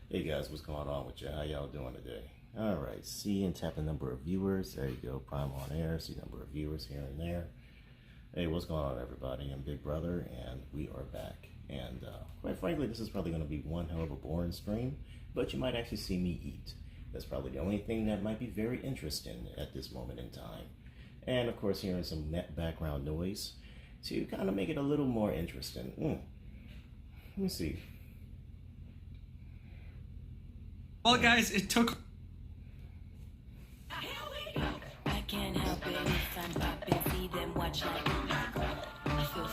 Hey guys, what's going on with you? How y'all doing today? Alright, see and tap the number of viewers. There you go, Prime on air. See number of viewers here and there. Hey, what's going on everybody? I'm Big Brother and we are back. And quite frankly, this is probably going to be one hell of a boring stream, but you might actually see me eat. That's probably the only thing that might be very interesting at this moment in time. And of course, hearing some net background noise to kind of make it a little more interesting. Let me see. Well, guys, it took. I can't help it if I'm popping, see them watch like I feel.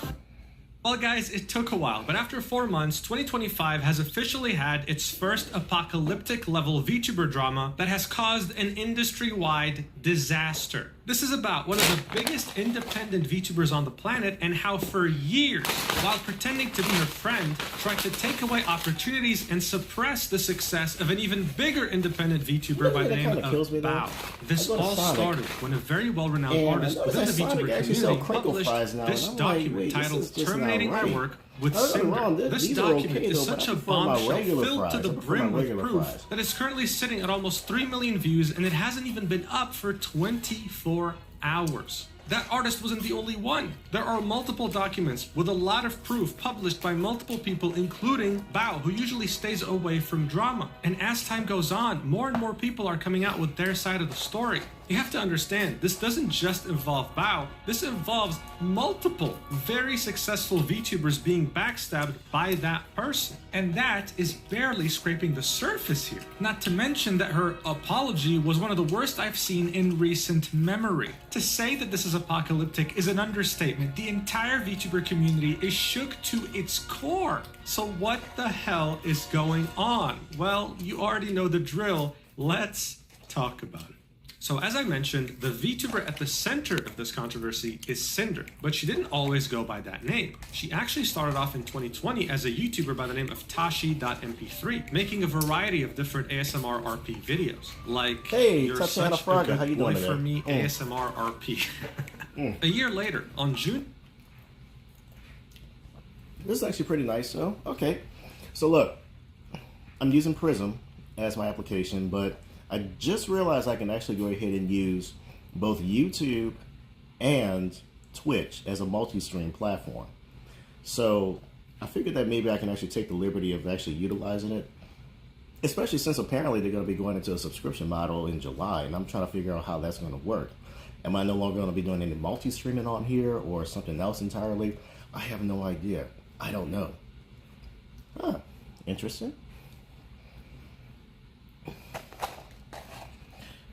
Well, guys, it took a while, but after 4 months, 2025 has officially had its first apocalyptic level VTuber drama that has caused an industry-wide disaster. This is about one of the biggest independent VTubers on the planet and how for years, while pretending to be her friend, tried to take away opportunities and suppress the success of an even bigger independent VTuber by the name of Bao. This all started when a very well-renowned artist within the VTuber community published this document titled Terminating My Work with Cinder. This document is such a bombshell filled to the brim with proof that it's currently sitting at almost 3 million views and it hasn't even been up for 24 hours. That artist wasn't the only one. There are multiple documents with a lot of proof published by multiple people, including Bao, who usually stays away from drama. And as time goes on, more and more people are coming out with their side of the story. You have to understand, this doesn't just involve Bao, this involves multiple very successful VTubers being backstabbed by that person. And that is barely scraping the surface here. Not to mention that her apology was one of the worst I've seen in recent memory. To say that this is apocalyptic is an understatement. The entire VTuber community is shook to its core. So what the hell is going on? Well, you already know the drill. Let's talk about it. So as I mentioned, the VTuber at the center of this controversy is Cinder, but she didn't always go by that name. She actually started off in 2020 as a YouTuber by the name of Tashi.mp3, making a variety of different ASMR RP videos, like Hey, You're Tatiana Such Fraga, a Good how you Boy doing for today? Me ASMR RP. A year later, on June. This is actually pretty nice, though. Okay. So look, I'm using Prism as my application, but I just realized I can actually go ahead and use both YouTube and Twitch as a multi-stream platform. So I figured that maybe I can actually take the liberty of actually utilizing it, especially since apparently they're going to be going into a subscription model in July, and I'm trying to figure out how that's going to work. Am I no longer going to be doing any multi-streaming on here or something else entirely? I have no idea. I don't know. Huh. Interesting.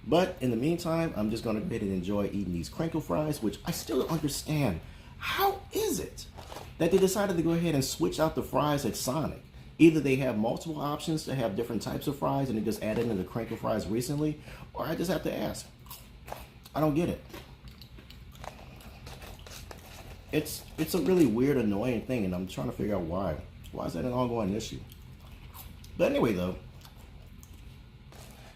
But in the meantime, I'm just going to go ahead and enjoy eating these crinkle fries, which I still don't understand. How is it that they decided to go ahead and switch out the fries at Sonic? Either they have multiple options to have different types of fries and they just added in the crinkle fries recently, or I just have to ask. I don't get it. It's a really weird, annoying thing, and I'm trying to figure out why. Why is that an ongoing issue? But anyway, though,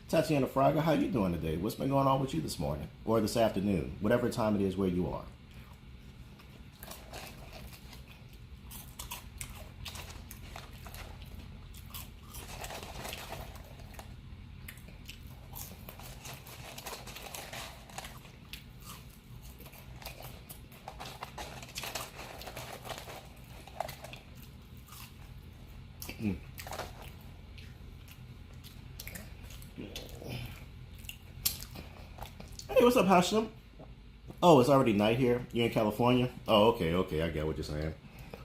Tatiana Fraga, how you doing today? What's been going on with you this morning or this afternoon, whatever time it is where you are? Hey, what's up, Hashem? Oh, it's already night here. You're in California? Oh, okay, I get what you're saying.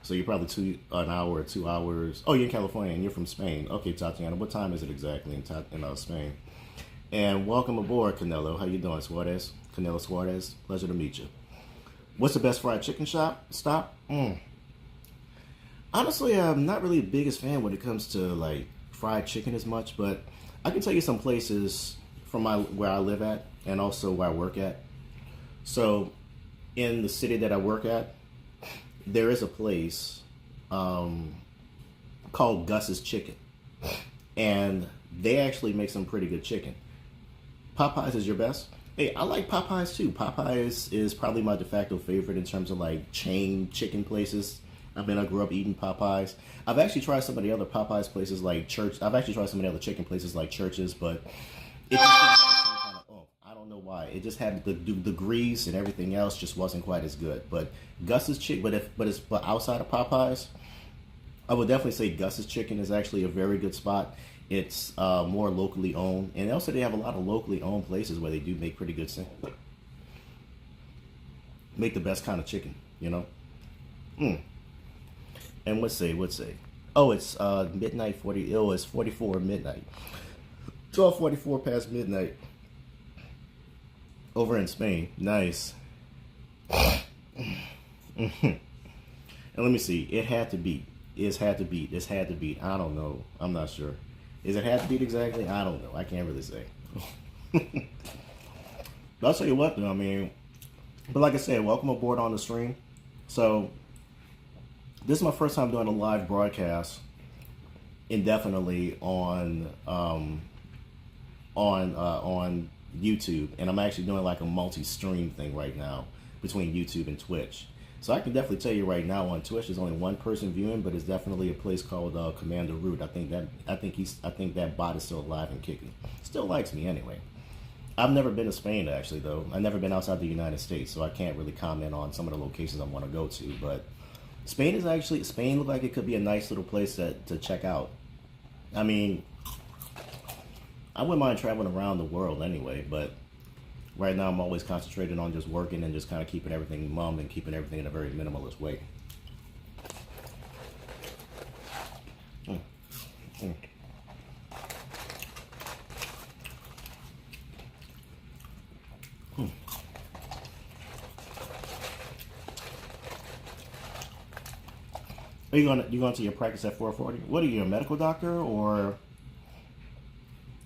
So you're probably an hour or 2 hours. Oh, you're in California and you're from Spain. Okay, Tatiana, what time is it exactly in Spain? And welcome aboard, Canelo. How you doing, Suarez? Canelo Suarez, pleasure to meet you. What's the best fried chicken stop? Honestly, I'm not really the biggest fan when it comes to like fried chicken as much, but I can tell you some places from where I live at and also where I work at. So in the city that I work at, there is a place called Gus's Chicken, and they actually make some pretty good chicken. Popeyes is your best? Hey, I like Popeyes too. Popeyes is probably my de facto favorite in terms of like chain chicken places. I mean, I grew up eating Popeyes. I've actually tried some of the other Popeyes places like Church. I've actually tried some of the other chicken places like Church's, but it just didn't have the same kind of I don't know why. It just had the grease and everything else just wasn't quite as good. But Gus's chicken, but outside of Popeyes, I would definitely say Gus's Chicken is actually a very good spot. It's more locally owned, and also they have a lot of locally owned places where they do make pretty good, make the best kind of chicken, you know. And let's say, oh, it's midnight 40. Oh, it's 44 midnight, 12:44 past midnight over in Spain. Nice. And let me see. It had to beat. It's had to beat. It's had to beat. I don't know. I'm not sure. Is it had to beat exactly? I don't know. I can't really say. But I'll tell you what, though. I mean, but like I said, welcome aboard on the stream. So this is my first time doing a live broadcast indefinitely on YouTube, and I'm actually doing like a multi-stream thing right now between YouTube and Twitch. So I can definitely tell you right now, on Twitch there's only one person viewing, but it's definitely a place called Commander Root. I think that bot is still alive and kicking. Still likes me anyway. I've never been to Spain actually, though. I've never been outside the United States, so I can't really comment on some of the locations I want to go to. But Spain looked like it could be a nice little place to check out. I mean, I wouldn't mind traveling around the world anyway, but right now I'm always concentrated on just working and just kind of keeping everything mum and keeping everything in a very minimalist way. Are you going to your practice at 4:40? What are you, a medical doctor, or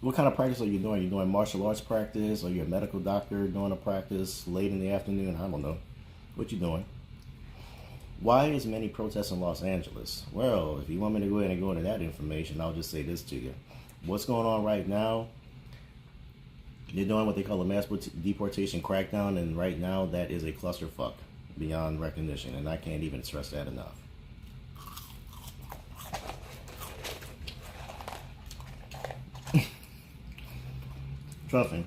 what kind of practice are you doing? Are you doing martial arts practice? Are you a medical doctor doing a practice late in the afternoon? I don't know. What you doing? Why is many protests in Los Angeles? Well, if you want me to go ahead and go into that information, I'll just say this to you. What's going on right now? They're doing what they call a mass deportation crackdown, and right now that is a clusterfuck beyond recognition, and I can't even stress that enough. Trust me.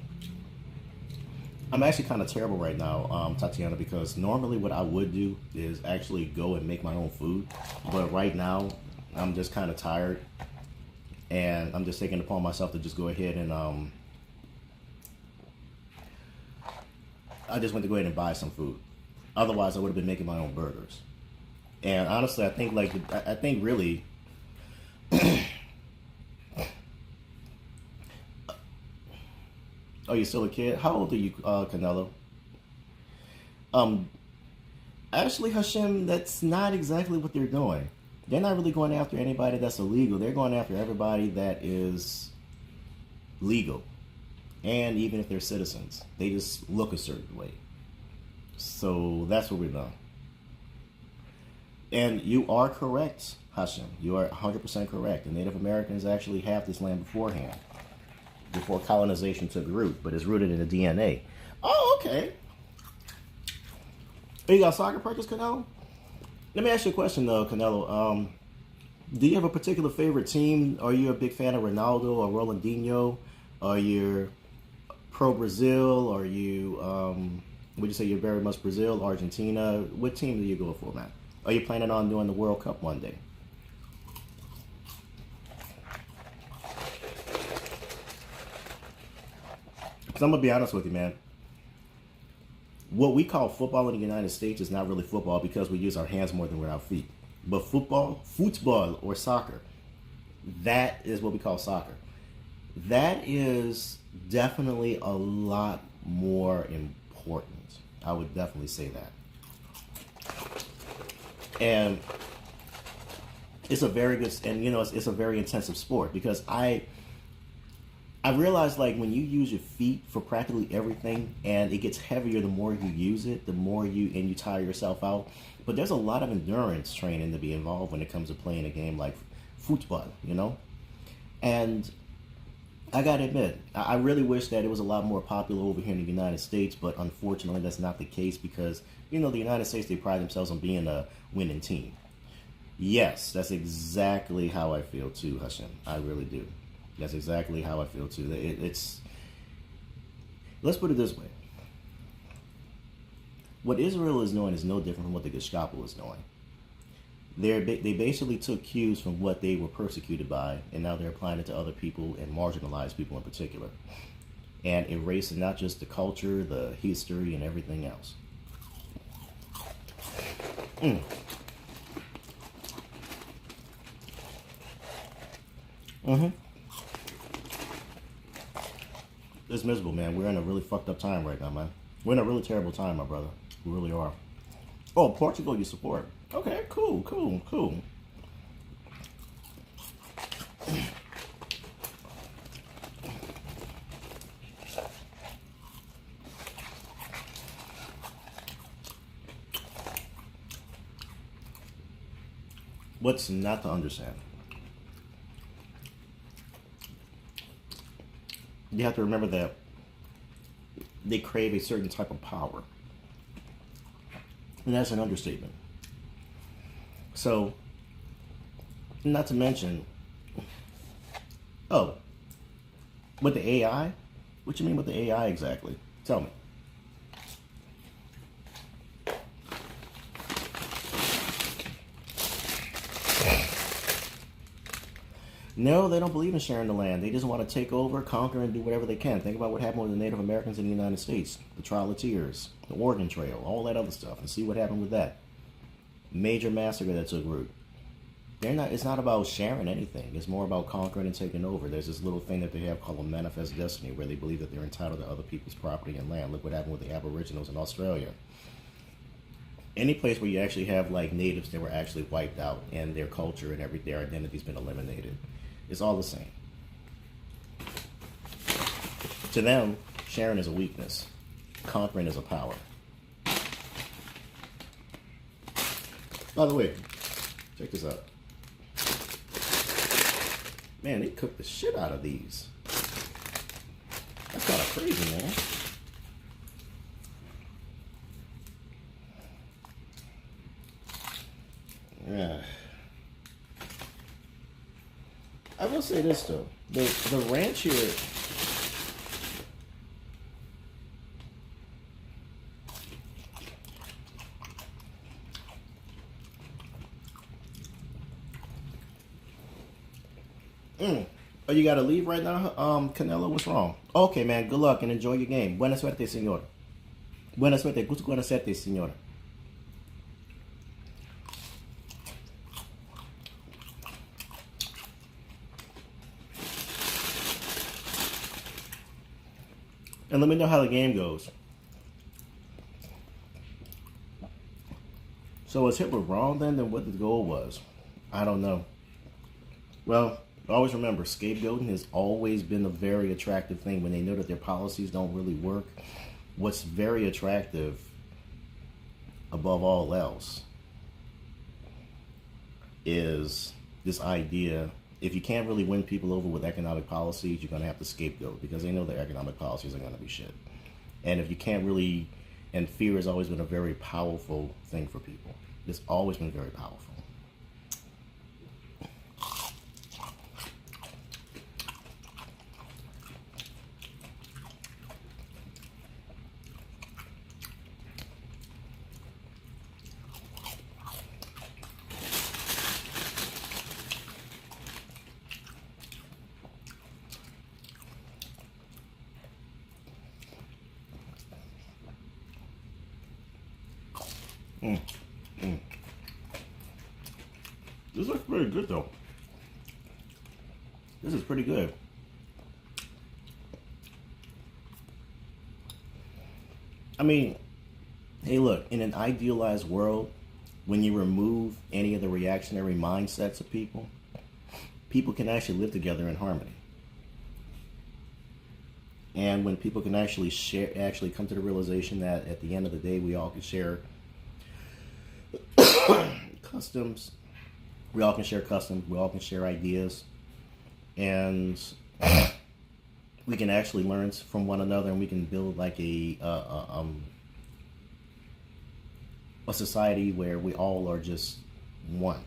I'm actually kind of terrible right now, Tatiana, because normally what I would do is actually go and make my own food. But right now, I'm just kind of tired. And I'm just taking it upon myself to just go ahead and, I just went to go ahead and buy some food. Otherwise, I would have been making my own burgers. And honestly, I think really, oh, you're still a kid? How old are you, Canelo? Actually, Hashem, that's not exactly what they're doing. They're not really going after anybody that's illegal. They're going after everybody that is legal. And even if they're citizens, they just look a certain way. So that's what we're doing. And you are correct, Hashem. You are 100% correct. The Native Americans actually have this land beforehand, before colonization took root, but it's rooted in the DNA. Oh, okay. You got soccer practice, Canelo? Let me ask you a question, though, Canelo. Do you have a particular favorite team? Are you a big fan of Ronaldo or Ronaldinho? Are you pro Brazil? Are you, would you say you're very much Brazil, Argentina? What team do you go for, man? Are you planning on doing the World Cup one day? Because I'm going to be honest with you, man. What we call football in the United States is not really football because we use our hands more than with our feet. But football or soccer, that is what we call soccer. That is definitely a lot more important. I would definitely say that. And it's a very good, and you know, it's a very intensive sport because I realized, like, when you use your feet for practically everything, and it gets heavier the more you use it, the more you tire yourself out. But there's a lot of endurance training to be involved when it comes to playing a game like football, you know? And I gotta admit, I really wish that it was a lot more popular over here in the United States, but unfortunately that's not the case because, you know, the United States, they pride themselves on being a winning team. Yes, that's exactly how I feel too, Hashem. I really do. That's exactly how I feel too. It's let's put it this way. What Israel is doing is no different from what the Gestapo is doing. They basically took cues from what they were persecuted by, and now they're applying it to other people and marginalized people in particular, and erasing not just the culture, the history, and everything else. It's miserable, man. We're in a really fucked up time right now, man. We're in a really terrible time, my brother. We really are. Oh, Portugal you support. Okay, cool. What's not to understand? You have to remember that they crave a certain type of power. And that's an understatement. So, not to mention, with the AI? What you mean with the AI exactly? Tell me. No, they don't believe in sharing the land. They just want to take over, conquer, and do whatever they can. Think about what happened with the Native Americans in the United States. The Trail of Tears, the Oregon Trail, all that other stuff. And see what happened with that. Major massacre that took root. It's not about sharing anything. It's more about conquering and taking over. There's this little thing that they have called a manifest destiny, where they believe that they're entitled to other people's property and land. Look what happened with the Aboriginals in Australia. Any place where you actually have like natives that were actually wiped out and their culture and their identity's been eliminated. It's all the same. To them, sharing is a weakness. Conquering is a power. By the way, check this out. Man, they cooked the shit out of these. That's kind of crazy, man. Yeah. I will say this though, the ranch here, Oh, you gotta leave right now, Canelo? What's wrong? Okay, man. Good luck and enjoy your game. Buena suerte, señor. Buena suerte. Gusto conocerte, señor. And let me know how the game goes. So was Hitler wrong then? Then what the goal was? I don't know. Well, always remember, scapegoating has always been a very attractive thing when they know that their policies don't really work. What's very attractive, above all else, is this idea, if you can't really win people over with economic policies, you're going to have to scapegoat, because they know their economic policies are going to be shit. And if you can't really, and fear has always been a very powerful thing for people. It's always been very powerful. This looks pretty good though. This is pretty good. I mean, hey look, in an idealized world, when you remove any of the reactionary mindsets of people, people can actually live together in harmony. And when people can actually come to the realization that at the end of the day, we all can share customs, we all can share ideas, and we can actually learn from one another, and we can build like a society where we all are just one.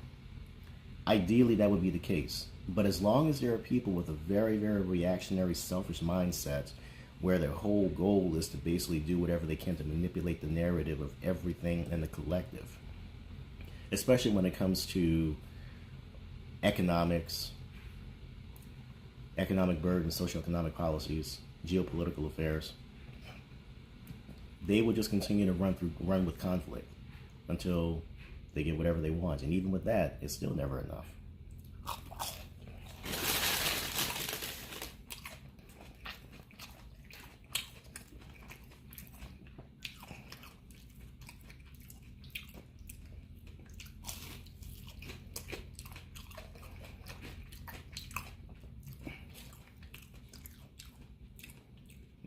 Ideally, that would be the case. But as long as there are people with a very, very reactionary, selfish mindset where their whole goal is to basically do whatever they can to manipulate the narrative of everything in the collective, especially when it comes to economics, economic burden, socioeconomic policies, geopolitical affairs, they will just continue to run with conflict until they get whatever they want. And even with that, it's still never enough.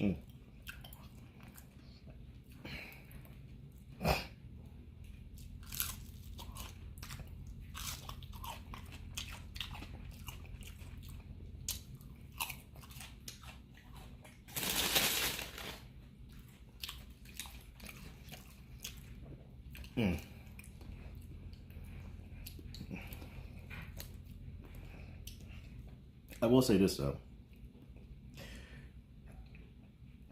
Mm. Mm. I will say this though.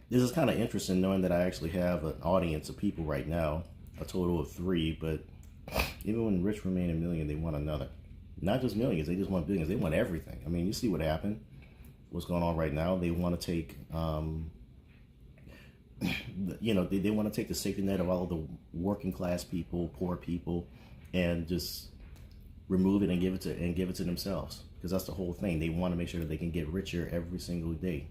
This is kind of interesting knowing that I actually have an audience of people right now, a total of 3, but even when rich remain a million, they want another. Not just millions, they just want billions. They want everything. I mean, you see what happened, what's going on right now. They want to take, they want to take the safety net of all of the working class people, poor people, and just remove it and give it to themselves. Because that's the whole thing. They want to make sure that they can get richer every single day.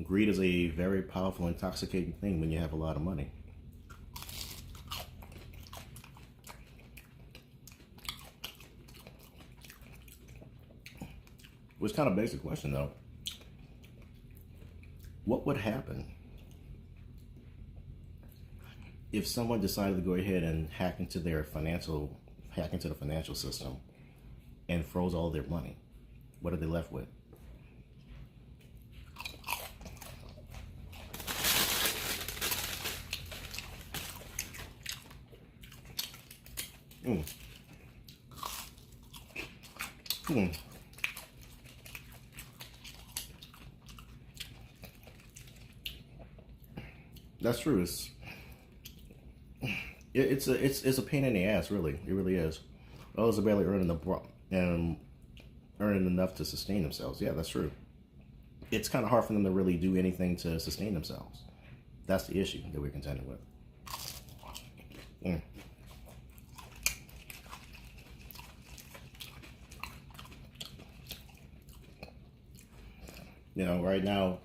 Greed is a very powerful, intoxicating thing when you have a lot of money. Which kind of begs the question, though. What would happen if someone decided to go ahead and hack into the financial system and froze all their money? What are they left with? Mm. Mm. That's true. It's a pain in the ass, really. It really is. Those are barely earning enough to sustain themselves. Yeah, that's true. It's kind of hard for them to really do anything to sustain themselves. That's the issue that we're contending with. Mm. You know, right now,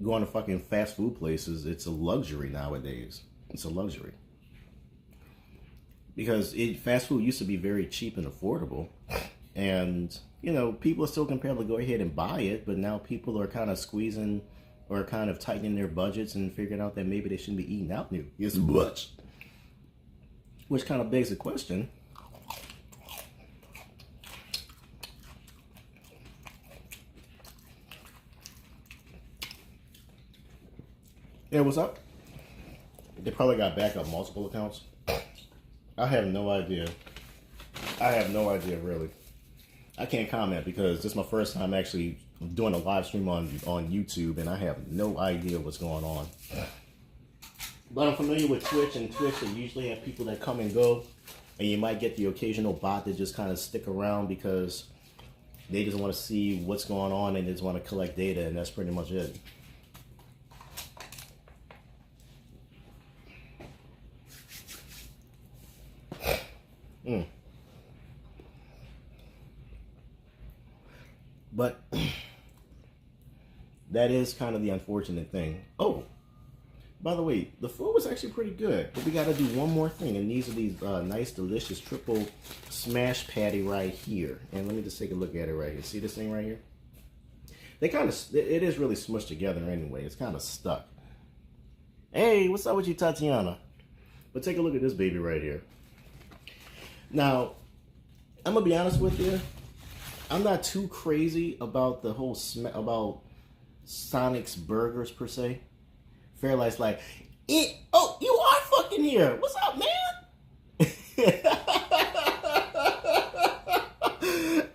going to fucking fast food places, it's a luxury nowadays. It's a luxury. Because fast food used to be very cheap and affordable. And, you know, people are still compelled to go ahead and buy it, but now people are kind of squeezing or kind of tightening their budgets and figuring out that maybe they shouldn't be eating out near as much. Which kind of begs the question, yeah, what's up? They probably got backup multiple accounts. I have no idea. Really. I can't comment because this is my first time actually doing a live stream on YouTube, and I have no idea what's going on. But I'm familiar with Twitch, and Twitch, they usually have people that come and go, and you might get the occasional bot that just kind of stick around because they just want to see what's going on and they just want to collect data, and that's pretty much it. Mm. But that is kind of the unfortunate thing. Oh, by the way, the food was actually pretty good, but we got to do one more thing, and these are these nice, delicious triple smash patty right here. And let me just take a look at it right here. See this thing right here? They kind of, it is really smushed together anyway. It's kind of stuck. Hey, what's up with you, Tatiana? But take a look at this baby right here. Now, I'm gonna be honest with you. I'm not too crazy about the whole Sonic's Burgers per se. Fairlight's like, oh, you are fucking here. What's up, man?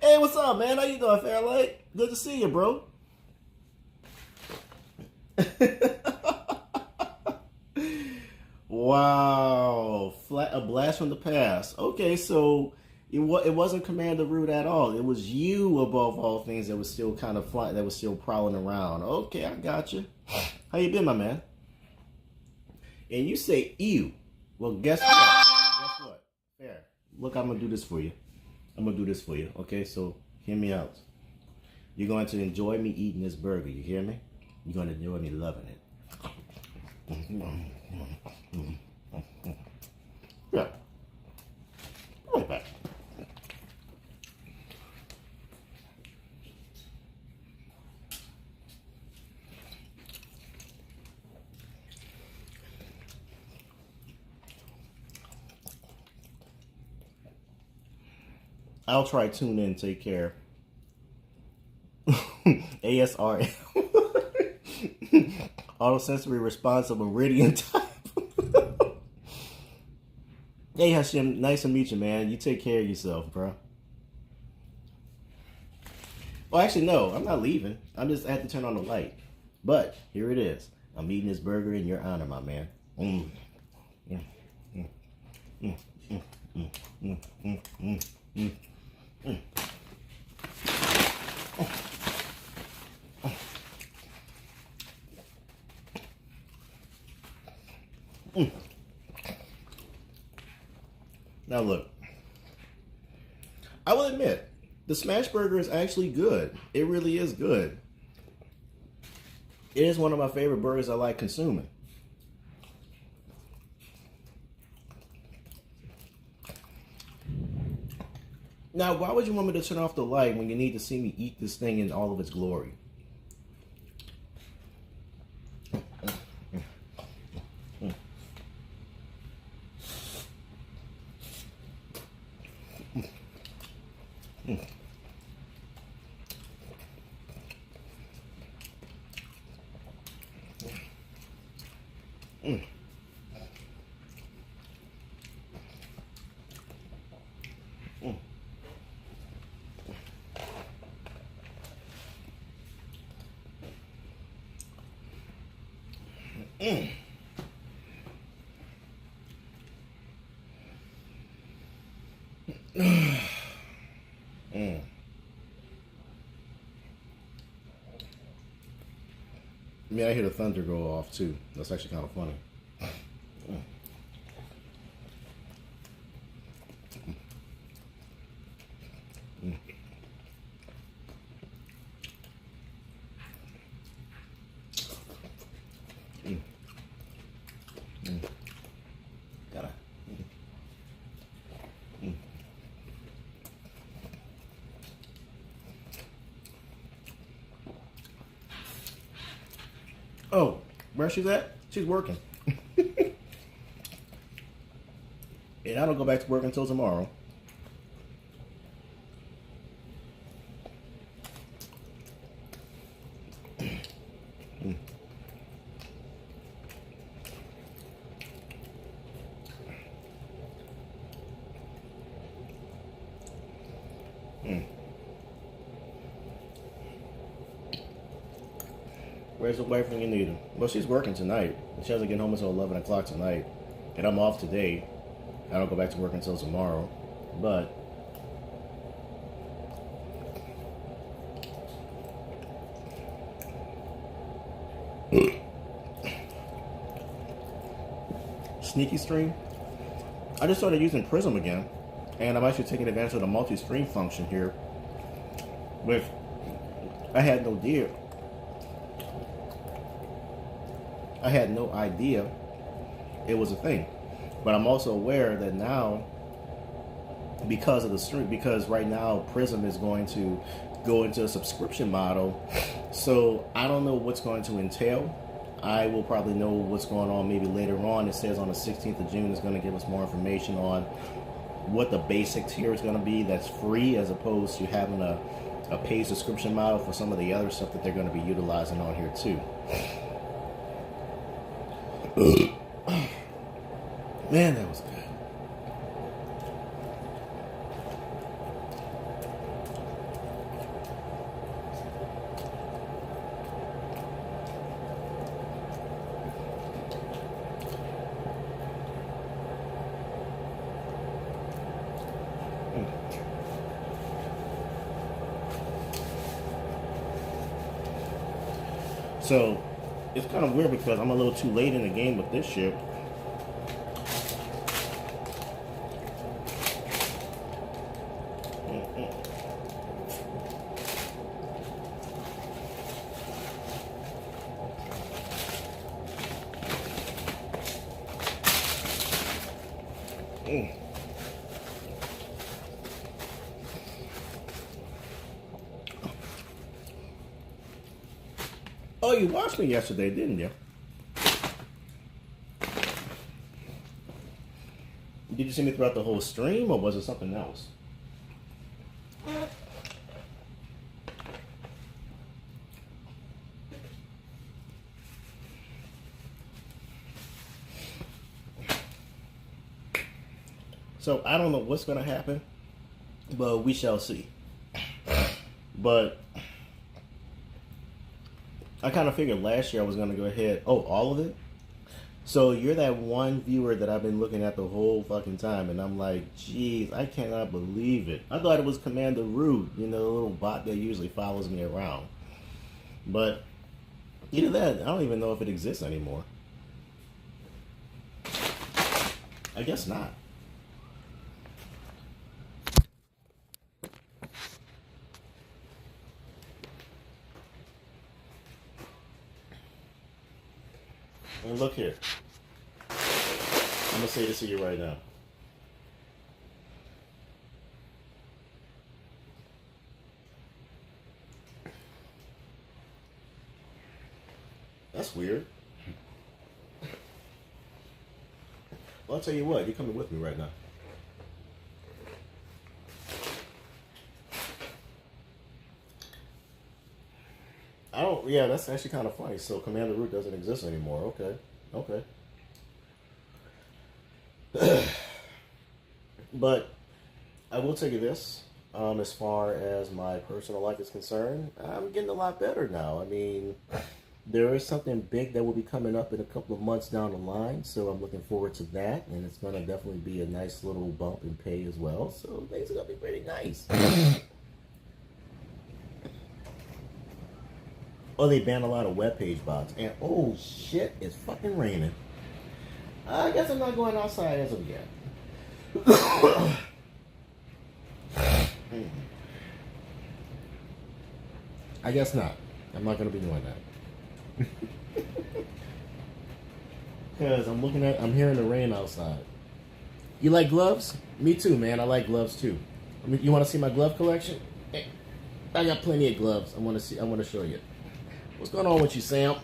Hey, what's up, man? How you doing, Fairlight? Good to see you, bro. Wow, a blast from the past. Okay, so it wasn't Commander Root at all. It was you, above all things, that was still kind of flying, that was still prowling around. Okay, I got you. How you been, my man? And you say ew. Well, guess what? Guess what? Fair. Look, I'm gonna do this for you. Okay, so hear me out. You're going to enjoy me eating this burger. You hear me? You're going to enjoy me loving it. Yeah. Right back. I'll try tune in. Take care. ASR. Autosensory response of Meridian type. Hey Hashim, nice to meet you, man. You take care of yourself, bro. Well, actually, no, I'm not leaving. I'm just I had to turn on the light. But here it is. I'm eating this burger in your honor, my man. Now look, I will admit, the smash burger is actually good. It really is good. It is one of my favorite burgers I like consuming. Now, why would you want me to turn off the light when you need to see me eat this thing in all of its glory? I mean, I hear the thunder go off too. That's actually kind of funny. Gotta. Oh, where she's at? She's working. And I don't go back to work until tomorrow. Where's the wife when you need her? Well, she's working tonight. She doesn't get home until 11 o'clock tonight. And I'm off today. I don't go back to work until tomorrow. But sneaky stream. I just started using Prism again. And I'm actually taking advantage of the multi-stream function here. I had no idea it was a thing. But I'm also aware that now, because of the stream, because right now Prism is going to go into a subscription model, so I don't know what's going to entail. I will probably know what's going on maybe later on. It says on the 16th of June is going to give us more information on what the basic tier is going to be that's free, as opposed to having a a paid subscription model for some of the other stuff that they're going to be utilizing on here too. Man, that was good. So it's kind of weird because I'm a little too late in the game with this ship. Oh, you watched me yesterday, didn't you? Did you see me throughout the whole stream, or was it something else? So I don't know what's going to happen, but we shall see. But I kind of figured last year I was going to go ahead. Oh, all of it? So you're that one viewer that I've been looking at the whole fucking time, and I'm like, geez, I cannot believe it. I thought it was Commander Rude, you know, the little bot that usually follows me around. But either that, I don't even know if it exists anymore. I guess not. And look here. I'm going to say this to you right now. That's weird. Well, I'll tell you what. You're coming with me right now. Yeah, that's actually kind of funny. So Commander Root doesn't exist anymore. Okay. But I will tell you this, as far as my personal life is concerned, I'm getting a lot better now. I mean, there is something big that will be coming up in a couple of months down the line, so I'm looking forward to that, and it's going to definitely be a nice little bump in pay as well, so things are going to be pretty nice. Oh, they banned a lot of web page bots. And oh shit, it's fucking raining. I guess I'm not going outside as of yet. I guess not. I'm not going to be doing that. Because I'm hearing the rain outside. You like gloves? Me too, man. I like gloves too. You want to see my glove collection? I got plenty of gloves. I want to show you. What's going on with you, Sam?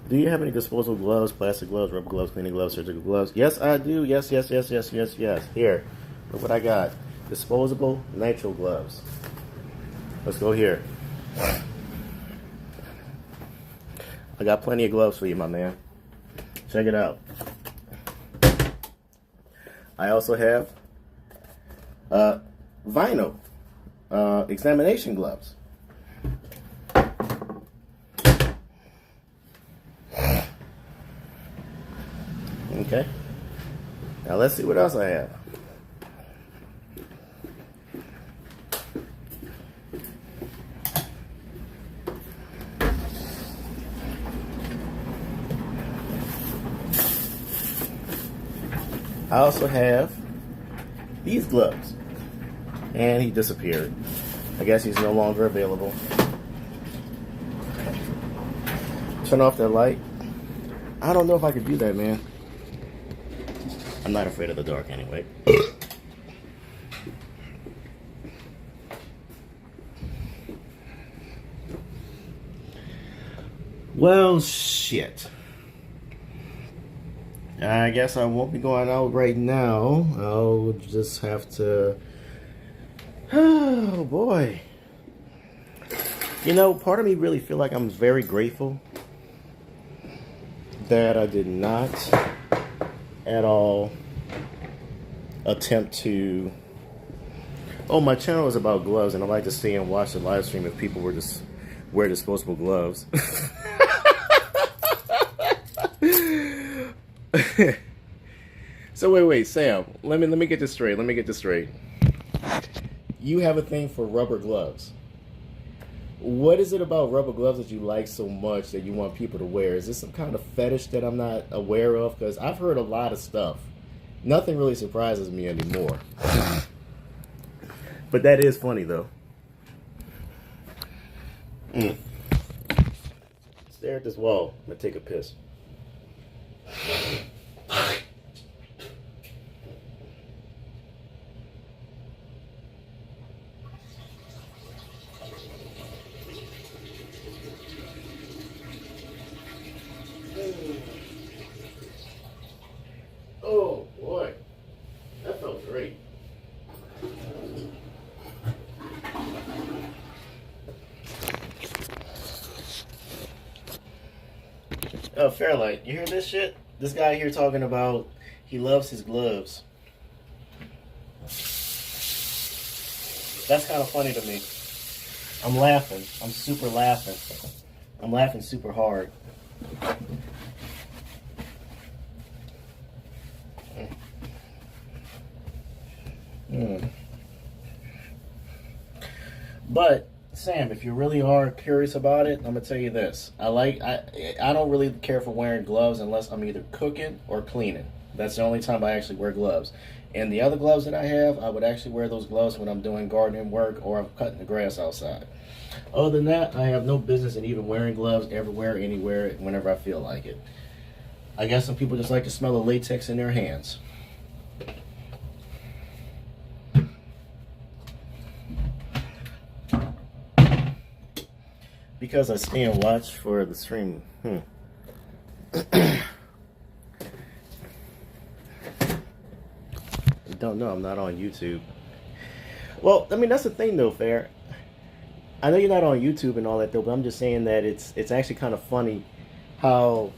Do you have any disposable gloves, plastic gloves, rubber gloves, cleaning gloves, surgical gloves? Yes, I do. Yes. Here, look what I got. Disposable nitrile gloves. Let's go here. I got plenty of gloves for you, my man. Check it out. I also have vinyl examination gloves. Okay. Now let's see what else I have. I also have these gloves. And he disappeared. I guess he's no longer available. Turn off that light. I don't know if I could do that, man. I'm not afraid of the dark anyway. Well, shit. I guess I won't be going out right now. I'll just have to Oh boy. You know, part of me really feel like I'm very grateful that I did not at all attempt to. Oh, my channel is about gloves, and I like to stay and watch the live stream if people were just wear disposable gloves. So wait, Sam. Let me get this straight. Let me get this straight. You have a thing for rubber gloves. What is it about rubber gloves that you like so much that you want people to wear? Is this some kind of fetish that I'm not aware of? Because I've heard a lot of stuff. Nothing really surprises me anymore. But that is funny, though. Stare at this wall. I'm going to take a piss. Oh, boy. That felt great. Oh, Fairlight, you hear this shit? This guy here talking about he loves his gloves. That's kind of funny to me. I'm laughing. I'm super laughing. I'm laughing super hard. But Sam, if you really are curious about it, I'm gonna tell you this. I don't really care for wearing gloves unless I'm either cooking or cleaning. That's the only time I actually wear gloves. And the other gloves that I have, I would actually wear those gloves when I'm doing gardening work or I'm cutting the grass outside. Other than that, I have no business in even wearing gloves everywhere, anywhere, whenever I feel like it. I guess some people just like to smell the latex in their hands. Because I stay and watch for the stream. Don't know, I'm not on YouTube. Well, I mean, that's the thing though, Fair. I know you're not on YouTube and all that though, but I'm just saying that it's actually kind of funny how.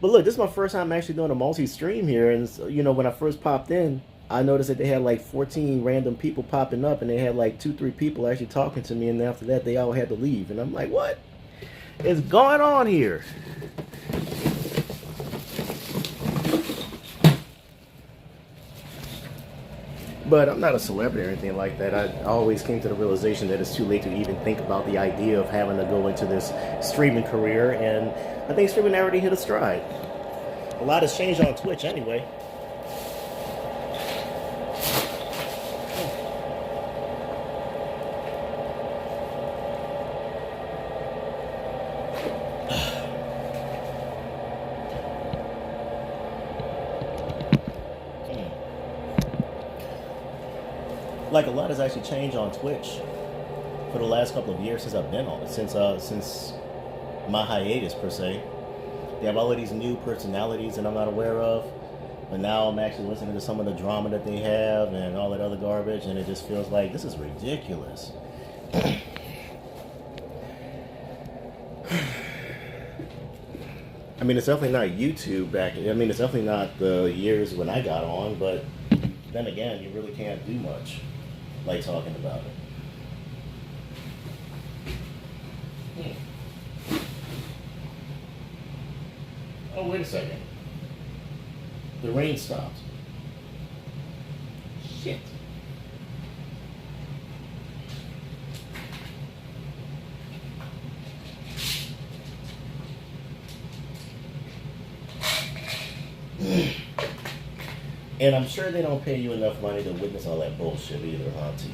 But look, this is my first time actually doing a multi-stream here, and so, you know, when I first popped in, I noticed that they had like 14 random people popping up, and they had like 2-3 people actually talking to me, and after that they all had to leave, and I'm like, what is going on here? But I'm not a celebrity or anything like that. I always came to the realization that it's too late to even think about the idea of having to go into this streaming career, and I think streaming already hit a stride. A lot has changed on Twitch anyway. Like, a lot has actually changed on Twitch for the last couple of years since I've been on it, since my hiatus per se. They have all of these new personalities that I'm not aware of, but now I'm actually listening to some of the drama that they have and all that other garbage, and it just feels like this is ridiculous. I mean, it's definitely not YouTube back. I mean, it's definitely not the years when I got on, but then again, you really can't do much like talking about it. Oh, wait a second. The rain stopped. Shit. And I'm sure they don't pay you enough money to witness all that bullshit either, huh, T?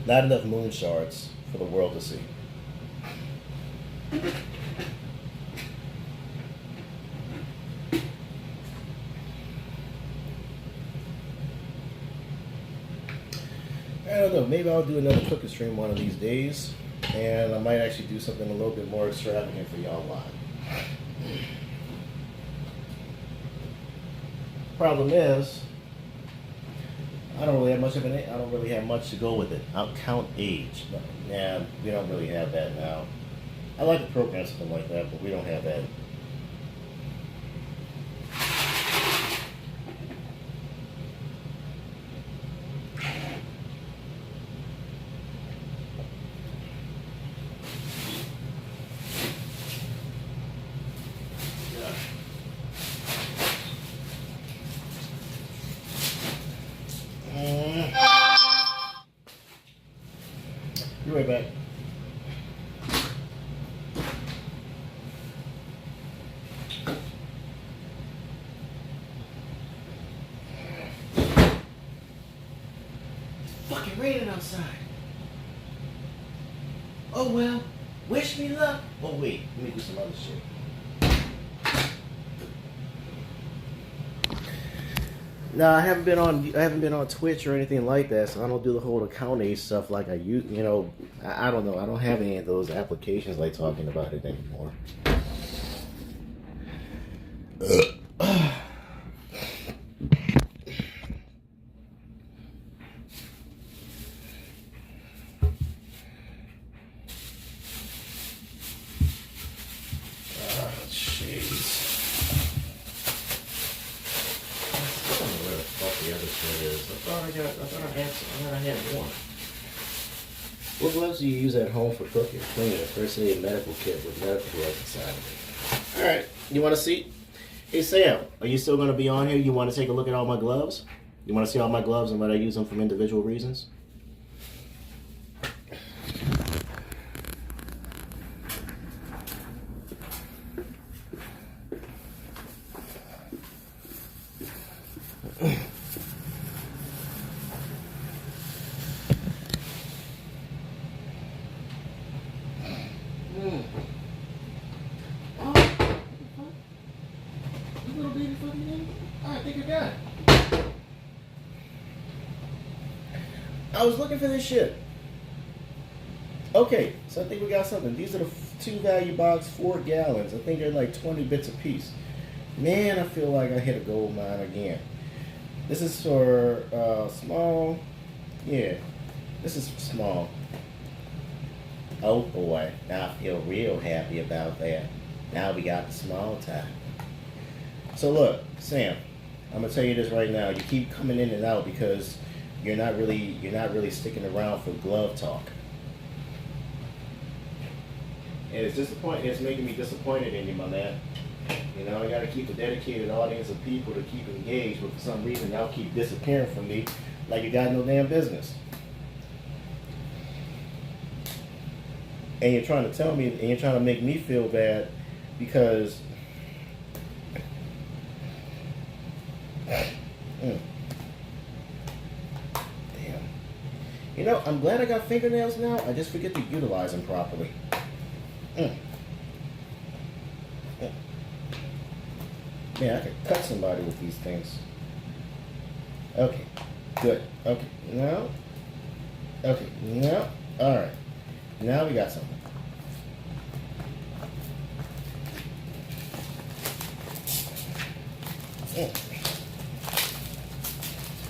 Not enough moon shards for the world to see. I don't know, maybe I'll do another cooking stream one of these days. And I might actually do something a little bit more extravagant for y'all live. Problem is, I don't really have much to go with it. I'll count age. Nah, we don't really have that now. I like to program something like that, but we don't have that. Be right back. It's fucking raining outside. Oh well, wish me luck. Oh wait, let me do some other shit. No, I haven't been on Twitch or anything like that, so I don't do the whole account age stuff like I used. You know, I don't know. I don't have any of those applications like talking about it anymore. I had one. What gloves do you use at home for cooking, cleaning, first aid medical kit with medical gloves inside of it? Alright, you want to see? Hey Sam, are you still going to be on here? You want to take a look at all my gloves? You want to see all my gloves and what I use them from individual reasons? I was looking for this shit. Okay, so I think we got something. These are the 2 value box, 4 gallons. I think they're like 20 bits a piece. Man, I feel like I hit a gold mine again. This is for small. Yeah, this is small. Oh boy, now I feel real happy about that. Now we got the small type. So look, Sam, I'm gonna tell you this right now. You keep coming in and out because you're not really sticking around for glove talk. And it's making me disappointed in you, my man. You know, I gotta keep a dedicated audience of people to keep engaged, but for some reason y'all keep disappearing from me like you got no damn business. And you're trying to tell me, and you're trying to make me feel bad because Damn. You know, I'm glad I got fingernails now. I just forget to utilize them properly. Man, I could cut somebody with these things. Okay, good. Okay, no. Okay, no. All right. Now we got something.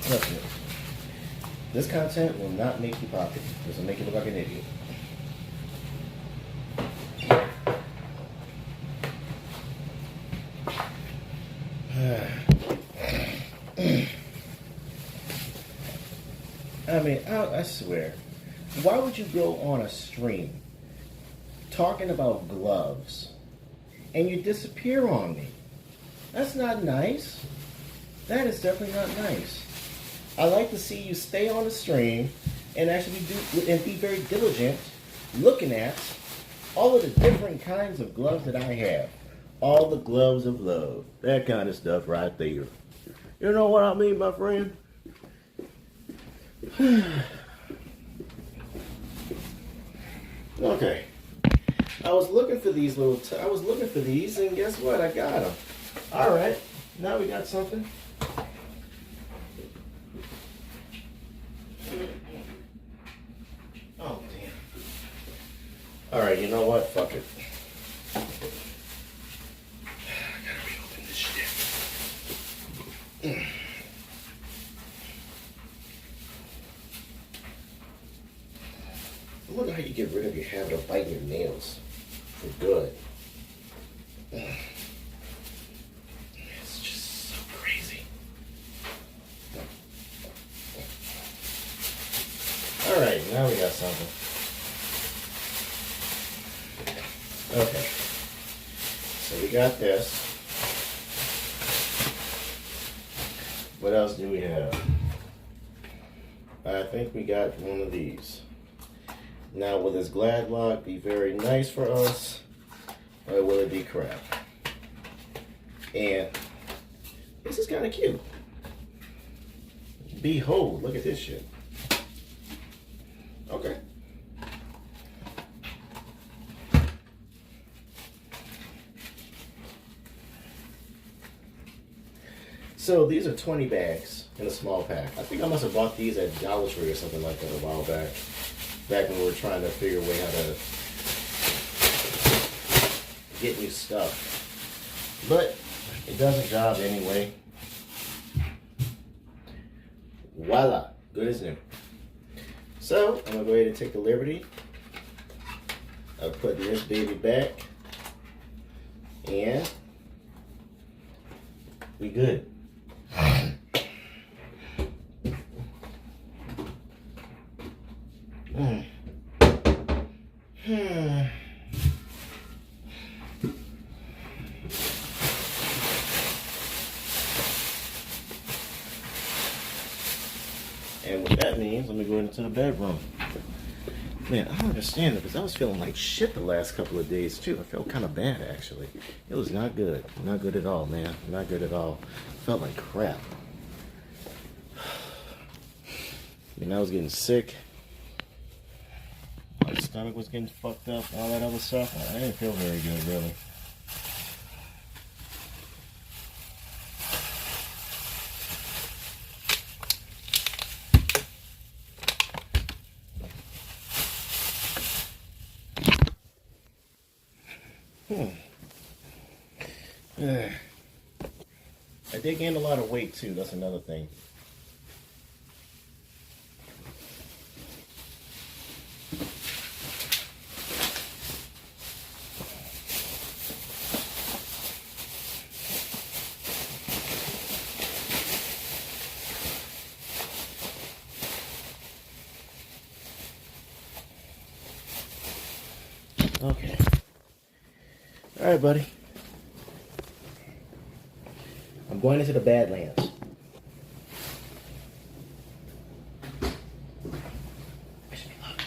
Trust me. This content will not make you popular. This will make you look like an idiot. I mean, I swear, why would you go on a stream talking about gloves and you disappear on me? That's not nice. That is definitely not nice. I like to see you stay on the stream and actually be very diligent looking at all of the different kinds of gloves that I have. All the gloves of love. That kind of stuff right there. You know what I mean, my friend? Okay. I was looking for these and guess what? I got them. All right. Now we got something. Oh, damn. Alright, you know what? Fuck it. I gotta reopen this shit. I wonder how you get rid of your habit of biting your nails for good. It's just so crazy. Alright, now we got something. Okay. So we got this. What else do we have? I think we got one of these. Now, will this glad lock be very nice for us, or will it be crap? And this is kind of cute. Behold, look at this shit. Okay. So these are 20 bags in a small pack. I think I must have bought these at Dollar Tree or something like that a while back. Back when we were trying to figure a way how to get new stuff. But it does a job anyway. Voila, good as new. So I'm gonna go ahead and take the liberty of putting this baby back, and we good. And what that means, let me go into the bedroom. Man, I don't understand it because I was feeling like shit the last couple of days too. I felt kind of bad actually. It was not good. Not good at all, man. Not good at all. Felt like crap. I mean, I was getting sick. My stomach was getting fucked up, all that other stuff. I didn't feel very good, really. I did gain a lot of weight too, that's another thing. Okay. All right, buddy. I'm going into the Badlands. Wish me luck.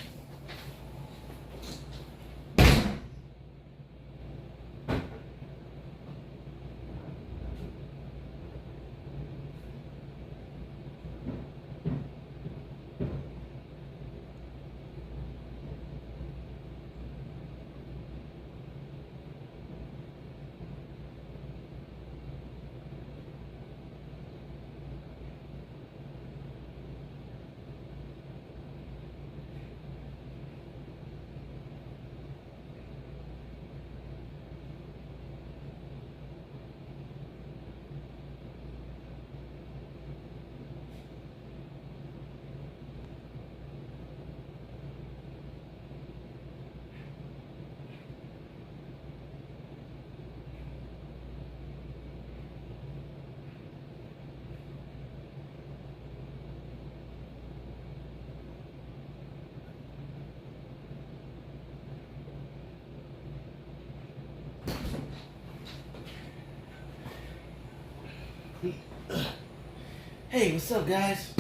Hey, what's up, guys?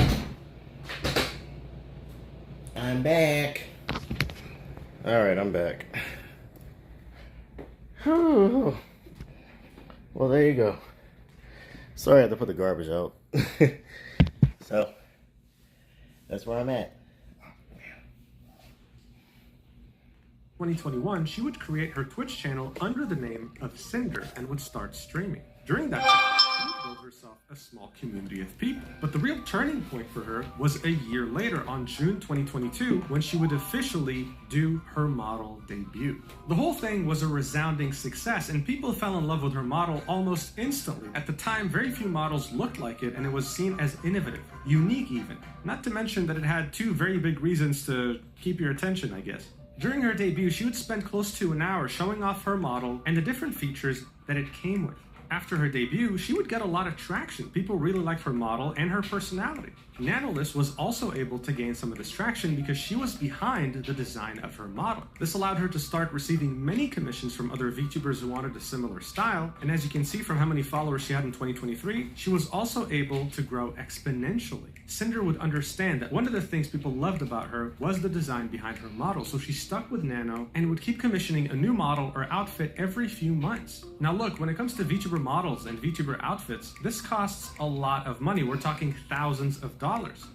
I'm back. Alright, I'm back. Whew. Well, there you go. Sorry I had to put the garbage out. So, that's where I'm at. 2021, she would create her Twitch channel under the name of Cinder and would start streaming. During that time, she would build herself a small community of people. But the real turning point for her was a year later on June 2022 when she would officially do her model debut. The whole thing was a resounding success and people fell in love with her model almost instantly. At the time, very few models looked like it and it was seen as innovative, unique even. Not to mention that it had two very big reasons to keep your attention, I guess. During her debut, she would spend close to an hour showing off her model and the different features that it came with. After her debut, she would get a lot of traction. People really liked her model and her personality. Nanolist was also able to gain some of this traction because she was behind the design of her model. This allowed her to start receiving many commissions from other VTubers who wanted a similar style, and as you can see from how many followers she had in 2023, she was also able to grow exponentially. Cinder would understand that one of the things people loved about her was the design behind her model, so she stuck with Nano and would keep commissioning a new model or outfit every few months. Now look, when it comes to VTuber models and VTuber outfits, this costs a lot of money. We're talking thousands of dollars.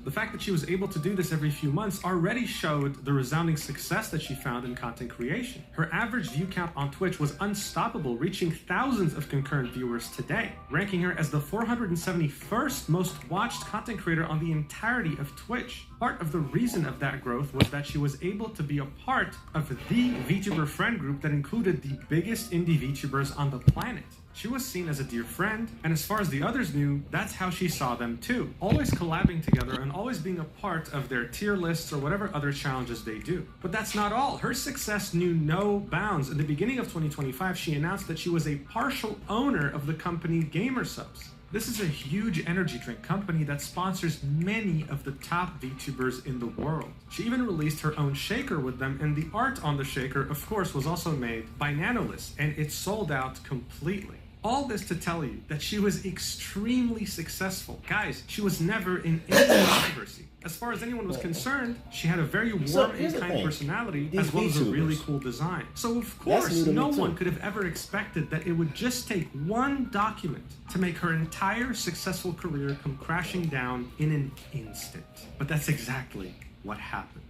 The fact that she was able to do this every few months already showed the resounding success that she found in content creation. Her average view count on Twitch was unstoppable, reaching thousands of concurrent viewers today, ranking her as the 471st most watched content creator on the entirety of Twitch. Part of the reason of that growth was that she was able to be a part of the VTuber friend group that included the biggest indie VTubers on the planet. She was seen as a dear friend, and as far as the others knew, that's how she saw them too. Always collabing together and always being a part of their tier lists or whatever other challenges they do. But that's not all. Her success knew no bounds. In the beginning of 2025, she announced that she was a partial owner of the company GamerSubs. This is a huge energy drink company that sponsors many of the top VTubers in the world. She even released her own shaker with them, and the art on the shaker, of course, was also made by Nanolist, and it sold out completely. All this to tell you that she was extremely successful. Guys, she was never in any controversy. As far as anyone was concerned, she had a very warm and kind personality as well as a really cool design. So of course, no one could have ever expected that it would just take one document to make her entire successful career come crashing down in an instant. But that's exactly what happened.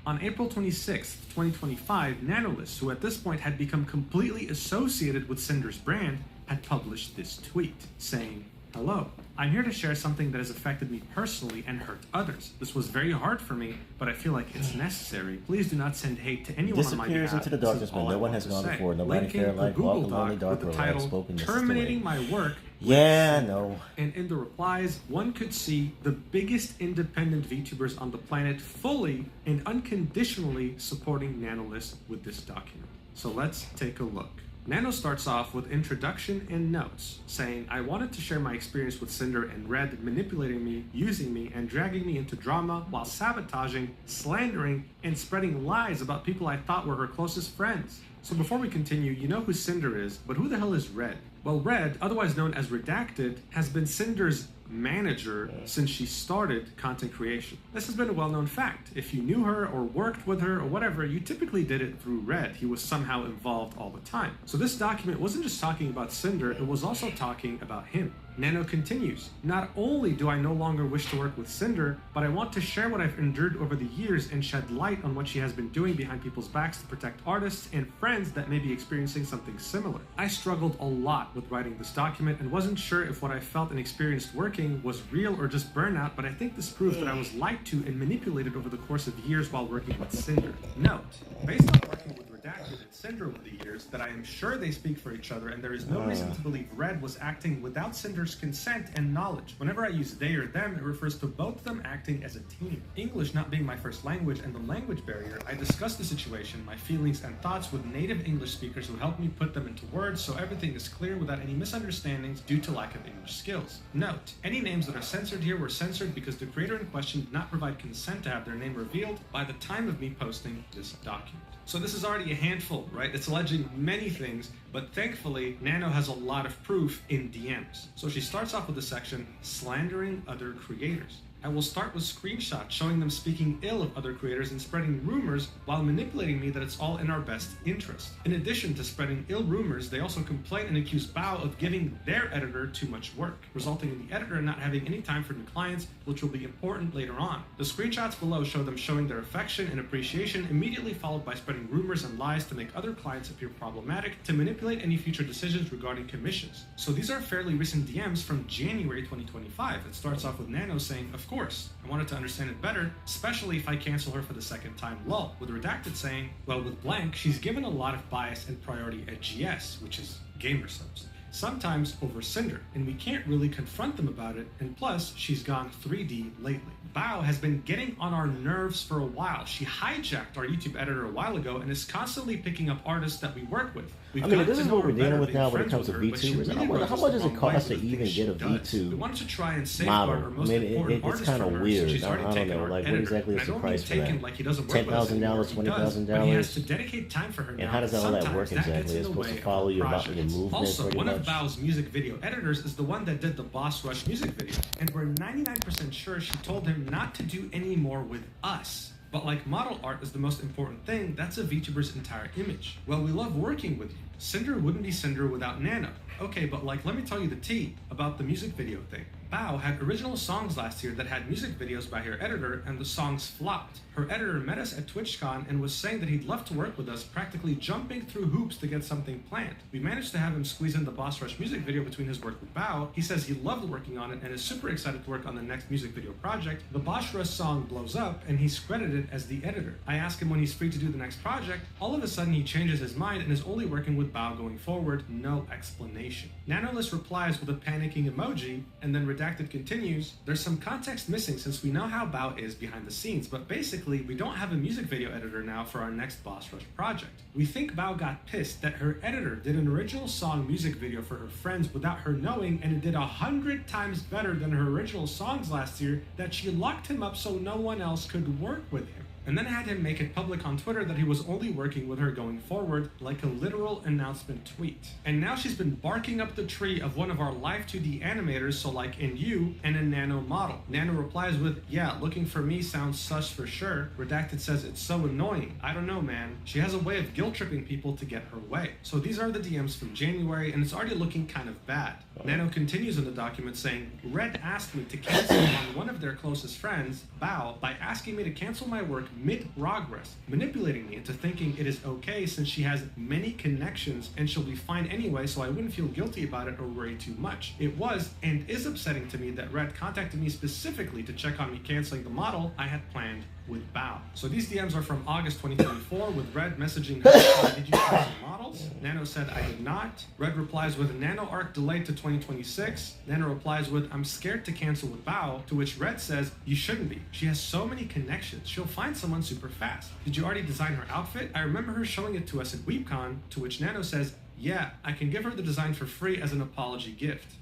On April 26, 2025, Nanolist, who at this point had become completely associated with Cinder's brand, had published this tweet saying, "Hello, I'm here to share something that has affected me personally and hurt others. This was very hard for me, but I feel like it's necessary. Please do not send hate to anyone on my behalf. Disappears into the darkness when no one has gone before. Nobody fair life, walk a lonely dark road. I've spoken this terminating my work. Yeah, no. And in the replies, one could see the biggest independent VTubers on the planet fully and unconditionally supporting Nanolist with this document. So let's take a look. Nano starts off with introduction and notes, saying, "I wanted to share my experience with Cinder and Red manipulating me, using me, and dragging me into drama while sabotaging, slandering, and spreading lies about people I thought were her closest friends." So before we continue, you know who Cinder is, but who the hell is Red? Well, Red, otherwise known as Redacted, has been Cinder's manager since she started content creation. This has been a well-known fact. If you knew her or worked with her or whatever, you typically did it through Red. He was somehow involved all the time. So this document wasn't just talking about Cinder, it was also talking about him. Nano continues, "Not only do I no longer wish to work with Cinder, but I want to share what I've endured over the years and shed light on what she has been doing behind people's backs to protect artists and friends that may be experiencing something similar. I struggled a lot with writing this document and wasn't sure if what I felt and experienced working was real or just burnout, but I think this proves that I was lied to and manipulated over the course of years while working with Cinder. Note, based on working with Redacted and Cinder over the years, that I am sure they speak for each other and there is no reason to believe Red was acting without Cinder's consent and knowledge. Whenever I use they or them, it refers to both of them acting as a team. English not being my first language and the language barrier, I discussed the situation, my feelings and thoughts with native English speakers who helped me put them into words so everything is clear without any misunderstandings due to lack of English skills. Note, any names that are censored here were censored because the creator in question did not provide consent to have their name revealed by the time of me posting this document." So this is already a handful, right? It's alleging many things, but thankfully, Nano has a lot of proof in DMs. So she starts off with the section, slandering other creators. I will start with screenshots showing them speaking ill of other creators and spreading rumors while manipulating me that it's all in our best interest. In addition to spreading ill rumors, they also complain and accuse Bao of giving their editor too much work, resulting in the editor not having any time for new clients, which will be important later on. The screenshots below show them showing their affection and appreciation, immediately followed by spreading rumors and lies to make other clients appear problematic to manipulate any future decisions regarding commissions. So these are fairly recent DMs from January 2025. It starts off with Nano saying, "Of course, I wanted to understand it better, especially if I cancel her for the second time, lol," with Redacted saying, "Well, with blank, she's given a lot of bias and priority at GS, which is gamer subs, sometimes over Cinder, and we can't really confront them about it, and plus, she's gone 3D lately. Bao has been getting on our nerves for a while. She hijacked our YouTube editor a while ago and is constantly picking up artists that we work with. This is what we're dealing with now when it comes to VTubers. How much does it cost to even get a VTube We wanted to try and model? safeguard our most important It's artists kind from of her, weird. since she's already I don't taken know. our Like, what editor. exactly And is I the don't price mean for taken that? like he doesn't work with us $10,000, anymore. He does, but he has to $20,000. dedicate time for her now. And how does all that work Sometimes exactly? gets in It's the supposed way to of follow our you about your projects. movements, Also, pretty one of much. Bao's music video editors is the one that did the Boss Rush music video, and we're 99% sure she told him not to do any more with us. But like model art is the most important thing, that's a VTuber's entire image. Well, we love working with you. Cinder wouldn't be Cinder without Nano. Okay, but like, let me tell you the tea about the music video thing. Bao had original songs last year that had music videos by her editor, and the songs flopped. Her editor met us at TwitchCon and was saying that he'd love to work with us, practically jumping through hoops to get something planned. We managed to have him squeeze in the Boss Rush music video between his work with Bao. He says he loved working on it and is super excited to work on the next music video project. The Boss Rush song blows up, and he's credited as the editor. I ask him when he's free to do the next project. All of a sudden, he changes his mind and is only working with Bao going forward. No explanation. Nanoless replies with a panicking emoji, and then Redacted continues, "There's some context missing since we know how Bao is behind the scenes, but basically, we don't have a music video editor now for our next Boss Rush project. We think Bao got pissed that her editor did an original song music video for her friends without her knowing, and it did 100 times better than her original songs last year, that she locked him up so no one else could work with him. And then had him make it public on Twitter that he was only working with her going forward, like a literal announcement tweet. And now she's been barking up the tree of one of our Live 2D animators, so like in You and a Nano model. Nano replies with, "Yeah, looking for me sounds sus for sure." Redacted says, "It's so annoying. I don't know, man. She has a way of guilt-tripping people to get her way." So these are the DMs from January, and it's already looking kind of bad. Nano continues in the document saying, "Red asked me to cancel on one of their closest friends, Bao, by asking me to cancel my work mid-progress, manipulating me into thinking it is okay since she has many connections and she'll be fine anyway, so I wouldn't feel guilty about it or worry too much. It was and is upsetting to me that Red contacted me specifically to check on me canceling the model I had planned with Bao." So these DMs are from August 2024 with Red messaging her, "Did you cancel models?" Nano said, "I did not." Red replies with, "Nano arc delayed to 2026. Nano replies with, "I'm scared to cancel with Bao," to which Red says, "You shouldn't be. She has so many connections. She'll find someone super fast. Did you already design her outfit? I remember her showing it to us at WeebCon," to which Nano says, "Yeah, I can give her the design for free as an apology gift."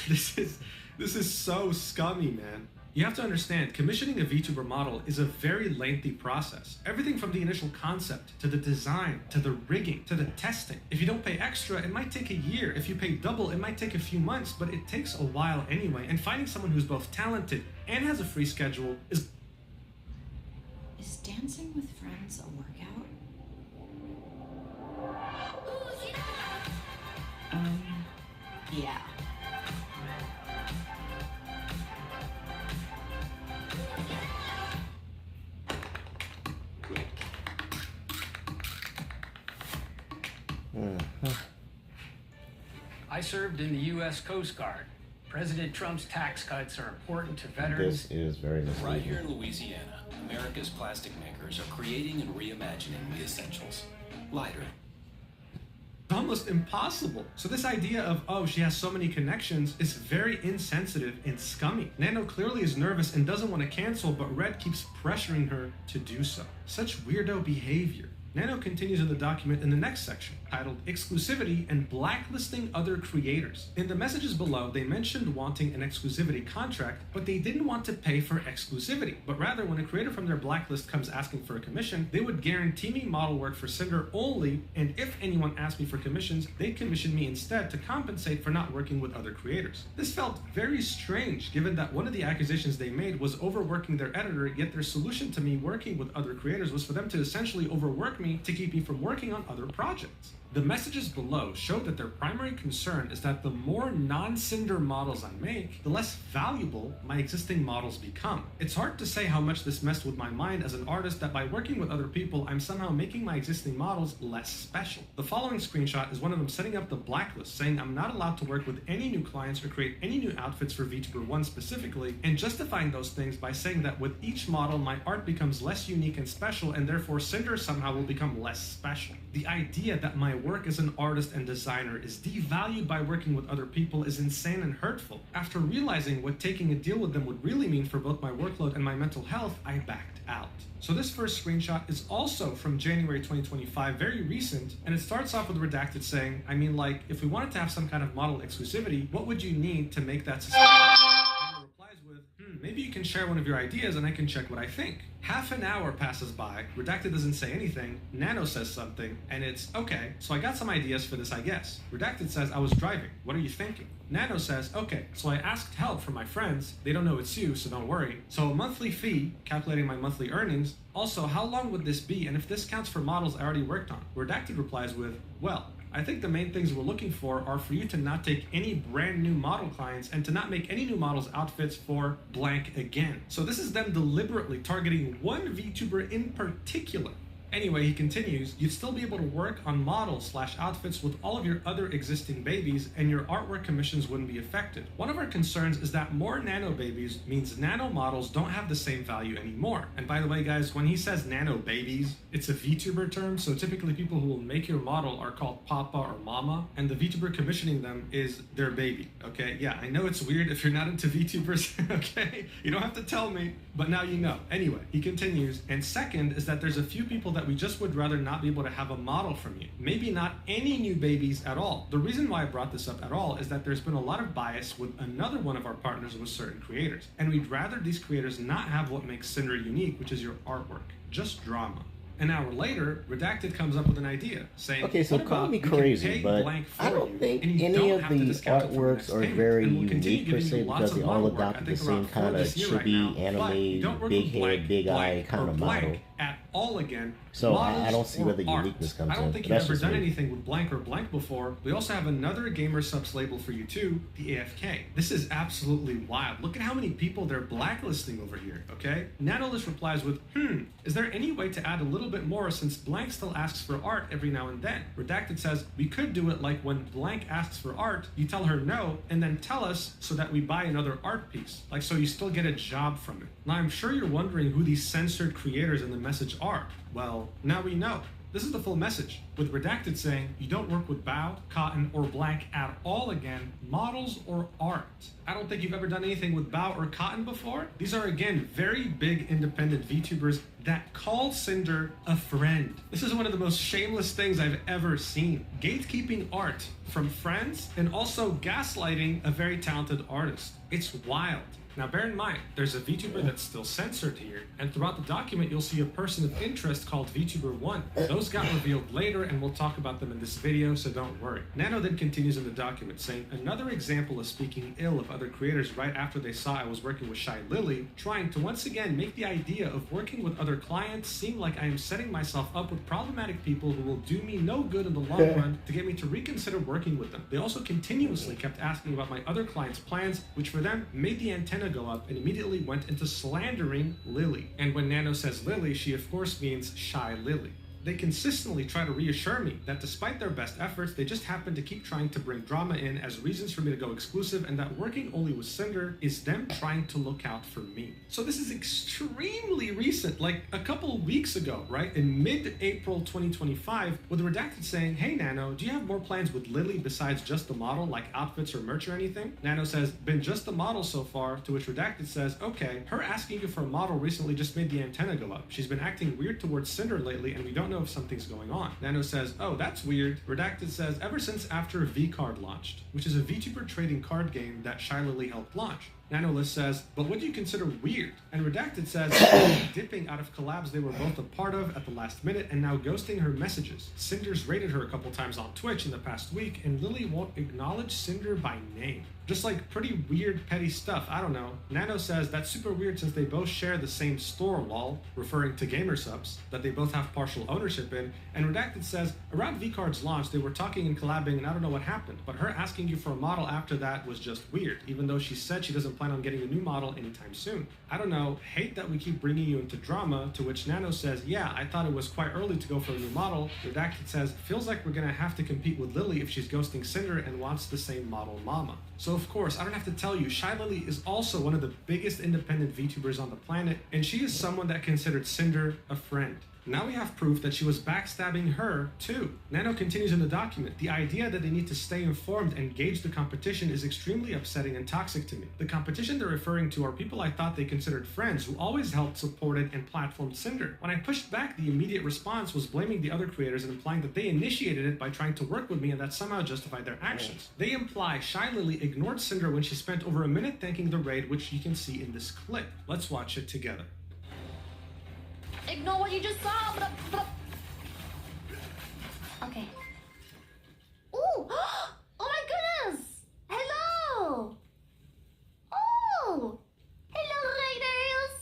This is so scummy, man. You have to understand, commissioning a VTuber model is a very lengthy process. Everything from the initial concept, to the design, to the rigging, to the testing. If you don't pay extra, it might take a year. If you pay double, it might take a few months, but it takes a while anyway. And finding someone who's both talented and has a free schedule is... Is dancing with friends a workout? Yeah. I served in the U.S. Coast Guard. President Trump's tax cuts are important to veterans. This is very misleading. Right here in Louisiana, America's plastic makers are creating and reimagining the essentials. Lighter. almost impossible. So this idea of, oh, she has so many connections is very insensitive and scummy. Nano clearly is nervous and doesn't want to cancel, but Red keeps pressuring her to do so. Such weirdo behavior. Nano continues in the document in the next section, titled Exclusivity and Blacklisting Other Creators. In the messages below, they mentioned wanting an exclusivity contract, but they didn't want to pay for exclusivity. But rather, when a creator from their blacklist comes asking for a commission, they would guarantee me model work for Cinder only, and if anyone asked me for commissions, they'd commission me instead to compensate for not working with other creators. This felt very strange, given that one of the accusations they made was overworking their editor, yet their solution to me working with other creators was for them to essentially overwork me to keep me from working on other projects. The messages below show that their primary concern is that the more non-Cinder models I make, the less valuable my existing models become. It's hard to say how much this messed with my mind as an artist that by working with other people, I'm somehow making my existing models less special. The following screenshot is one of them setting up the blacklist, saying I'm not allowed to work with any new clients or create any new outfits for VTuber 1 specifically, and justifying those things by saying that with each model, my art becomes less unique and special, and therefore Cinder somehow will become less special. The idea that my work as an artist and designer is devalued by working with other people is insane and hurtful. After realizing what taking a deal with them would really mean for both my workload and my mental health, I backed out. So this first screenshot is also from January 2025, very recent, and it starts off with redacted saying, I mean, like, if we wanted to have some kind of model exclusivity, what would you need to make that sustainable? And it replies with, maybe you can share one of your ideas and I can check what I think. Half an hour passes by, Redacted doesn't say anything, Nano says something, and it's, okay, so I got some ideas for this, I guess. Redacted says, I was driving, what are you thinking? Nano says, okay, so I asked help from my friends, they don't know it's you, so don't worry. So a monthly fee, calculating my monthly earnings, also how long would this be, and if this counts for models I already worked on? Redacted replies with, well, I think the main things we're looking for are for you to not take any brand new model clients and to not make any new models outfits for blank again. So this is them deliberately targeting one VTuber in particular. Anyway, he continues, you'd still be able to work on models/outfits with all of your other existing babies and your artwork commissions wouldn't be affected. One of our concerns is that more nano babies means nano models don't have the same value anymore. And by the way, guys, when he says nano babies, it's a VTuber term, so typically people who will make your model are called Papa or Mama, and the VTuber commissioning them is their baby, okay? Yeah, I know it's weird if you're not into VTubers, okay? You don't have to tell me, but now you know. Anyway, he continues, and second is that there's a few people that we just would rather not be able to have a model from you. Maybe not any new babies at all. The reason why I brought this up at all is that there's been a lot of bias with another one of our partners with certain creators, and we'd rather these creators not have what makes Cinder unique, which is your artwork, just drama. An hour later, Redacted comes up with an idea, saying, okay, so call me crazy, but I don't think any of the artworks are very unique per se because they all adopted the same kind of chibi, anime, big head, big eye kind of model. At all again. So I don't see where the uniqueness comes in. I don't think you've ever done anything with blank or blank before. We also have another gamer subs label for you too, the AFK. This is absolutely wild. Look at how many people they're blacklisting over here, okay? Nanolist replies with, is there any way to add a little bit more since blank still asks for art every now and then? Redacted says, we could do it like when blank asks for art, you tell her no, and then tell us so that we buy another art piece. Like, so you still get a job from it. Now, I'm sure you're wondering who these censored creators in the message are. Well, now we know. This is the full message, with Redacted saying, you don't work with Bao, Cotton, or Blank at all again, models or art. I don't think you've ever done anything with Bao or Cotton before. These are, again, very big independent VTubers that call Cinder a friend. This is one of the most shameless things I've ever seen. Gatekeeping art from friends and also gaslighting a very talented artist. It's wild. Now bear in mind, there's a VTuber that's still censored here, and throughout the document you'll see a person of interest called VTuber1. Those got revealed later, and we'll talk about them in this video, so don't worry. Nano then continues in the document saying, another example of speaking ill of other creators right after they saw I was working with Shy Lily, trying to once again make the idea of working with other clients seem like I am setting myself up with problematic people who will do me no good in the long run to get me to reconsider working with them. They also continuously kept asking about my other clients' plans, which for them made the antenna go up and immediately went into slandering Lily. And when Nano says Lily, she of course means Shy Lily. They consistently try to reassure me that despite their best efforts, they just happen to keep trying to bring drama in as reasons for me to go exclusive, and that working only with Cinder is them trying to look out for me. So this is extremely recent, like a couple of weeks ago, right? In mid-April 2025, with Redacted saying, hey Nano, do you have more plans with Lily besides just the model, like outfits or merch or anything? Nano says, been just the model so far, to which Redacted says, okay, her asking you for a model recently just made the antenna go up. She's been acting weird towards Cinder lately, and we don't know know if something's going on. Nano says, oh, that's weird. Redacted says, ever since after V-Card launched, which is a VTuber trading card game that Shy Lily helped launch. Nanolist says, but what do you consider weird? And Redacted says, dipping out of collabs they were both a part of at the last minute and now ghosting her messages. Cinder's raided her a couple times on Twitch in the past week, and Lily won't acknowledge Cinder by name. Just like pretty weird, petty stuff, I don't know. Nano says, that's super weird since they both share the same store, lol, referring to gamer subs, that they both have partial ownership in. And Redacted says, around V-Card's launch, they were talking and collabing and I don't know what happened, but her asking you for a model after that was just weird, even though she said she doesn't plan on getting a new model anytime soon. I don't know, hate that we keep bringing you into drama, to which Nano says, yeah, I thought it was quite early to go for a new model. Redacted says, feels like we're gonna have to compete with Lily if she's ghosting Cinder and wants the same model mama. So of course, I don't have to tell you, Shy Lily is also one of the biggest independent VTubers on the planet, and she is someone that considered Cinder a friend. Now we have proof that she was backstabbing her, too. Nano continues in the document, the idea that they need to stay informed and gauge the competition is extremely upsetting and toxic to me. The competition they're referring to are people I thought they considered friends who always helped, supported, and platformed Cinder. When I pushed back, the immediate response was blaming the other creators and implying that they initiated it by trying to work with me and that somehow justified their actions. They imply Shy Lily ignored Cinder when she spent over a minute thanking the raid, which you can see in this clip. Let's watch it together. Ignore what you just saw. Okay. Ooh! Oh my goodness! Hello! Oh! Hello, raiders!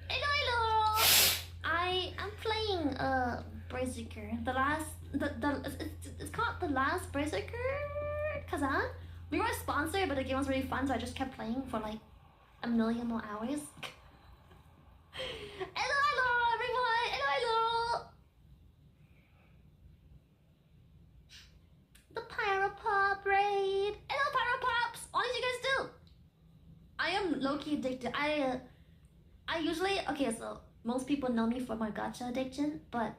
Hello! I am playing Berserker. It's called The Last Berserker Kazan. We were sponsored, but the game was really fun, so I just kept playing for like a million more hours. Hello, everyone! Hello! The Pyropop raid! Hello, Pyropops! What did you guys do? I am low-key addicted. I usually... Okay, so most people know me for my gacha addiction, but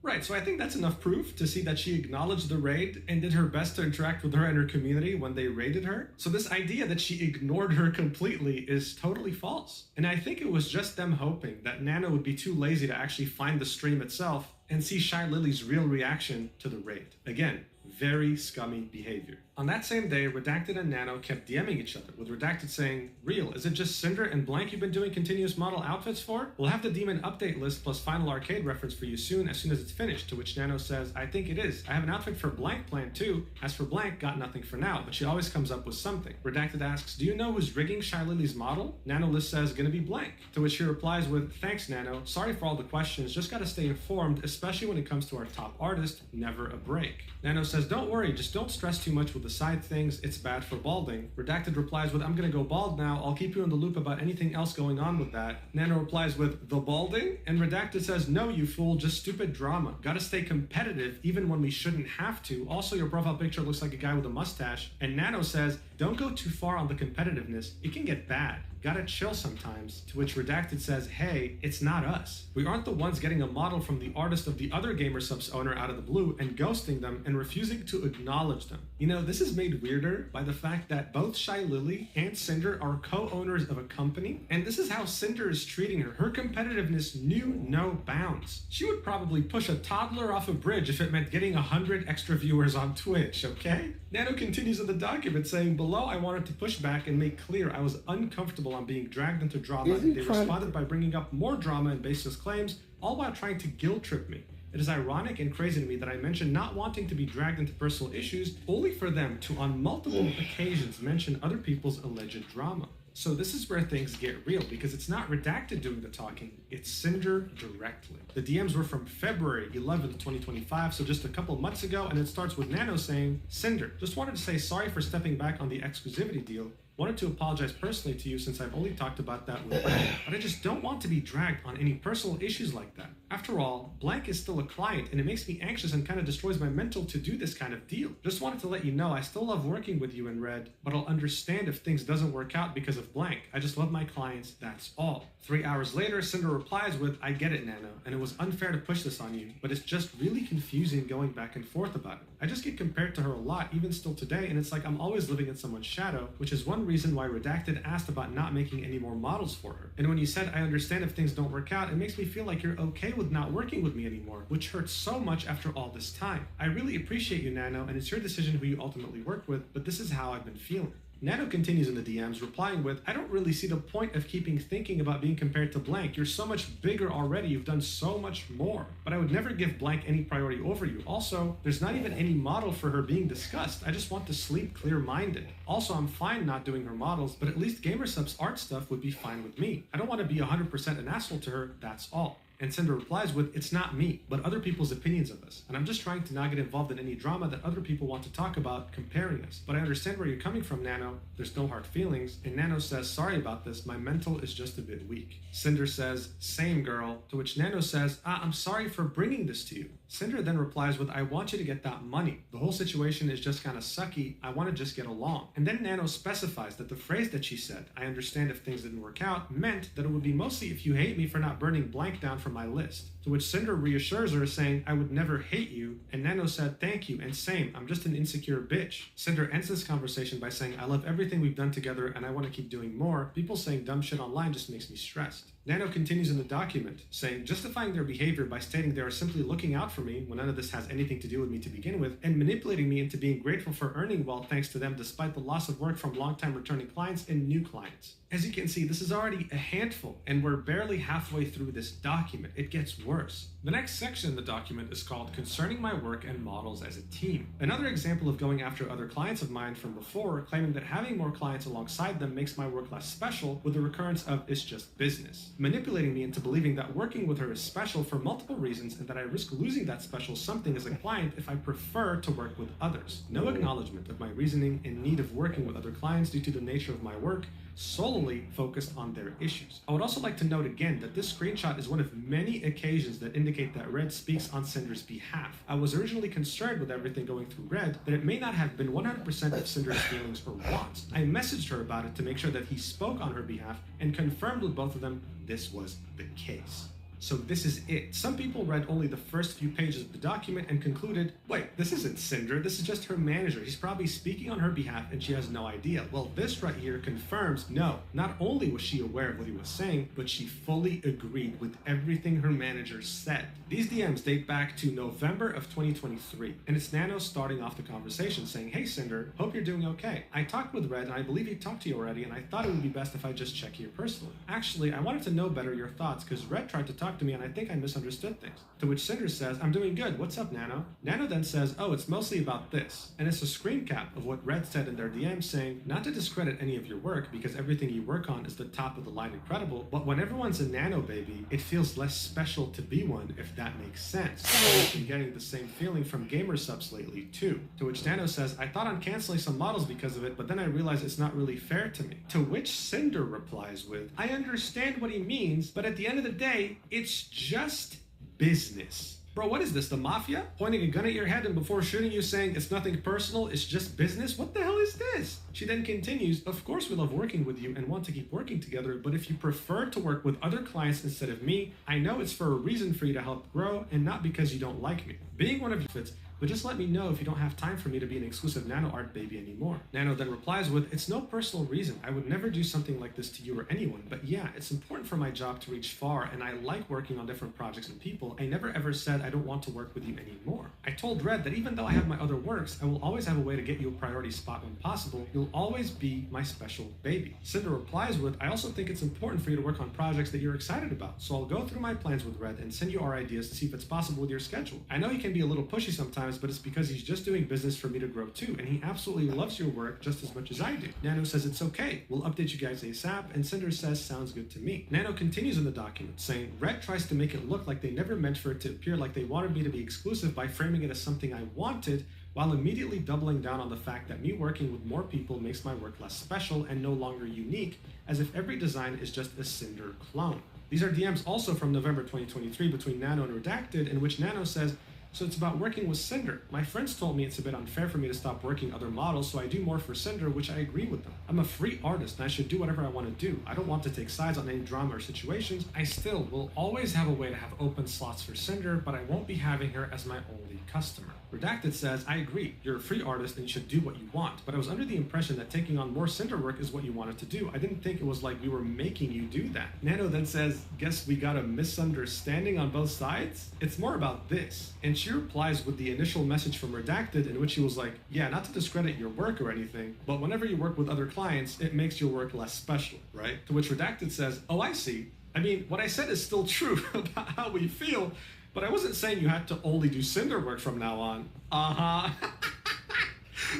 Right, so I think that's enough proof to see that she acknowledged the raid and did her best to interact with her and her community when they raided her. So this idea that she ignored her completely is totally false. And I think it was just them hoping that Nano would be too lazy to actually find the stream itself and see Shy Lily's real reaction to the raid. Again, very scummy behavior. On that same day, Redacted and Nano kept DMing each other, with Redacted saying, Real, is it just Cinder and Blank you've been doing continuous model outfits for? We'll have the demon update list plus final arcade reference for you soon as it's finished, to which Nano says, I think it is. I have an outfit for Blank planned too. As for Blank, got nothing for now, but she always comes up with something. Redacted asks, do you know who's rigging Shy Lily's model? Nano list says, gonna be Blank. To which she replies with, thanks Nano, sorry for all the questions, just gotta stay informed, especially when it comes to our top artist, never a break. Nano says, don't worry, just don't stress too much with the side things, it's bad for balding. Redacted replies with, I'm gonna go bald now, I'll keep you in the loop about anything else going on with that. Nano replies with, the balding? And Redacted says, no you fool, just stupid drama. Gotta stay competitive even when we shouldn't have to. Also your profile picture looks like a guy with a mustache. And Nano says, don't go too far on the competitiveness, it can get bad. Gotta chill sometimes. To which Redacted says, hey, it's not us. We aren't the ones getting a model from the artist of the other Gamer Subs owner out of the blue and ghosting them and refusing to acknowledge them. You know, this is made weirder by the fact that both Shy Lily and Cinder are co-owners of a company, and this is how Cinder is treating her. Her competitiveness knew no bounds. She would probably push a toddler off a bridge if it meant getting 100 extra viewers on Twitch, okay? Nano continues in the document saying, below I wanted to push back and make clear I was uncomfortable on being dragged into drama, and they responded by bringing up more drama and baseless claims, all while trying to guilt trip me. It is ironic and crazy to me that I mentioned not wanting to be dragged into personal issues, only for them to on multiple occasions mention other people's alleged drama. So this is where things get real, because it's not Redacted doing the talking, it's Cinder directly. The DMs were from February 11th, 2025, so just a couple months ago, and it starts with Nano saying, Cinder, just wanted to say sorry for stepping back on the exclusivity deal. Wanted to apologize personally to you since I've only talked about that with Blank, but I just don't want to be dragged on any personal issues like that. After all, Blank is still a client and it makes me anxious and kind of destroys my mental to do this kind of deal. Just wanted to let you know I still love working with you in Red, but I'll understand if things doesn't work out because of of blank. I just love my clients, that's all. 3 hours later, Cinder replies with, I get it, Nano, and it was unfair to push this on you, but it's just really confusing going back and forth about it. I just get compared to her a lot, even still today, and it's like I'm always living in someone's shadow, which is one reason why Redacted asked about not making any more models for her. And when you said, I understand if things don't work out, it makes me feel like you're okay with not working with me anymore, which hurts so much after all this time. I really appreciate you, Nano, and it's your decision who you ultimately work with, but this is how I've been feeling. Nano continues in the DMs, replying with, I don't really see the point of keeping thinking about being compared to blank. You're so much bigger already. You've done so much more. But I would never give blank any priority over you. Also, there's not even any model for her being discussed. I just want to sleep clear-minded. Also, I'm fine not doing her models, but at least GamerSup's art stuff would be fine with me. I don't want to be 100% an asshole to her, that's all. And Cinder replies with, it's not me, but other people's opinions of us. And I'm just trying to not get involved in any drama that other people want to talk about comparing us. But I understand where you're coming from, Nano. There's no hard feelings. And Nano says, sorry about this. My mental is just a bit weak. Cinder says, same girl. To which Nano says, I'm sorry for bringing this to you. Cinder then replies with, I want you to get that money. The whole situation is just kind of sucky. I want to just get along. And then Nano specifies that the phrase that she said, I understand if things didn't work out, meant that it would be mostly if you hate me for not burning blank down from my list. To which Cinder reassures her, saying, I would never hate you. And Nano said, thank you, and same, I'm just an insecure bitch. Cinder ends this conversation by saying, I love everything we've done together and I want to keep doing more. People saying dumb shit online just makes me stressed. Nano continues in the document, saying, justifying their behavior by stating they are simply looking out for me when none of this has anything to do with me to begin with, and manipulating me into being grateful for earning well thanks to them despite the loss of work from long-time returning clients and new clients. As you can see, this is already a handful, and we're barely halfway through this document. It gets worse. The next section in the document is called Concerning My Work and Models as a Team. Another example of going after other clients of mine from before, claiming that having more clients alongside them makes my work less special, with the recurrence of it's just business. Manipulating me into believing that working with her is special for multiple reasons and that I risk losing that special something as a client if I prefer to work with others. No acknowledgement of my reasoning and need of working with other clients due to the nature of my work, solely focused on their issues. I would also like to note again that this screenshot is one of many occasions that indicate that Red speaks on Cinder's behalf. I was originally concerned with everything going through Red that it may not have been 100% of Cinder's feelings or wants. I messaged her about it to make sure that he spoke on her behalf and confirmed with both of them this was the case. So this is it. Some people read only the first few pages of the document and concluded, wait, this isn't Cinder, this is just her manager. He's probably speaking on her behalf and she has no idea. Well, this right here confirms, no, not only was she aware of what he was saying, but she fully agreed with everything her manager said. These DMs date back to November of 2023, and it's Nano starting off the conversation saying, hey Cinder, hope you're doing okay. I talked with Red and I believe he talked to you already, and I thought it would be best if I just check here personally. Actually, I wanted to know better your thoughts because Red tried to talk to me and I think I misunderstood things. To which Cinder says, I'm doing good, what's up Nano? Nano then says, oh, it's mostly about this. And it's a screen cap of what Red said in their DM saying, not to discredit any of your work because everything you work on is the top of the line incredible, but when everyone's a Nano baby, it feels less special to be one, if that makes sense. I've been getting the same feeling from GamerSup's lately too. To which Nano says, I thought on canceling some models because of it, but then I realized it's not really fair to me. To which Cinder replies with, I understand what he means, but at the end of the day, it's just business. Bro, what is this, the mafia? Pointing a gun at your head and before shooting you saying it's nothing personal, it's just business? What the hell is this? She then continues, of course we love working with you and want to keep working together, but if you prefer to work with other clients instead of me, I know it's for a reason for you to help grow and not because you don't like me. Being one of you fits, but just let me know if you don't have time for me to be an exclusive Nano art baby anymore. Nano then replies with, it's no personal reason. I would never do something like this to you or anyone, but yeah, it's important for my job to reach far and I like working on different projects and people. I never ever said I don't want to work with you anymore. I told Red that even though I have my other works, I will always have a way to get you a priority spot when possible. You'll always be my special baby. Cinder replies with, I also think it's important for you to work on projects that you're excited about, so I'll go through my plans with Red and send you our ideas to see if it's possible with your schedule. I know he can be a little pushy sometimes, but it's because he's just doing business for me to grow too, and he absolutely loves your work just as much as I do. Nano says it's okay, we'll update you guys ASAP, and Cinder says sounds good to me. Nano continues in the document saying, Red tries to make it look like they never meant for it to appear like they wanted me to be exclusive by framing it as something I wanted, while immediately doubling down on the fact that me working with more people makes my work less special and no longer unique, as if every design is just a Cinder clone. These are DMs also from November 2023 between Nano and Redacted, in which Nano says, So it's about working with Cinder. My friends told me it's a bit unfair for me to stop working other models, so I do more for Cinder, which I agree with them. I'm a free artist and I should do whatever I want to do. I don't want to take sides on any drama or situations. I still will always have a way to have open slots for Cinder, but I won't be having her as my only customer. Redacted says, I agree, you're a free artist and you should do what you want, but I was under the impression that taking on more Cinder work is what you wanted to do. I didn't think it was like we were making you do that. Nano then says, guess we got a misunderstanding on both sides? It's more about this. And she replies with the initial message from Redacted in which he was like, yeah, not to discredit your work or anything, but whenever you work with other clients, it makes your work less special, right? To which Redacted says, oh, I see. I mean, what I said is still true about how we feel, but I wasn't saying you had to only do Cinder work from now on.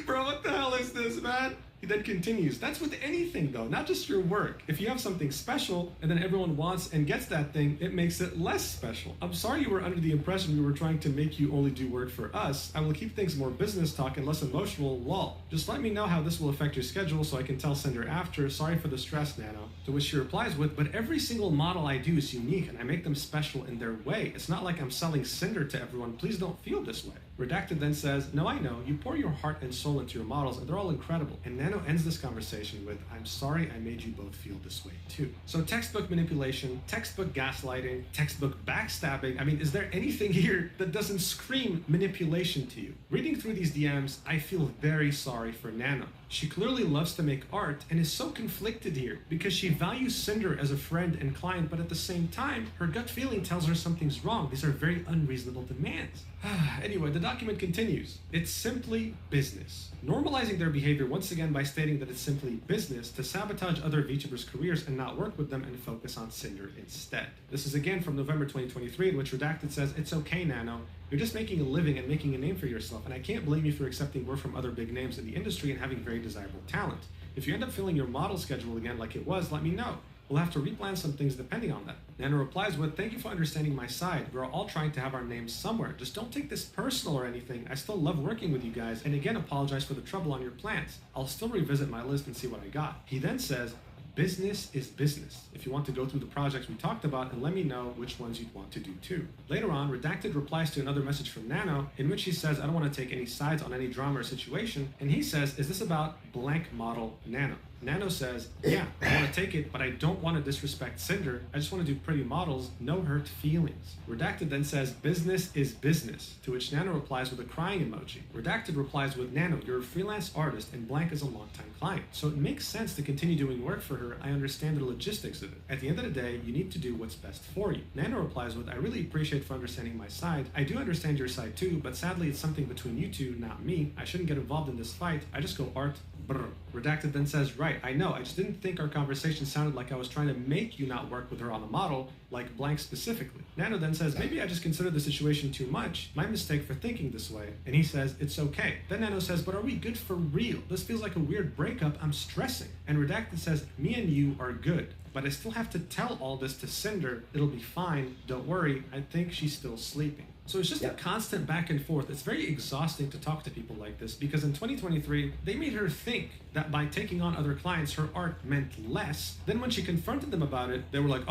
Bro, what the hell is this, man? He then continues, that's with anything though, not just your work. If you have something special and then everyone wants and gets that thing, it makes it less special. I'm sorry you were under the impression we were trying to make you only do work for us. I will keep things more business talk and less emotional, lol. Just let me know how this will affect your schedule so I can tell Cinder after. Sorry for the stress, Nano. To which she replies with, but every single model I do is unique and I make them special in their way. It's not like I'm selling Cinder to everyone. Please don't feel this way. Redacted then says, no, I know. You pour your heart and soul into your models and they're all incredible. And Nano ends this conversation with, I'm sorry I made you both feel this way too. So textbook manipulation, textbook gaslighting, textbook backstabbing. I mean, is there anything here that doesn't scream manipulation to you? Reading through these DMs, I feel very sorry for Nano. She clearly loves to make art and is so conflicted here because she values Cinder as a friend and client, but at the same time, her gut feeling tells her something's wrong. These are very unreasonable demands. Anyway, the document continues. It's simply business. Normalizing their behavior once again by stating that it's simply business to sabotage other VTubers' careers and not work with them and focus on Cinder instead. This is again from November 2023, in which Redacted says, it's okay, Nano. You're just making a living and making a name for yourself, and I can't blame you for accepting work from other big names in the industry and having very desirable talent. If you end up filling your model schedule again like it was, let me know. We'll have to replan some things depending on that. Nano replies with, thank you for understanding my side. We're all trying to have our names somewhere. Just don't take this personal or anything. I still love working with you guys, and again, apologize for the trouble on your plans. I'll still revisit my list and see what I got. He then says, business is business. If you want to go through the projects we talked about and let me know which ones you'd want to do too. Later on, Redacted replies to another message from Nano in which he says, I don't want to take any sides on any drama or situation. And he says, is this about blank model Nano? Nano says, yeah, I want to take it, but I don't want to disrespect Cinder. I just want to do pretty models, no hurt feelings. Redacted then says, business is business, to which Nano replies with a crying emoji. Redacted replies with, Nano, you're a freelance artist and blank is a longtime client, so it makes sense to continue doing work for her. I understand the logistics of it. At the end of the day, you need to do what's best for you. Nano replies with, I really appreciate for understanding my side. I do understand your side too, but sadly it's something between you two, not me. I shouldn't get involved in this fight. I just go art. Brr. Redacted then says, right, I know, I just didn't think our conversation sounded like I was trying to make you not work with her on a model, like blank specifically. Nano then says, maybe I just considered the situation too much, my mistake for thinking this way. And he says, it's okay. Then Nano says, but are we good for real? This feels like a weird breakup, I'm stressing. And Redacted says, me and you are good, but I still have to tell all this to Cinder. It'll be fine, don't worry, I think she's still sleeping. So it's just a constant back and forth. It's very exhausting to talk to people like this because in 2023, they made her think that by taking on other clients, her art meant less. Then when she confronted them about it, they were like,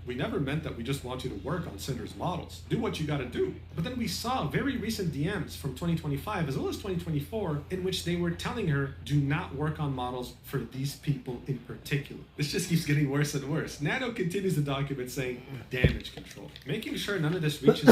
we never meant that. We just want you to work on Cinder's models. Do what you gotta do. But then we saw very recent DMs from 2025 as well as 2024 in which they were telling her, do not work on models for these people in particular. This just keeps getting worse and worse. Nano continues the document saying, damage control. Making sure none of this reaches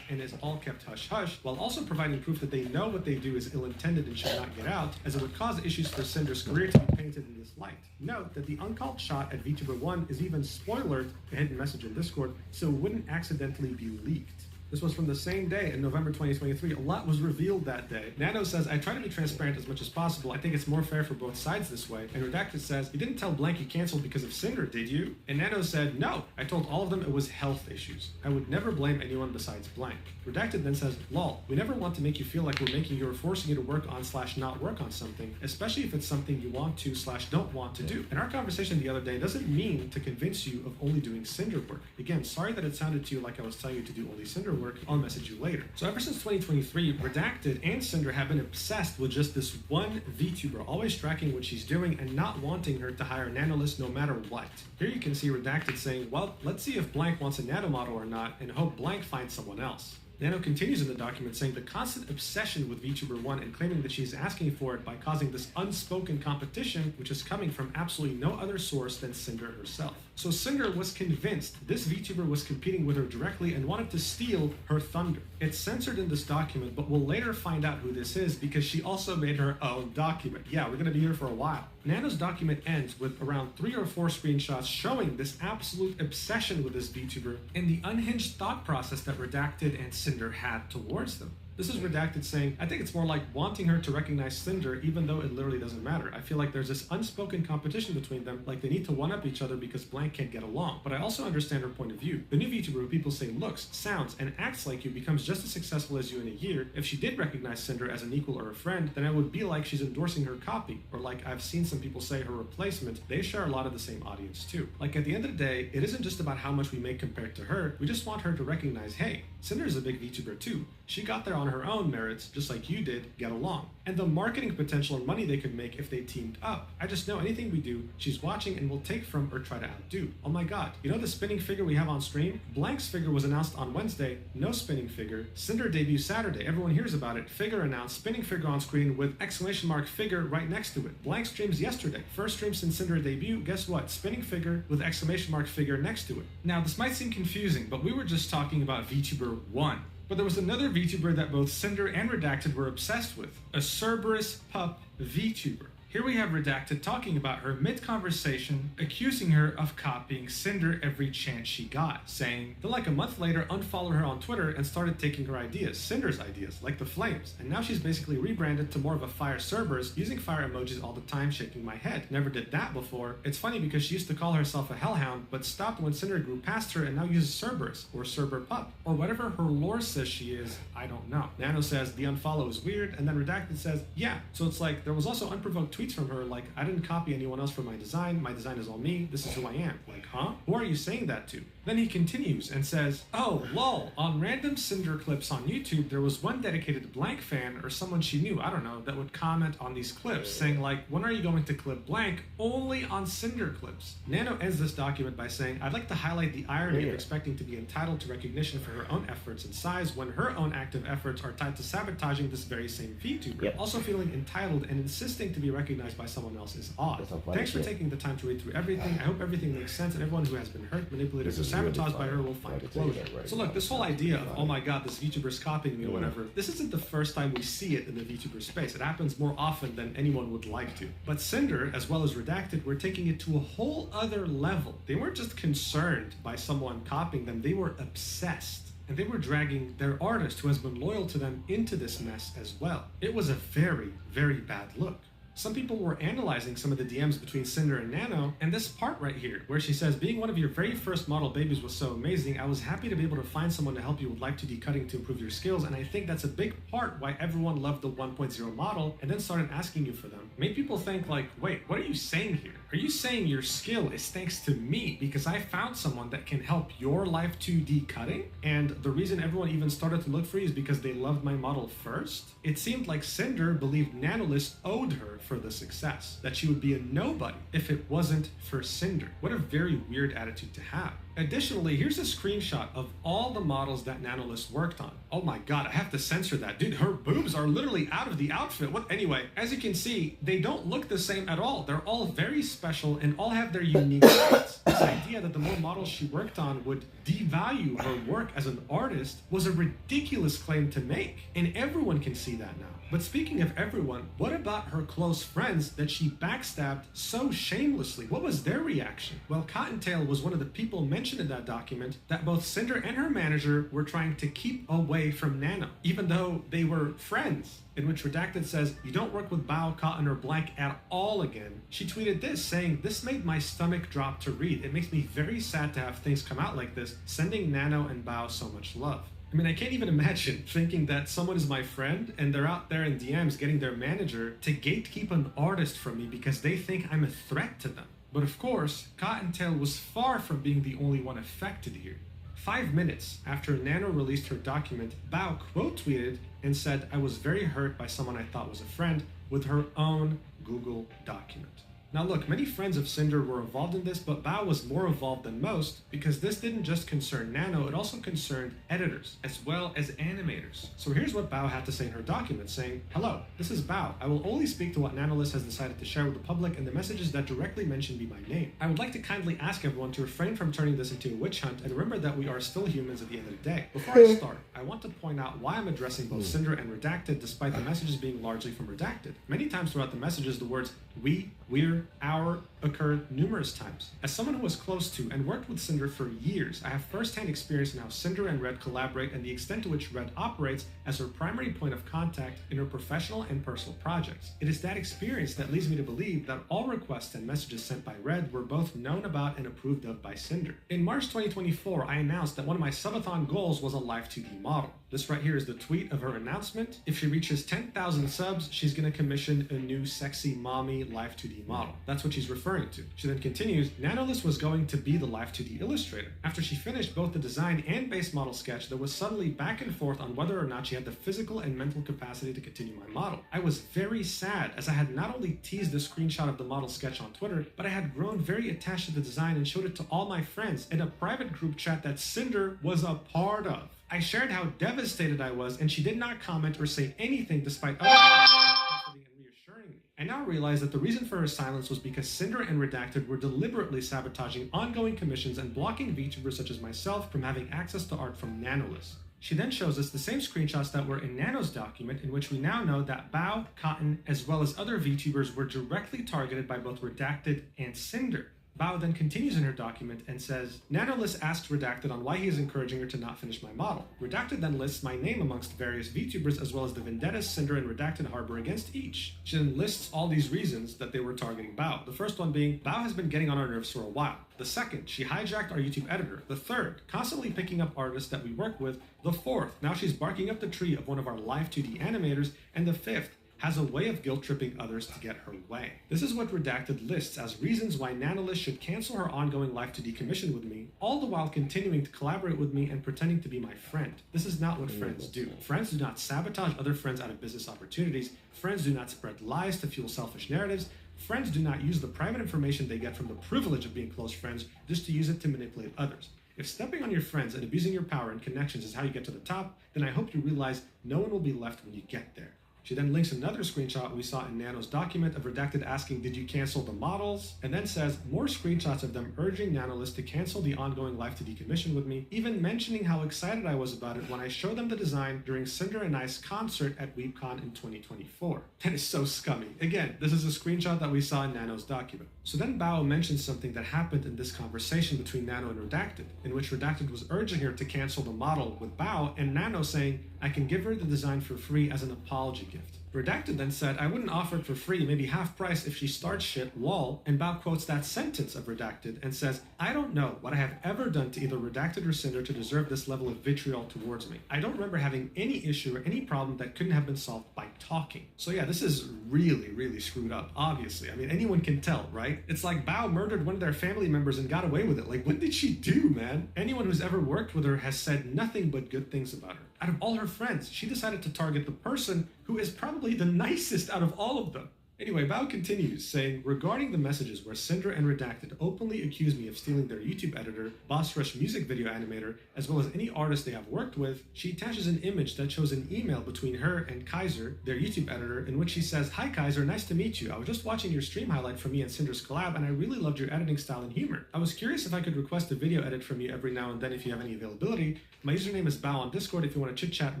and is all kept hush-hush, while also providing proof that they know what they do is ill-intended and should not get out, as it would cause issues for Cinder's career to be painted in this light. Note that the uncalled shot at VTuber 1 is even spoilered, a hidden message in Discord, so it wouldn't accidentally be leaked. This was from the same day in November 2023. A lot was revealed that day. Nano says, I try to be transparent as much as possible. I think it's more fair for both sides this way. And Redacted says, you didn't tell Blank you canceled because of Cinder, did you? And Nano said, no. I told all of them it was health issues. I would never blame anyone besides Blank. Redacted then says, lol, we never want to make you feel like we're making you or forcing you to work on / not work on something, especially if it's something you want to / don't want to do. And our conversation the other day doesn't mean to convince you of only doing Cinder work. Again, sorry that it sounded to you like I was telling you to do only Cinder work. I'll message you later. So ever since 2023, Redacted and Cinder have been obsessed with just this one VTuber, always tracking what she's doing and not wanting her to hire Nanolist no matter what. Here you can see Redacted saying, well, let's see if Blank wants a nano model or not and hope Blank finds someone else. Nano continues in the document saying the constant obsession with VTuber 1 and claiming that she's asking for it by causing this unspoken competition, which is coming from absolutely no other source than Cinder herself. So Cinder was convinced this VTuber was competing with her directly and wanted to steal her thunder. It's censored in this document, but we'll later find out who this is because she also made her own document. Yeah, we're gonna be here for a while. Nano's document ends with around 3 or 4 screenshots showing this absolute obsession with this VTuber and the unhinged thought process that Redacted and Cinder had towards them. This is Redacted saying, I think it's more like wanting her to recognize Cinder even though it literally doesn't matter. I feel like there's this unspoken competition between them, like they need to one-up each other because blank can't get along. But I also understand her point of view. The new VTuber who people say looks, sounds, and acts like you becomes just as successful as you in a year. If she did recognize Cinder as an equal or a friend, then it would be like she's endorsing her copy. Or like I've seen some people say her replacement, they share a lot of the same audience too. Like at the end of the day, it isn't just about how much we make compared to her, we just want her to recognize, hey, Cinder is a big VTuber too. She got there on her own merits, just like you did, get along. And the marketing potential and money they could make if they teamed up. I just know anything we do, she's watching and will take from or try to outdo. Oh my god, you know the spinning figure we have on stream? Blank's figure was announced on Wednesday, no spinning figure. Cinder debuts Saturday, everyone hears about it. Figure announced, spinning figure on screen with exclamation mark figure right next to it. Blank streams yesterday, first stream since Cinder debut, guess what? Spinning figure with exclamation mark figure next to it. Now this might seem confusing, but we were just talking about VTuber 1. But there was another VTuber that both Cinder and Redacted were obsessed with, a Cerberus pup VTuber. Here we have Redacted talking about her mid-conversation, accusing her of copying Cinder every chance she got, saying, then like a month later unfollowed her on Twitter and started taking her ideas, Cinder's ideas, like the flames, and now she's basically rebranded to more of a fire Cerberus, using fire emojis all the time, shaking my head. Never did that before. It's funny because she used to call herself a hellhound, but stopped when Cinder grew past her and now uses Cerberus, or Cerber pup, or whatever her lore says she is, I don't know. Nano says the unfollow is weird, and then Redacted says, yeah, so it's like there was also unprovoked tweets from her like, I didn't copy anyone else for my design is all me, this is who I am. Like, huh? Who are you saying that to? Then he continues and says, oh, lol, on random Cinder clips on YouTube, there was one dedicated Blank fan or someone she knew, I don't know, that would comment on these clips, saying like, when are you going to clip Blank? Only on Cinder clips. Nano ends this document by saying, I'd like to highlight the irony of expecting to be entitled to recognition for her own efforts and size when her own active efforts are tied to sabotaging this very same VTuber. Also feeling entitled and insisting to be recognized by someone else is odd. Thanks for taking the time to read through everything. I hope everything makes sense and everyone who has been hurt, manipulated, or sabotaged by her will find closure. So look, this whole idea of, oh my god, this VTuber's copying me or whatever, this isn't the first time we see it in the VTuber space. It happens more often than anyone would like to. But Cinder, as well as Redacted, were taking it to a whole other level. They weren't just concerned by someone copying them, they were obsessed. And they were dragging their artist who has been loyal to them into this mess as well. It was a very, very bad look. Some people were analyzing some of the DMs between Cinder and Nano, and this part right here, where she says, being one of your very first model babies was so amazing, I was happy to be able to find someone to help you with live 2D cutting to improve your skills, and I think that's a big part why everyone loved the 1.0 model and then started asking you for them. Made people think like, wait, what are you saying here? Are you saying your skill is thanks to me because I found someone that can help your live 2D cutting? And the reason everyone even started to look for you is because they loved my model first? It seemed like Cinder believed Nanolist owed her for the success, that she would be a nobody if it wasn't for Cinder. What a very weird attitude to have. Additionally, here's a screenshot of all the models that Nanolist worked on. Oh my god, I have to censor that. Dude, her boobs are literally out of the outfit. What? Anyway, as you can see, they don't look the same at all. They're all very special and all have their unique traits. This idea that the more models she worked on would devalue her work as an artist was a ridiculous claim to make, and everyone can see that now. But speaking of everyone, what about her close friends that she backstabbed so shamelessly? What was their reaction? Well, Cottontail was one of the people mentioned in that document that both Cinder and her manager were trying to keep away from Nano, even though they were friends. In which Redacted says, you don't work with Bao, Cotton, or Blank at all again. She tweeted this, saying, this made my stomach drop to read. It makes me very sad to have things come out like this, sending Nano and Bao so much love. I mean, I can't even imagine thinking that someone is my friend and they're out there in DMs getting their manager to gatekeep an artist from me because they think I'm a threat to them. But of course, Cottontail was far from being the only one affected here. 5 minutes after Nano released her document, Bao quote tweeted and said, I was very hurt by someone I thought was a friend, with her own Google document. Now look, many friends of Cinder were involved in this, but Bao was more involved than most because this didn't just concern Nano, it also concerned editors as well as animators. So here's what Bao had to say in her document, saying, "Hello, this is Bao. I will only speak to what Nanolist has decided to share with the public, and the messages that directly mention me by name. I would like to kindly ask everyone to refrain from turning this into a witch hunt and remember that we are still humans at the end of the day. Before I start, I want to point out why I'm addressing both Cinder and Redacted despite the messages being largely from Redacted. Many times throughout the messages, the words we, we're, our occur numerous times. As someone who was close to and worked with Cinder for years, I have first-hand experience in how Cinder and Red collaborate and the extent to which Red operates as her primary point of contact in her professional and personal projects. It is that experience that leads me to believe that all requests and messages sent by Red were both known about and approved of by Cinder. In March 2024, I announced that one of my subathon goals was a live 2D model. This right here is the tweet of her announcement. If she reaches 10,000 subs, she's going to commission a new sexy mommy live 2D model. That's what she's referring to. She then continues, Nanolist was going to be the live 2D illustrator. After she finished both the design and base model sketch, there was suddenly back and forth on whether or not she had the physical and mental capacity to continue my model. I was very sad as I had not only teased the screenshot of the model sketch on Twitter, but I had grown very attached to the design and showed it to all my friends in a private group chat that Cinder was a part of. I shared how devastated I was, and she did not comment or say anything despite other comforting and reassuring me. I now realize that the reason for her silence was because Cinder and Redacted were deliberately sabotaging ongoing commissions and blocking VTubers such as myself from having access to art from Nanolist. She then shows us the same screenshots that were in Nano's document, in which we now know that Bao, Cotton, as well as other VTubers were directly targeted by both Redacted and Cinder. Bao then continues in her document and says, Nanolist asked Redacted on why he is encouraging her to not finish my model. Redacted then lists my name amongst various VTubers as well as the vendettas Cinder and Redacted harbor against each. She then lists all these reasons that they were targeting Bao. The first one being, Bao has been getting on our nerves for a while. The second, she hijacked our YouTube editor. The third, constantly picking up artists that we work with. The fourth, now she's barking up the tree of one of our live 2D animators. And the fifth, has a way of guilt-tripping others to get her way. This is what Redacted lists as reasons why Nanolist should cancel her ongoing live 2D commission with me, all the while continuing to collaborate with me and pretending to be my friend. This is not what friends do. Friends do not sabotage other friends out of business opportunities. Friends do not spread lies to fuel selfish narratives. Friends do not use the private information they get from the privilege of being close friends just to use it to manipulate others. If stepping on your friends and abusing your power and connections is how you get to the top, then I hope you realize no one will be left when you get there. She then links another screenshot we saw in Nano's document of Redacted asking, did you cancel the models? And then says more screenshots of them urging Nanolist to cancel the ongoing live 2D commission with me, even mentioning how excited I was about it when I showed them the design during Cinder and I's concert at WeebCon in 2024. That is so scummy. Again, this is a screenshot that we saw in Nano's document. So then Bao mentions something that happened in this conversation between Nano and Redacted, in which Redacted was urging her to cancel the model with Bao, and Nano saying, I can give her the design for free as an apology gift. Redacted then said, I wouldn't offer it for free, maybe half price if she starts shit, lol, and Bao quotes that sentence of Redacted and says, I don't know what I have ever done to either Redacted or Cinder to deserve this level of vitriol towards me. I don't remember having any issue or any problem that couldn't have been solved by talking. So yeah, this is really, really screwed up, obviously. I mean, anyone can tell, right? It's like Bao murdered one of their family members and got away with it. Like, what did she do, man? Anyone who's ever worked with her has said nothing but good things about her. Out of all her friends, she decided to target the person who is probably the nicest out of all of them. Anyway, Bao continues, saying, regarding the messages where Cinder and Redacted openly accuse me of stealing their YouTube editor, Boss Rush music video animator, as well as any artist they have worked with, she attaches an image that shows an email between her and Kaiser, their YouTube editor, in which she says, Hi Kaiser, nice to meet you. I was just watching your stream highlight from me and Cinder's collab, and I really loved your editing style and humor. I was curious if I could request a video edit from you every now and then if you have any availability. My username is Bao on Discord if you want to chit-chat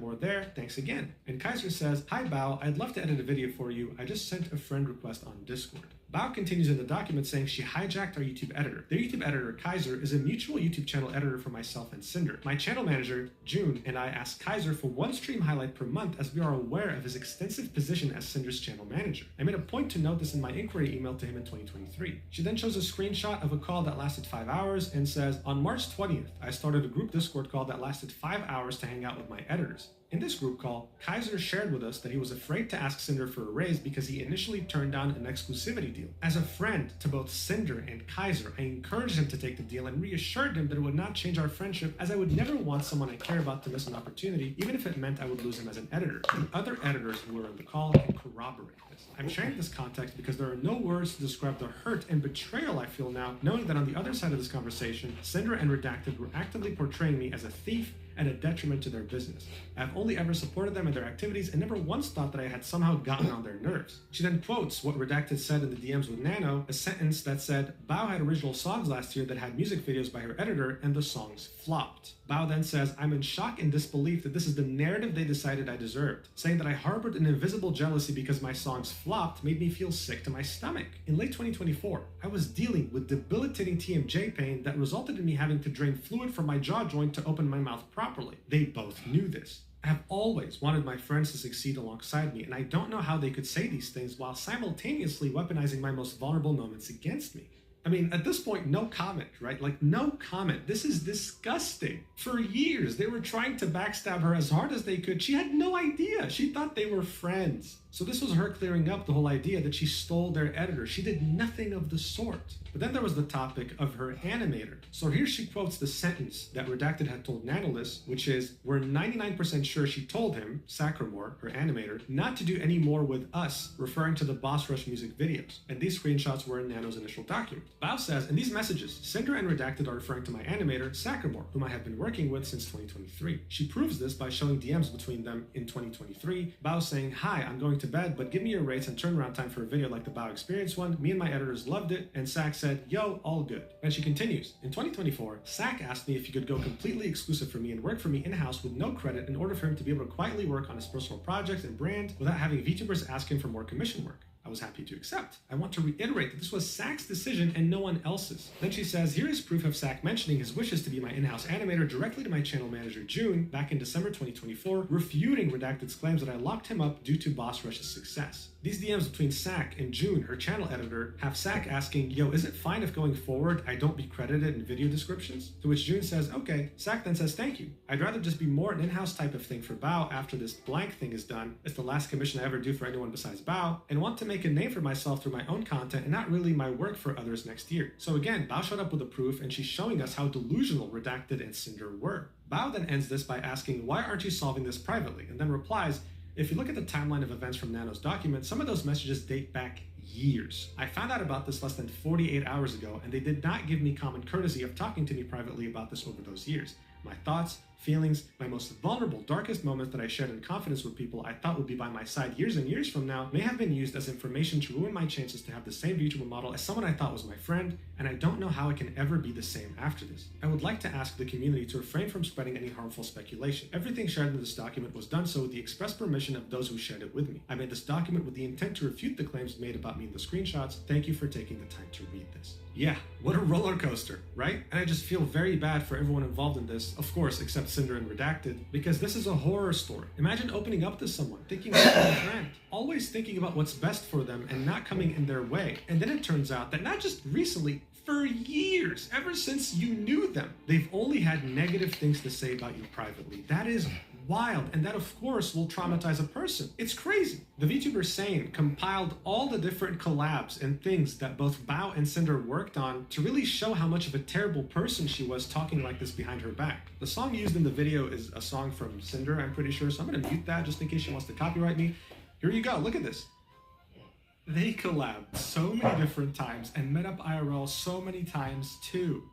more there. Thanks again. And Kaiser says, Hi Bao, I'd love to edit a video for you. I just sent a friend request on Discord. Bao continues in the document saying she hijacked our YouTube editor. Their YouTube editor, Kaiser, is a mutual YouTube channel editor for myself and Cinder. My channel manager, June, and I asked Kaiser for one stream highlight per month as we are aware of his extensive position as Cinder's channel manager. I made a point to note this in my inquiry email to him in 2023. She then shows a screenshot of a call that lasted 5 hours and says, on March 20th, I started a group Discord call that lasted 5 hours to hang out with my editors. In this group call, Kaiser shared with us that he was afraid to ask Cinder for a raise because he initially turned down an exclusivity deal. deal. As a friend to both Cinder and Kaiser, I encouraged him to take the deal and reassured him that it would not change our friendship, as I would never want someone I care about to miss an opportunity, even if it meant I would lose him as an editor. And other editors who were on the call can corroborate this. I'm sharing this context because there are no words to describe the hurt and betrayal I feel now, knowing that on the other side of this conversation, Cinder and Redacted were actively portraying me as a thief and a detriment to their business. I've only ever supported them in their activities and never once thought that I had somehow gotten on their nerves. She then quotes what Redacted said in the DMs with Nano, a sentence that said, Bao had original songs last year that had music videos by her editor and the songs flopped. Bao then says, I'm in shock and disbelief that this is the narrative they decided I deserved. Saying that I harbored an invisible jealousy because my songs flopped made me feel sick to my stomach. In late 2024, I was dealing with debilitating TMJ pain that resulted in me having to drain fluid from my jaw joint to open my mouth properly. They both knew this. I have always wanted my friends to succeed alongside me, and I don't know how they could say these things while simultaneously weaponizing my most vulnerable moments against me. I mean, at this point, no comment, right? Like, no comment. This is disgusting. For years, they were trying to backstab her as hard as they could. She had no idea. She thought they were friends. So this was her clearing up the whole idea that she stole their editor. She did nothing of the sort. But then there was the topic of her animator. So here she quotes the sentence that Redacted had told Nanolis, which is, we're 99% sure she told him, Sacramore, her animator, not to do any more with us, referring to the Boss Rush music videos. And these screenshots were in Nano's initial document. Bao says, in these messages, Cinder and Redacted are referring to my animator, Sacramore, whom I have been working with since 2023. She proves this by showing DMs between them in 2023. Bao saying, hi, I'm going to bed, but give me your rates and turnaround time for a video like the Bao Experience one. Me and my editors loved it, and Sac said, yo, all good. And she continues, in 2024, Sac asked me if he could go completely exclusive for me and work for me in-house with no credit in order for him to be able to quietly work on his personal projects and brand without having VTubers ask him for more commission work. I was happy to accept. I want to reiterate that this was Sac's decision and no one else's. Then she says, here is proof of Sac mentioning his wishes to be my in-house animator directly to my channel manager June back in December 2024, refuting Redacted's claims that I locked him up due to Boss Rush's success. These DMs between Sac and June, her channel editor, have Sac asking, yo, is it fine if going forward I don't be credited in video descriptions? To which June says, okay. Sac then says, thank you. I'd rather just be more an in-house type of thing for Bao after this blank thing is done. It's the last commission I ever do for anyone besides Bao, and want to make a name for myself through my own content and not really my work for others next year. So again, Bao showed up with a proof and she's showing us how delusional Redacted and Cinder were. Bao then ends this by asking, why aren't you solving this privately? And then replies, if you look at the timeline of events from Nano's document, some of those messages date back years. I found out about this less than 48 hours ago, and they did not give me common courtesy of talking to me privately about this over those years. My thoughts, feelings, my most vulnerable, darkest moments that I shared in confidence with people I thought would be by my side years and years from now may have been used as information to ruin my chances to have the same VTuber model as someone I thought was my friend, and I don't know how it can ever be the same after this. I would like to ask the community to refrain from spreading any harmful speculation. Everything shared in this document was done so with the express permission of those who shared it with me. I made this document with the intent to refute the claims made about me in the screenshots. Thank you for taking the time to read this. Yeah, what a roller coaster, right? And I just feel very bad for everyone involved in this, of course, except Cinder and Redacted, because this is a horror story. Imagine opening up to someone, thinking about their friend, always thinking about what's best for them and not coming in their way. And then it turns out that not just recently, for years, ever since you knew them, they've only had negative things to say about you privately. That is wild, and that of course will traumatize a person. It's crazy. The VTuber Sane compiled all the different collabs and things that both Bao and Cinder worked on to really show how much of a terrible person she was talking like this behind her back. The song used in the video is a song from Cinder, I'm pretty sure, so I'm gonna mute that just in case she wants to copyright me. Here you go, look at this. They collabed so many different times and met up IRL so many times too.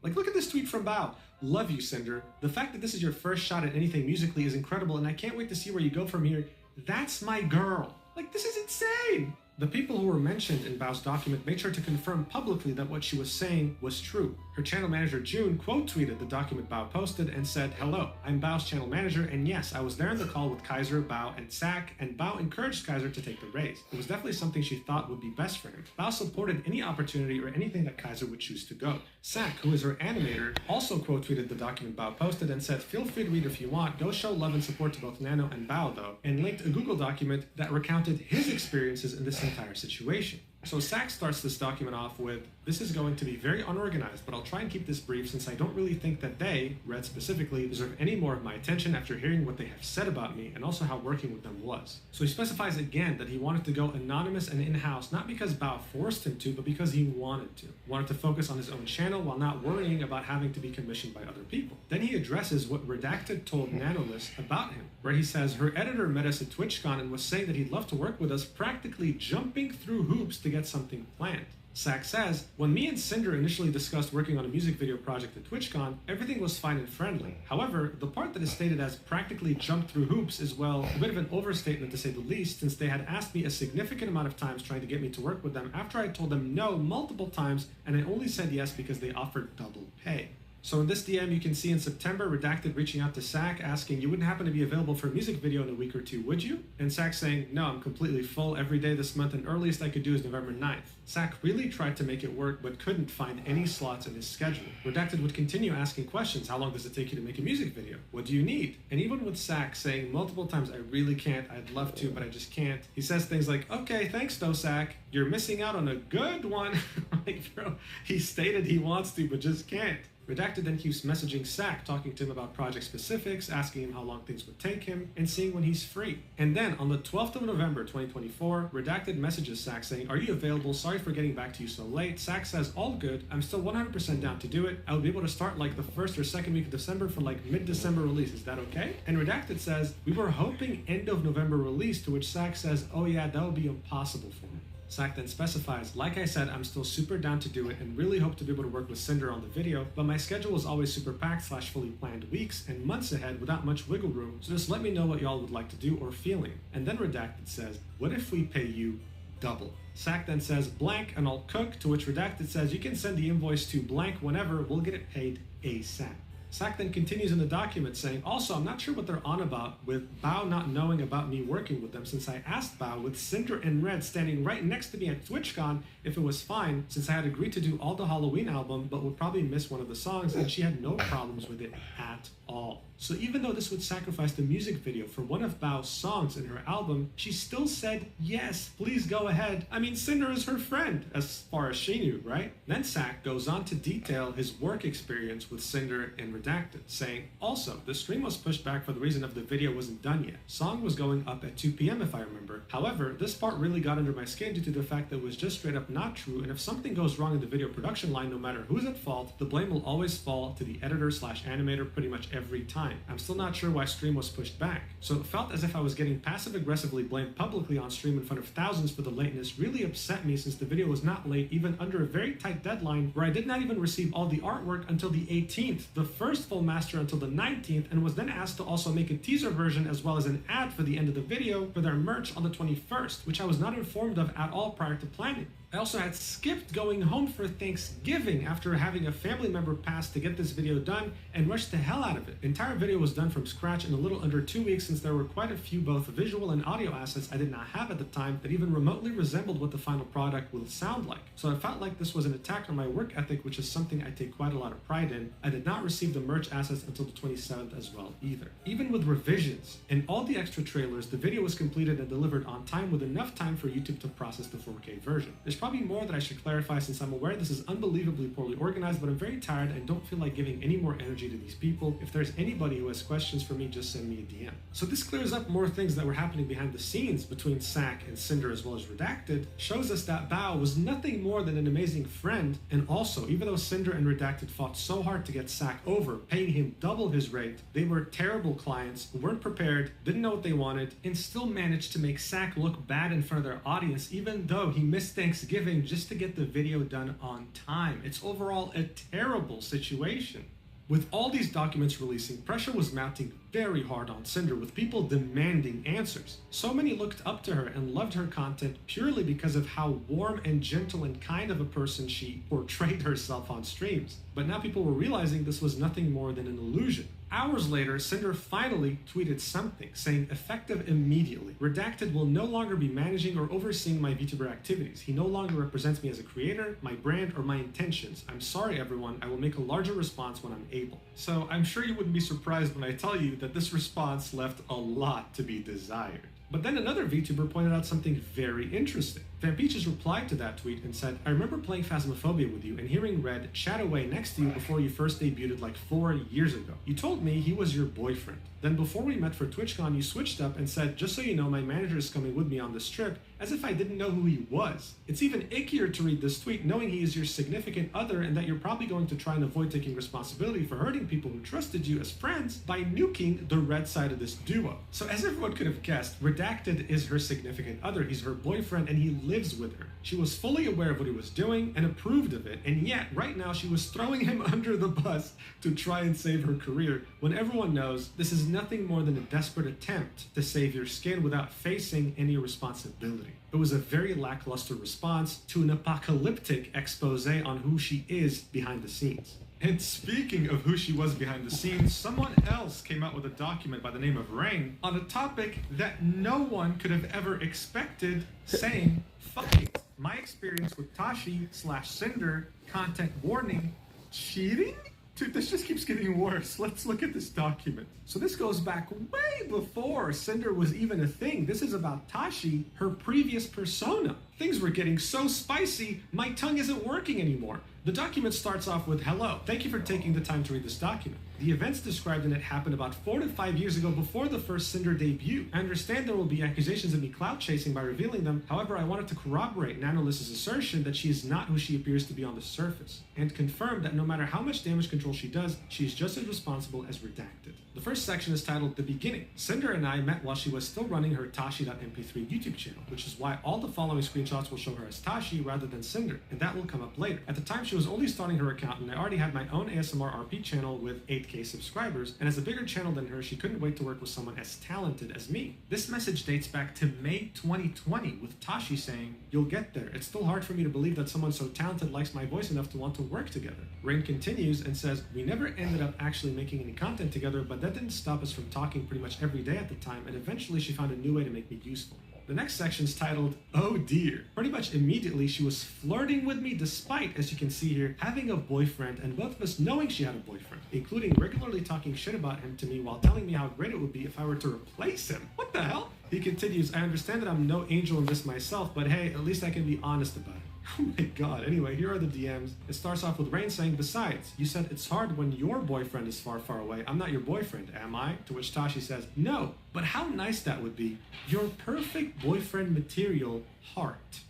Like, look at this tweet from Bao. Love you, Cinder. The fact that this is your first shot at anything musically is incredible, and I can't wait to see where you go from here. That's my girl. Like, this is insane. The people who were mentioned in Bao's document made sure to confirm publicly that what she was saying was true. Her channel manager June quote tweeted the document Bao posted and said, hello, I'm Bao's channel manager, and yes, I was there in the call with Kaiser, Bao, and Sac, and Bao encouraged Kaiser to take the raise. It was definitely something she thought would be best for him. Bao supported any opportunity or anything that Kaiser would choose to go. Sac, who is her animator, also quote tweeted the document Bao posted and said, feel free to read if you want, go show love and support to both Nano and Bao though, and linked a Google document that recounted his experiences in this entire situation. So Sack starts this document off with, "This is going to be very unorganized, but I'll try and keep this brief since I don't really think that they, Red specifically, deserve any more of my attention after hearing what they have said about me and also how working with them was." So he specifies again that he wanted to go anonymous and in-house, not because Bao forced him to, but because he wanted to. Wanted to focus on his own channel while not worrying about having to be commissioned by other people. Then he addresses what Redacted told Nanolist about him, where he says, "Her editor met us at TwitchCon and was saying that he'd love to work with us, practically jumping through hoops to get something planned." Sack says, "When me and Cinder initially discussed working on a music video project at TwitchCon, everything was fine and friendly. However, the part that is stated as practically jumped through hoops is, well, a bit of an overstatement to say the least, since they had asked me a significant amount of times trying to get me to work with them after I told them no multiple times, and I only said yes because they offered double pay." So in this DM, you can see in September, Redacted reaching out to Sack asking, "You wouldn't happen to be available for a music video in a week or two, would you?" And Sack saying, "No, I'm completely full every day this month, and earliest I could do is November 9th. Sack really tried to make it work, but couldn't find any slots in his schedule. Redacted would continue asking questions. "How long does it take you to make a music video? What do you need?" And even with Sack saying multiple times, "I really can't, I'd love to, but I just can't," he says things like, "Okay, thanks though, Sack. You're missing out on a good one." Like, bro, he stated he wants to, but just can't. Redacted then keeps messaging Sack, talking to him about project specifics, asking him how long things would take him, and seeing when he's free. And then, on the 12th of November 2024, Redacted messages Sack saying, "Are you available? Sorry for getting back to you so late." Sack says, "All good. I'm still 100% down to do it. I will be able to start like the first or second week of December for like mid-December release. Is that okay?" And Redacted says, "We were hoping end of November release," to which Sack says, "Oh yeah, that would be impossible for me." Sack then specifies, "Like I said, I'm still super down to do it and really hope to be able to work with Cinder on the video, but my schedule is always super packed / fully planned weeks and months ahead without much wiggle room, so just let me know what y'all would like to do or feeling." And then Redacted says, "What if we pay you double?" Sack then says, "Blank and I'll cook," to which Redacted says, "You can send the invoice to blank whenever, we'll get it paid ASAP." Sack then continues in the document saying, "Also, I'm not sure what they're on about with Bao not knowing about me working with them, since I asked Bao with Cinder and Red standing right next to me at TwitchCon if it was fine, since I had agreed to do all the Halloween album but would probably miss one of the songs, and she had no problems with it at all." So even though this would sacrifice the music video for one of Bao's songs in her album, she still said, "Yes, please go ahead." I mean, Cinder is her friend, as far as she knew, right? Then Sack goes on to detail his work experience with Cinder and Redacted, saying, "Also, the stream was pushed back for the reason of the video wasn't done yet. Song was going up at 2 p.m. if I remember. However, this part really got under my skin due to the fact that it was just straight up not true, and if something goes wrong in the video production line, no matter who's at fault, the blame will always fall to the editor / animator pretty much every time. I'm still not sure why stream was pushed back. So it felt as if I was getting passive-aggressively blamed publicly on stream in front of thousands for the lateness really upset me, since the video was not late even under a very tight deadline where I did not even receive all the artwork until the 18th, the first full master until the 19th, and was then asked to also make a teaser version as well as an ad for the end of the video for their merch on the 21st, which I was not informed of at all prior to planning. I also had skipped going home for Thanksgiving after having a family member pass to get this video done and rushed the hell out of it. The entire video was done from scratch in a little under 2 weeks, since there were quite a few both visual and audio assets I did not have at the time that even remotely resembled what the final product will sound like. So I felt like this was an attack on my work ethic, which is something I take quite a lot of pride in. I did not receive the merch assets until the 27th as well either. Even with revisions and all the extra trailers, the video was completed and delivered on time with enough time for YouTube to process the 4K version. There's probably more that I should clarify, since I'm aware this is unbelievably poorly organized, but I'm very tired and don't feel like giving any more energy to these people. If there's anybody who has questions for me, just send me a DM. So this clears up more things that were happening behind the scenes between Sack and Cinder as well as Redacted, shows us that Bao was nothing more than an amazing friend, and also, even though Cinder and Redacted fought so hard to get Sack over, paying him double his rate, they were terrible clients who weren't prepared, didn't know what they wanted, and still managed to make Sack look bad in front of their audience, even though he missed Thanksgiving just to get the video done on time. It's overall a terrible situation. With all these documents releasing, pressure was mounting very hard on Cinder, with people demanding answers. So many looked up to her and loved her content purely because of how warm and gentle and kind of a person she portrayed herself on streams. But now people were realizing this was nothing more than an illusion. Hours later, Cinder finally tweeted something, saying, "Effective immediately. Redacted will no longer be managing or overseeing my VTuber activities. He no longer represents me as a creator, my brand, or my intentions. I'm sorry, everyone. I will make a larger response when I'm able." So I'm sure you wouldn't be surprised when I tell you that this response left a lot to be desired. But then another VTuber pointed out something very interesting. Van Peaches replied to that tweet and said, I remember playing Phasmophobia with you and hearing Red chat away next to you before you first debuted like 4 years ago. You told me he was your boyfriend. Then before we met for TwitchCon, you switched up and said, just so you know, my manager is coming with me on this trip, as if I didn't know who he was. It's even ickier to read this tweet knowing he is your significant other and that you're probably going to try and avoid taking responsibility for hurting people who trusted you as friends by nuking the red side of this duo. So as everyone could have guessed, Redacted is her significant other. He's her boyfriend and he lives with her. She was fully aware of what he was doing and approved of it, and yet right now she was throwing him under the bus to try and save her career when everyone knows this is nothing more than a desperate attempt to save your skin without facing any responsibility. It was a very lackluster response to an apocalyptic expose on who she is behind the scenes. And speaking of who she was behind the scenes, someone else came out with a document by the name of Rain on a topic that no one could have ever expected, saying, fuck it, my experience with Tashi/Cinder, content warning, cheating? Dude, this just keeps getting worse. Let's look at this document. So this goes back way before Cinder was even a thing. This is about Tashi, her previous persona. Things were getting so spicy, my tongue isn't working anymore. The document starts off with, hello, thank you for taking the time to read this document. The events described in it happened about 4 to 5 years ago before the first Cinder debut. I understand there will be accusations of me clout chasing by revealing them. However, I wanted to corroborate Nanoliss's assertion that she is not who she appears to be on the surface, and confirm that no matter how much damage control she does, she is just as responsible as Redacted. The first section is titled The Beginning. Cinder and I met while she was still running her Tashi.mp3 YouTube channel, which is why all the following screenshots will show her as Tashi rather than Cinder, and that will come up later. At the time, she was only starting her account, and I already had my own ASMR RP channel with 8K subscribers, and as a bigger channel than her, she couldn't wait to work with someone as talented as me. This message dates back to May 2020, with Tashi saying, you'll get there. It's still hard for me to believe that someone so talented likes my voice enough to want to work together. Rain continues and says, we never ended up actually making any content together, but that didn't stop us from talking pretty much every day at the time, and eventually she found a new way to make me useful. The next section is titled, Oh Dear. Pretty much immediately she was flirting with me despite, as you can see here, having a boyfriend and both of us knowing she had a boyfriend, including regularly talking shit about him to me while telling me how great it would be if I were to replace him. What the hell? He continues, I understand that I'm no angel in this myself, but hey, at least I can be honest about it. Oh my god. Anyway, here are the DMs. It starts off with Rain saying, besides, you said it's hard when your boyfriend is far, far away. I'm not your boyfriend, am I? To which Tashi says, no, but how nice that would be. Your perfect boyfriend material, heart.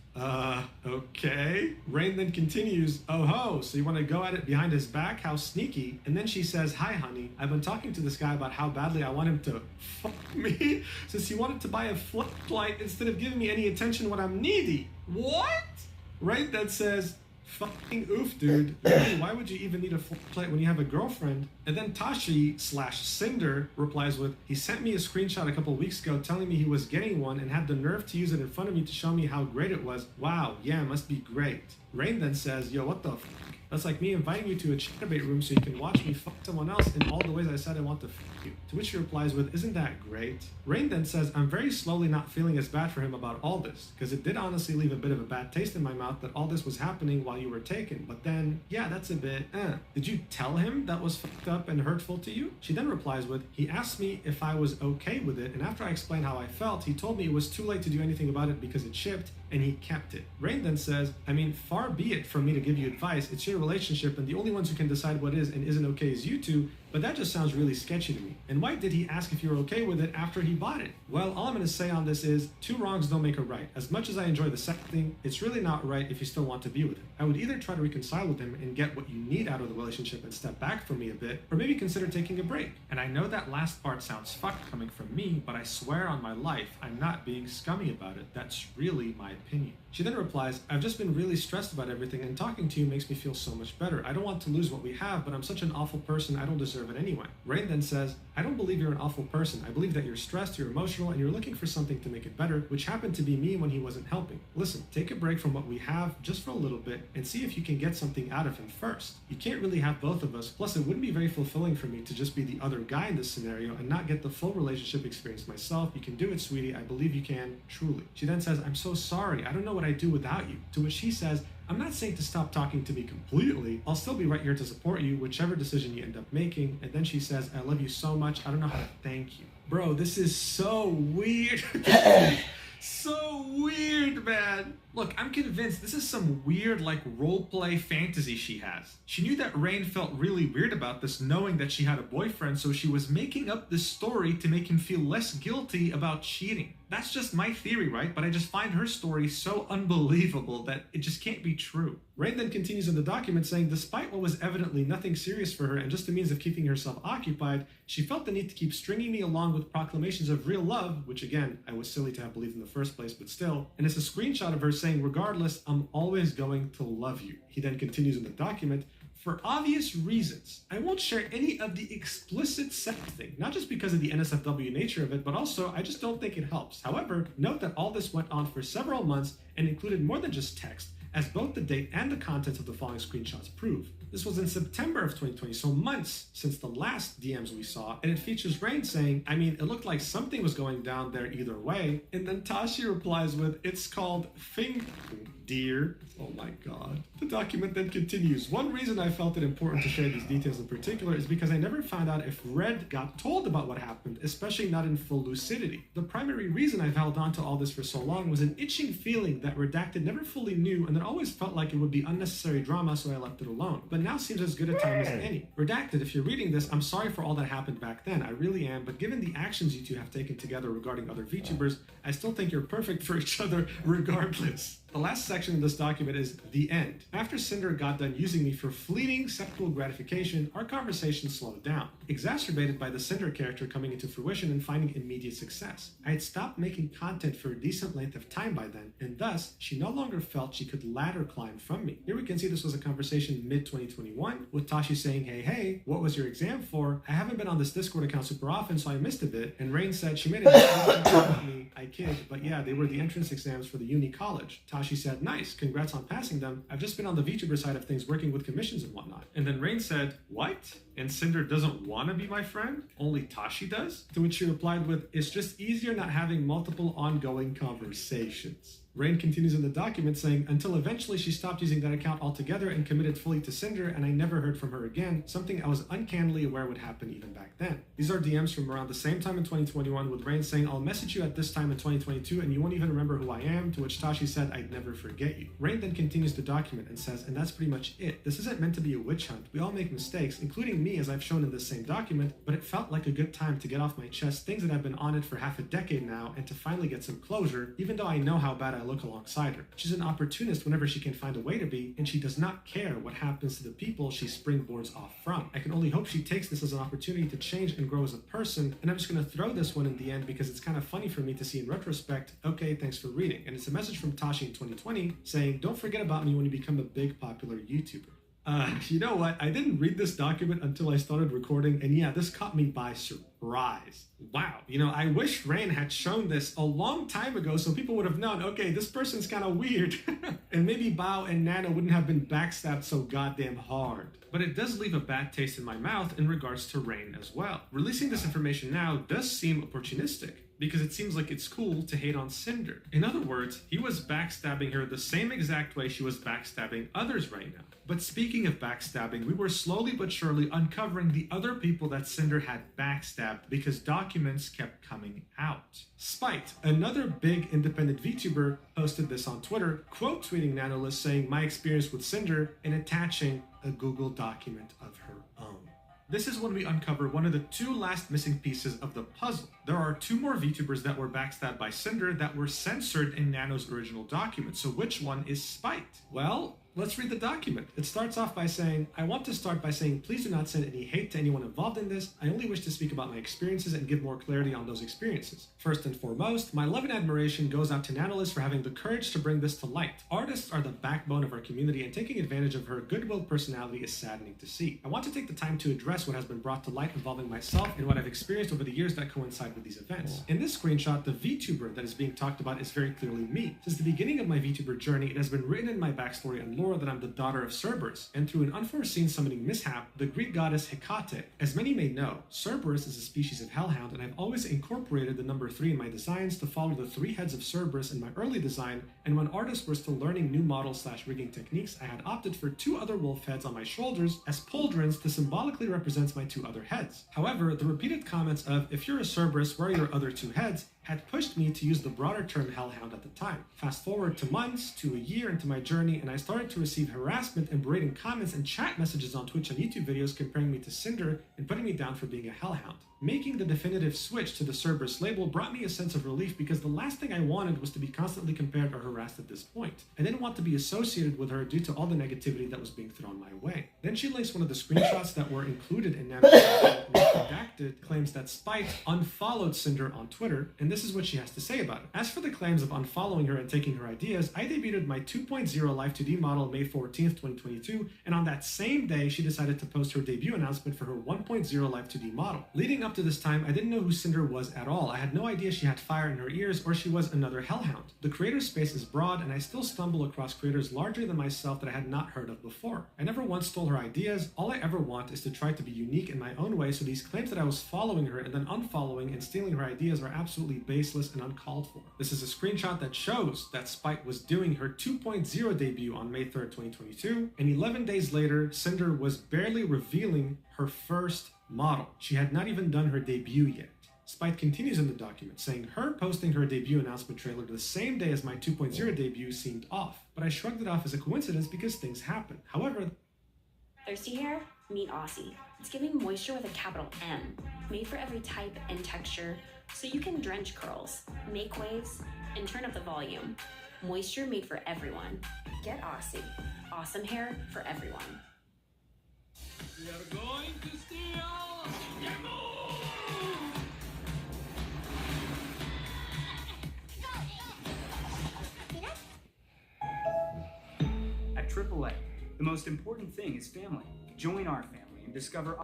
Okay. Rain then continues, oh ho, so you want to go at it behind his back? How sneaky. And then she says, hi honey, I've been talking to this guy about how badly I want him to fuck me since he wanted to buy a flashlight instead of giving me any attention when I'm needy. What? Rain then says, fucking oof, dude. Really, why would you even need a flashlight when you have a girlfriend? And then Tashi/Cinder replies with, he sent me a screenshot a couple weeks ago telling me he was getting one and had the nerve to use it in front of me to show me how great it was. Wow, yeah, must be great. Rain then says, yo, what the fuck? That's like me inviting you to a chatterbait room so you can watch me fuck someone else in all the ways I said I want to fuck you. To which he replies with, isn't that great? Rain then says, I'm very slowly not feeling as bad for him about all this, because it did honestly leave a bit of a bad taste in my mouth that all this was happening while you were taken, but then, yeah, that's a bit, Did you tell him that was fucked up and hurtful to you? She then replies with, he asked me if I was okay with it, and after I explained how I felt, he told me it was too late to do anything about it because it shipped, and he kept it. Rain then says, I mean, far be it from me to give you advice, it's your relationship, and the only ones who can decide what is and isn't okay is you two, but that just sounds really sketchy to me. And why did he ask if you were okay with it after he bought it? Well, all I'm going to say on this is, 2 wrongs don't make a right. As much as I enjoy the second thing, it's really not right if you still want to be with him. I would either try to reconcile with him and get what you need out of the relationship and step back from me a bit, or maybe consider taking a break. And I know that last part sounds fucked coming from me, but I swear on my life, I'm not being scummy about it. That's really my opinion. She then replies, I've just been really stressed about everything, and talking to you makes me feel so much better. I don't want to lose what we have, but I'm such an awful person, I don't deserve it anyway. Rain then says, I don't believe you're an awful person. I believe that you're stressed, you're emotional, and you're looking for something to make it better, which happened to be me when he wasn't helping. Listen, take a break from what we have just for a little bit and see if you can get something out of him first. You can't really have both of us, plus it wouldn't be very fulfilling for me to just be the other guy in this scenario and not get the full relationship experience myself. You can do it, sweetie. I believe you can, truly. She then says, I'm so sorry. I don't know what I'd do without you. To which he says, I'm not saying to stop talking to me completely. I'll still be right here to support you, whichever decision you end up making. And then she says, I love you so much. I don't know how to thank you. Bro, this is so weird. So weird, man. Look, I'm convinced this is some weird, like, roleplay fantasy she has. She knew that Rain felt really weird about this, knowing that she had a boyfriend, so she was making up this story to make him feel less guilty about cheating. That's just my theory, right? But I just find her story so unbelievable that it just can't be true. Rain then continues in the document saying, despite what was evidently nothing serious for her and just a means of keeping herself occupied, she felt the need to keep stringing me along with proclamations of real love, which again, I was silly to have believed in the first place, but still. And it's a screenshot of her saying, regardless, I'm always going to love you. He then continues in the document, for obvious reasons, I won't share any of the explicit sex thing, not just because of the NSFW nature of it, but also I just don't think it helps. However, note that all this went on for several months and included more than just text, as both the date and the contents of the following screenshots prove. This was in September of 2020, so months since the last DMs we saw, and it features Rain saying, I mean, it looked like something was going down there either way, and then Tashi replies with, it's called Fing dear. Oh my god. The document then continues. One reason I felt it important to share these details in particular is because I never found out if Red got told about what happened, especially not in full lucidity. The primary reason I've held on to all this for so long was an itching feeling that Redacted never fully knew and that always felt like it would be unnecessary drama, so I left it alone. But now seems as good a time as any. Redacted, if you're reading this, I'm sorry for all that happened back then. I really am, but given the actions you two have taken together regarding other VTubers, I still think you're perfect for each other regardless. The last section of this document is the end. After Cinder got done using me for fleeting sexual gratification, our conversation slowed down, exacerbated by the Cinder character coming into fruition and finding immediate success. I had stopped making content for a decent length of time by then, and thus, she no longer felt she could ladder climb from me. Here we can see this was a conversation mid-2021, with Tashi saying, hey, what was your exam for? I haven't been on this Discord account super often, so I missed a bit, and Rain said she made a with me. I kid, but yeah, they were the entrance exams for the uni college. Tashi said, nice, congrats on passing them. I've just been on the VTuber side of things working with commissions and whatnot. And then Rain said, what? And Cinder doesn't want to be my friend? Only Tashi does? To which she replied with, it's just easier not having multiple ongoing conversations. Rain continues in the document saying, until eventually she stopped using that account altogether and committed fully to Cinder, and I never heard from her again, something I was uncannily aware would happen even back then. These are DMs from around the same time in 2021, with Rain saying, I'll message you at this time in 2022 and you won't even remember who I am, to which Tashi said, I'd never forget you. Rain then continues the document and says, and that's pretty much it. This isn't meant to be a witch hunt. We all make mistakes, including me as I've shown in this same document, but it felt like a good time to get off my chest things that I've been on it for half a decade now and to finally get some closure, even though I know how bad I look alongside her. She's an opportunist whenever she can find a way to be, and she does not care what happens to the people she springboards off from. I can only hope she takes this as an opportunity to change and grow as a person, and I'm just going to throw this one in the end because it's kind of funny for me to see in retrospect, okay, thanks for reading. And it's a message from Tashi in 2020 saying, don't forget about me when you become a big popular YouTuber. You know what? I didn't read this document until I started recording, and yeah, this caught me by surprise. Wow. You know, I wish Rain had shown this a long time ago so people would have known, okay, this person's kind of weird. And maybe Bao and Nano wouldn't have been backstabbed so goddamn hard. But it does leave a bad taste in my mouth in regards to Rain as well. Releasing this information now does seem opportunistic, because it seems like it's cool to hate on Cinder. In other words, he was backstabbing her the same exact way she was backstabbing others right now. But speaking of backstabbing, we were slowly but surely uncovering the other people that Cinder had backstabbed because documents kept coming out. Spite, another big independent VTuber, posted this on Twitter, quote tweeting Nanolist saying my experience with Cinder and attaching a Google document of her own. This is when we uncover one of the two last missing pieces of the puzzle. There are two more VTubers that were backstabbed by Cinder that were censored in Nano's original document. So which one is Spite? Well, let's read the document. It starts off by saying, I want to start by saying, please do not send any hate to anyone involved in this. I only wish to speak about my experiences and give more clarity on those experiences. First and foremost, my love and admiration goes out to Nanolist for having the courage to bring this to light. Artists are the backbone of our community, and taking advantage of her goodwill personality is saddening to see. I want to take the time to address what has been brought to light involving myself and what I've experienced over the years that coincide with these events. In this screenshot, the VTuber that is being talked about is very clearly me. Since the beginning of my VTuber journey, it has been written in my backstory and lore that I'm the daughter of Cerberus, and through an unforeseen summoning mishap, the Greek goddess Hecate. As many may know, Cerberus is a species of hellhound, and I've always incorporated the number 3 in my designs to follow the 3 heads of Cerberus in my early design, and when artists were still learning new model/rigging techniques, I had opted for 2 other wolf heads on my shoulders as pauldrons to symbolically represent my 2 other heads. However, the repeated comments of, if you're a Cerberus, where are your other 2 heads, had pushed me to use the broader term hellhound at the time. Fast forward to months, to a year into my journey, and I started to receive harassment and berating comments and chat messages on Twitch and YouTube videos comparing me to Cinder and putting me down for being a hellhound. Making the definitive switch to the Cerberus label brought me a sense of relief because the last thing I wanted was to be constantly compared or harassed at this point. I didn't want to be associated with her due to all the negativity that was being thrown my way. Then she links one of the screenshots that were included in redacted, claims that Spite unfollowed Cinder on Twitter, and this is what she has to say about it. As for the claims of unfollowing her and taking her ideas, I debuted my 2.0 Live 2D model May 14th, 2022, and on that same day, she decided to post her debut announcement for her 1.0 Live 2D model. Leading up to this time, I didn't know who Cinder was at all. I had no idea she had fire in her ears or she was another hellhound. The creator space is broad, and I still stumble across creators larger than myself that I had not heard of before. I never once stole her ideas. All I ever want is to try to be unique in my own way, so these claims that I was following her and then unfollowing and stealing her ideas are absolutely baseless and uncalled for. This is a screenshot that shows that Spite was doing her 2.0 debut on May 3rd, 2022, and 11 days later, Cinder was barely revealing her first model. She had not even done her debut yet. Spite continues in the document, saying her posting her debut announcement trailer the same day as my 2.0 debut seemed off, but I shrugged it off as a coincidence because things happen. However, thirsty hair? Meet Aussie. It's giving moisture with a capital M, made for every type and texture, so you can drench curls, make waves, and turn up the volume. Moisture made for everyone. Get Aussie. Awesome hair for everyone. We are going to steal your move! At AAA, the most important thing is family. Join our family and discover.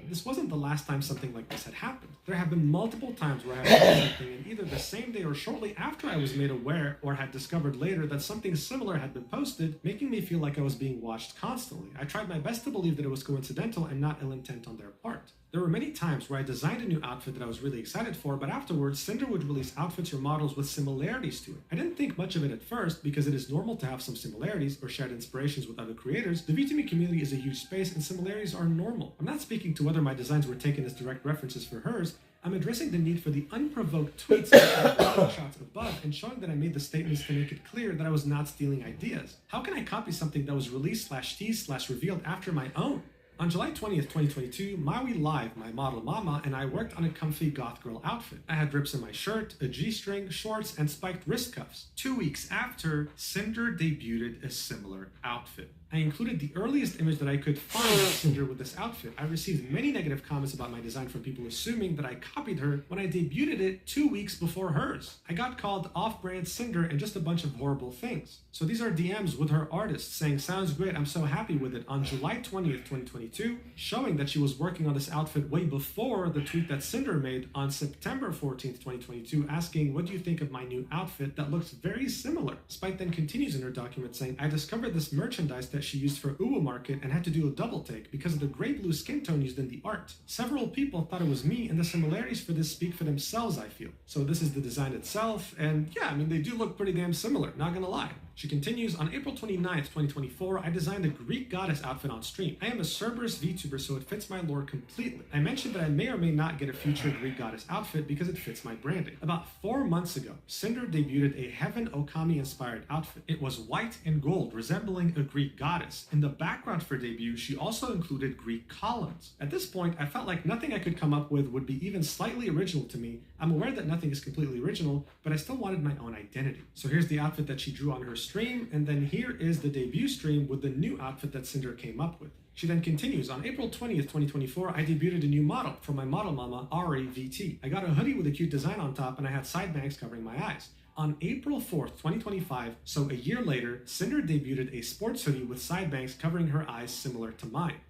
this wasn't the last time something like this had happened. There have been multiple times where I have done something and either the same day or shortly after I was made aware or had discovered later that something similar had been posted, making me feel like I was being watched constantly. I tried my best to believe that it was coincidental and not ill intent on their part. There were many times where I designed a new outfit that I was really excited for, but afterwards, Cinder would release outfits or models with similarities to it. I didn't think much of it at first because it is normal to have some similarities or shared inspirations with other creators. The VTuber community is a huge space and similarities are normal. I'm not speaking to whether my designs were taken as direct references for hers. I'm addressing the need for the unprovoked tweets and shots above and showing that I made the statements to make it clear that I was not stealing ideas. How can I copy something that was released/teased/revealed after my own? On July 20th, 2022, Maui Live, my model Mama, and I worked on a comfy goth girl outfit. I had rips in my shirt, a G-string, shorts, and spiked wrist cuffs. 2 weeks after, Cinder debuted a similar outfit. I included the earliest image that I could find of Cinder with this outfit. I received many negative comments about my design from people assuming that I copied her when I debuted it 2 weeks before hers. I got called off-brand Cinder and just a bunch of horrible things. So these are DMs with her artist saying, "Sounds great, I'm so happy with it," on July 20th, 2022, showing that she was working on this outfit way before the tweet that Cinder made on September 14th, 2022, asking, "What do you think of my new outfit that looks very similar?" Spike then continues in her document saying, "I discovered this merchandise that she used for Uwu Market and had to do a double take because of the gray blue skin tone used in the art. Several people thought it was me, and the similarities for this speak for themselves, I feel." So this is the design itself, and yeah, I mean, they do look pretty damn similar, not gonna lie. She continues, "On April 29th, 2024, I designed a Greek goddess outfit on stream. I am a Cerberus VTuber, so it fits my lore completely. I mentioned that I may or may not get a future Greek goddess outfit because it fits my branding. About 4 months ago, Cinder debuted a Heaven Okami-inspired outfit. It was white and gold, resembling a Greek goddess. In the background for debut, she also included Greek columns. At this point, I felt like nothing I could come up with would be even slightly original to me. I'm aware that nothing is completely original, but I still wanted my own identity. So here's the outfit that she drew on her stream, and then here is the debut stream with the new outfit that Cinder came up with." She then continues, "On April 20th, 2024, I debuted a new model for my model mama, Ari VT. I got a hoodie with a cute design on top, and I had side bangs covering my eyes. On April 4th, 2025, so a year later, Cinder debuted a sports hoodie with side bangs covering her eyes similar to mine."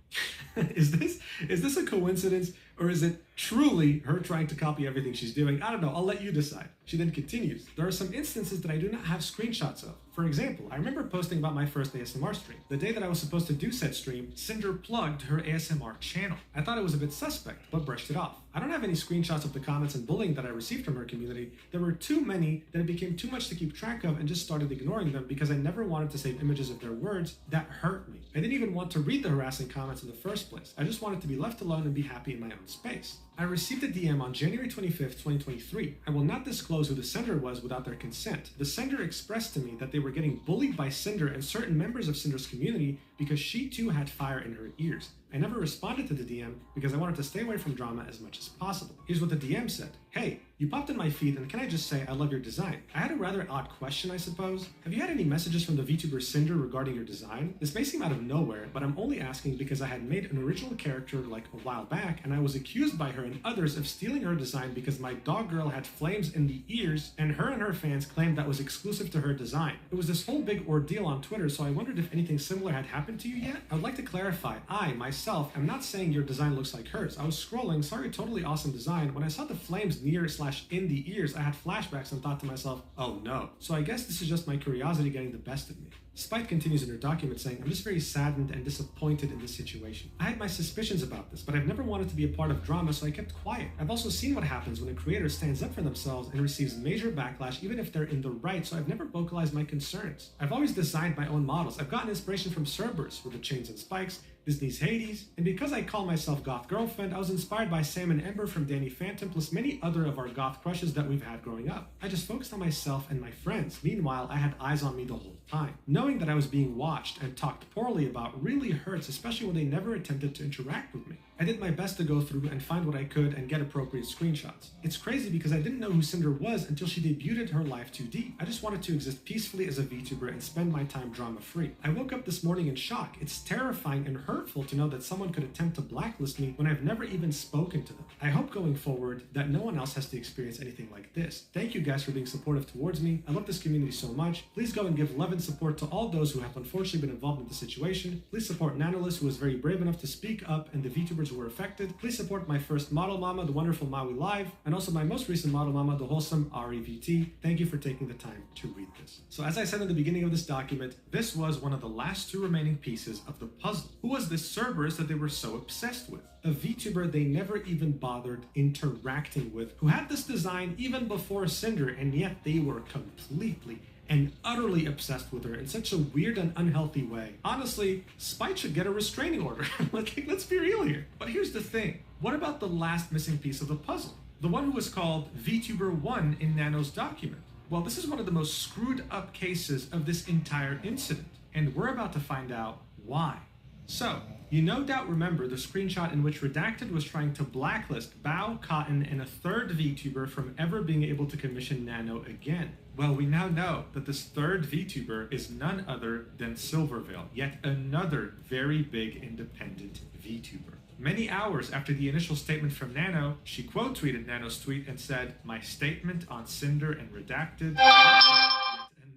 Is this a coincidence, or is it truly her trying to copy everything she's doing? I don't know, I'll let you decide. She then continues, "There are some instances that I do not have screenshots of. For example, I remember posting about my first ASMR stream. The day that I was supposed to do said stream, Cinder plugged her ASMR channel. I thought it was a bit suspect, but brushed it off. I don't have any screenshots of the comments and bullying that I received from her community. There were too many that it became too much to keep track of and just started ignoring them because I never wanted to save images of their words that hurt me. I didn't even want to read the harassing comments in the first place. I just wanted to be left alone and be happy in my own space. I received a DM on January 25th, 2023. I will not disclose who the sender was without their consent. The sender expressed to me that they were getting bullied by Cinder and certain members of Cinder's community because she too had fire in her ears. I never responded to the DM because I wanted to stay away from drama as much as possible. Here's what the DM said. Hey, you popped in my feed and can I just say I love your design? I had a rather odd question, I suppose. Have you had any messages from the VTuber Cinder regarding your design? This may seem out of nowhere, but I'm only asking because I had made an original character like a while back and I was accused by her and others of stealing her design because my dog girl had flames in the ears and her fans claimed that was exclusive to her design. It was this whole big ordeal on Twitter, so I wondered if anything similar had happened to you yet? I would like to clarify, I, myself, am not saying your design looks like hers. I was scrolling, sorry, totally awesome design. When I saw the flames near/in the ears, I had flashbacks and thought to myself, oh no. So I guess this is just my curiosity getting the best of me. Spite continues in her document saying, I'm just very saddened and disappointed in this situation. I had my suspicions about this, but I've never wanted to be a part of drama, so I kept quiet. I've also seen what happens when a creator stands up for themselves and receives major backlash even if they're in the right, so I've never vocalized my concerns. I've always designed my own models. I've gotten inspiration from Cerberus with the chains and spikes, Disney's Hades, and because I call myself Goth Girlfriend, I was inspired by Sam and Ember from Danny Phantom, plus many other of our goth crushes that we've had growing up. I just focused on myself and my friends. Meanwhile, I had eyes on me the whole time. Knowing that I was being watched and talked poorly about really hurts, especially when they never attempted to interact with me. I did my best to go through and find what I could and get appropriate screenshots. It's crazy because I didn't know who Cinder was until she debuted her Life 2D. I just wanted to exist peacefully as a VTuber and spend my time drama-free. I woke up this morning in shock. It's terrifying and hurtful to know that someone could attempt to blacklist me when I've never even spoken to them. I hope going forward that no one else has to experience anything like this. Thank you guys for being supportive towards me. I love this community so much. Please go and give love and support to all those who have unfortunately been involved in the situation. Please support Nanolist, who was very brave enough to speak up, and the VTubers who were affected. Please support my first model mama, the wonderful Maui Live, and also my most recent model mama, the wholesome REVT. Thank you for taking the time to read this. So as I said in the beginning of this document, this was one of the last two remaining pieces of the puzzle. Who was this Cerberus that they were so obsessed with? A VTuber they never even bothered interacting with, who had this design even before Cinder, and yet they were completely and utterly obsessed with her in such a weird and unhealthy way. Honestly, Spite should get a restraining order. Let's be real here. But here's the thing. What about the last missing piece of the puzzle? The one who was called VTuber 1 in Nano's document. Well, this is one of the most screwed up cases of this entire incident, and we're about to find out why. So, you no doubt remember the screenshot in which Redacted was trying to blacklist Bao, Cotton, and a third VTuber from ever being able to commission Nano again. Well, we now know that this third VTuber is none other than Silverveil, yet another very big independent VTuber. Many hours after the initial statement from Nano, she quote tweeted Nano's tweet and said, "My statement on Cinder and Redacted, yet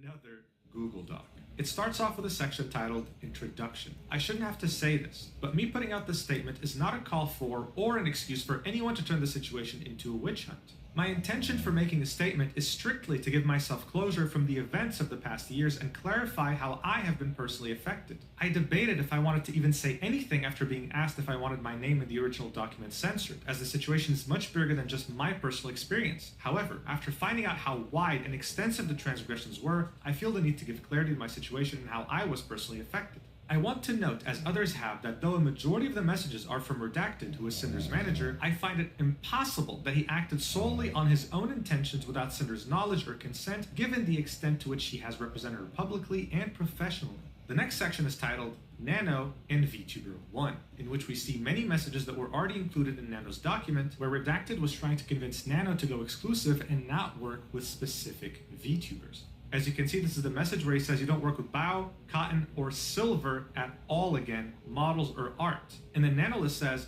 another Google Doc." It starts off with a section titled Introduction. I shouldn't have to say this, but me putting out this statement is not a call for or an excuse for anyone to turn the situation into a witch hunt. My intention for making a statement is strictly to give myself closure from the events of the past years and clarify how I have been personally affected. I debated if I wanted to even say anything after being asked if I wanted my name in the original document censored, as the situation is much bigger than just my personal experience. However, after finding out how wide and extensive the transgressions were, I feel the need to give clarity to my situation and how I was personally affected. I want to note, as others have, that though a majority of the messages are from Redacted, who is Cinder's manager, I find it impossible that he acted solely on his own intentions without Cinder's knowledge or consent, given the extent to which he has represented her publicly and professionally. The next section is titled Nano and VTuber 1, in which we see many messages that were already included in Nano's document, where Redacted was trying to convince Nano to go exclusive and not work with specific VTubers. As you can see, this is the message where he says you don't work with Bao, Cotton, or Silver at all again, models or art. And then Nanolist says,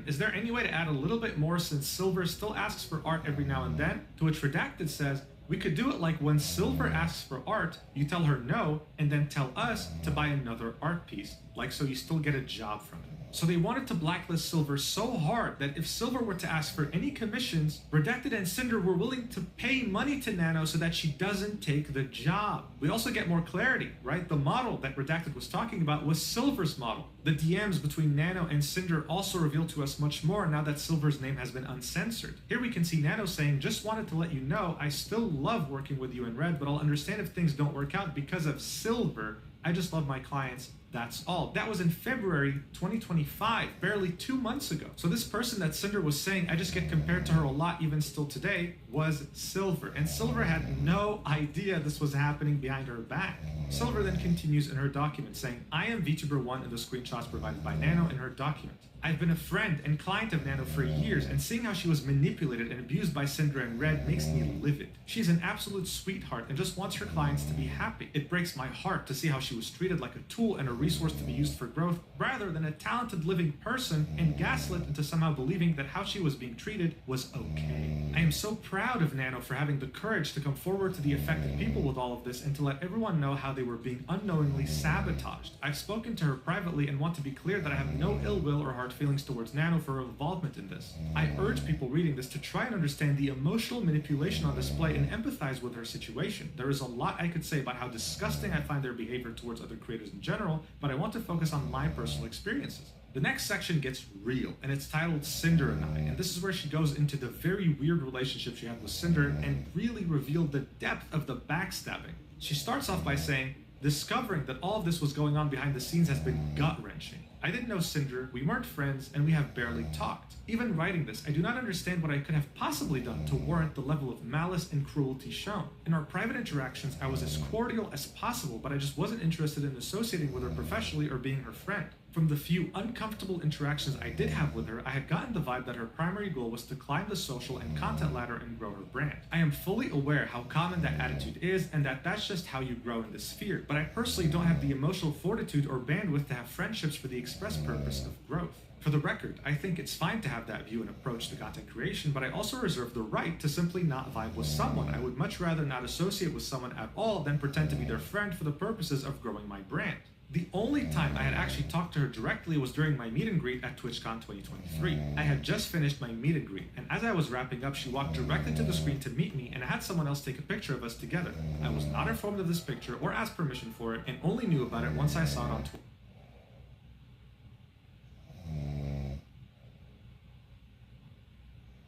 is there any way to add a little bit more since Silver still asks for art every now and then? To which Redacted says, we could do it like when Silver asks for art, you tell her no, and then tell us to buy another art piece, like so you still get a job from it. So they wanted to blacklist Silver so hard that if Silver were to ask for any commissions, Redacted and Cinder were willing to pay money to Nano so that she doesn't take the job. We also get more clarity, right? The model that Redacted was talking about was Silver's model. The DMs between Nano and Cinder also reveal to us much more now that Silver's name has been uncensored. Here we can see Nano saying, just wanted to let you know, I still love working with you in Red, but I'll understand if things don't work out because of Silver. I just love my clients. That's all. That was in February 2025, barely 2 months ago. So this person that Cinder was saying, I just get compared to her a lot even still today, was Silver. And Silver had no idea this was happening behind her back. Silver then continues in her document saying, I am VTuber1 in the screenshots provided by Nano in her document. I've been a friend and client of Nano for years, and seeing how she was manipulated and abused by Cinder and Red makes me livid. She's an absolute sweetheart and just wants her clients to be happy. It breaks my heart to see how she was treated like a tool and a resource to be used for growth rather than a talented living person and gaslit into somehow believing that how she was being treated was okay. I am so proud of Nano for having the courage to come forward to the affected people with all of this and to let everyone know how they were being unknowingly sabotaged. I've spoken to her privately and want to be clear that I have no ill will or hard feelings towards Nano for her involvement in this. I urge people reading this to try and understand the emotional manipulation on display and empathize with her situation. There is a lot I could say about how disgusting I find their behavior towards other creators in general, but I want to focus on my personal experiences. The next section gets real, and it's titled Cinder and I, and this is where she goes into the very weird relationship she had with Cinder and really revealed the depth of the backstabbing. She starts off by saying, discovering that all of this was going on behind the scenes has been gut-wrenching. I didn't know Cinder, we weren't friends, and we have barely talked. Even writing this, I do not understand what I could have possibly done to warrant the level of malice and cruelty shown. In our private interactions, I was as cordial as possible, but I just wasn't interested in associating with her professionally or being her friend. From the few uncomfortable interactions I did have with her, I had gotten the vibe that her primary goal was to climb the social and content ladder and grow her brand. I am fully aware how common that attitude is and that that's just how you grow in this sphere, but I personally don't have the emotional fortitude or bandwidth to have friendships for the express purpose of growth. For the record, I think it's fine to have that view and approach to content creation, but I also reserve the right to simply not vibe with someone. I would much rather not associate with someone at all than pretend to be their friend for the purposes of growing my brand. The only time I had actually talked to her directly was during my meet and greet at TwitchCon 2023. I had just finished my meet and greet, and as I was wrapping up, she walked directly to the screen to meet me and I had someone else take a picture of us together. I was not informed of this picture or asked permission for it and only knew about it once I saw it on Twitter.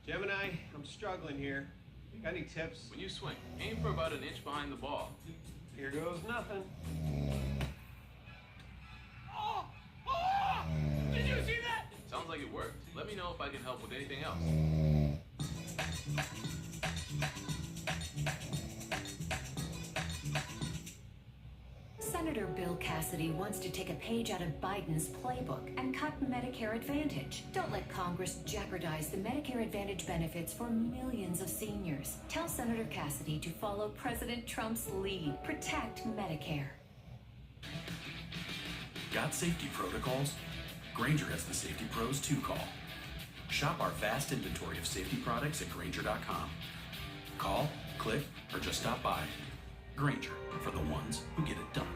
Gemini, I'm struggling here. Got any tips? When you swing, aim for about an inch behind the ball. Here goes nothing. Oh! Oh! Did you see that? Sounds like it worked. Let me know if I can help with anything else. Senator Bill Cassidy wants to take a page out of Biden's playbook and cut Medicare Advantage. Don't let Congress jeopardize the Medicare Advantage benefits for millions of seniors. Tell Senator Cassidy to follow President Trump's lead. Protect Medicare. Got safety protocols? Grainger has the safety pros to call. Shop our vast inventory of safety products at Grainger.com. Call, click, or just stop by. Grainger, for the ones who get it done.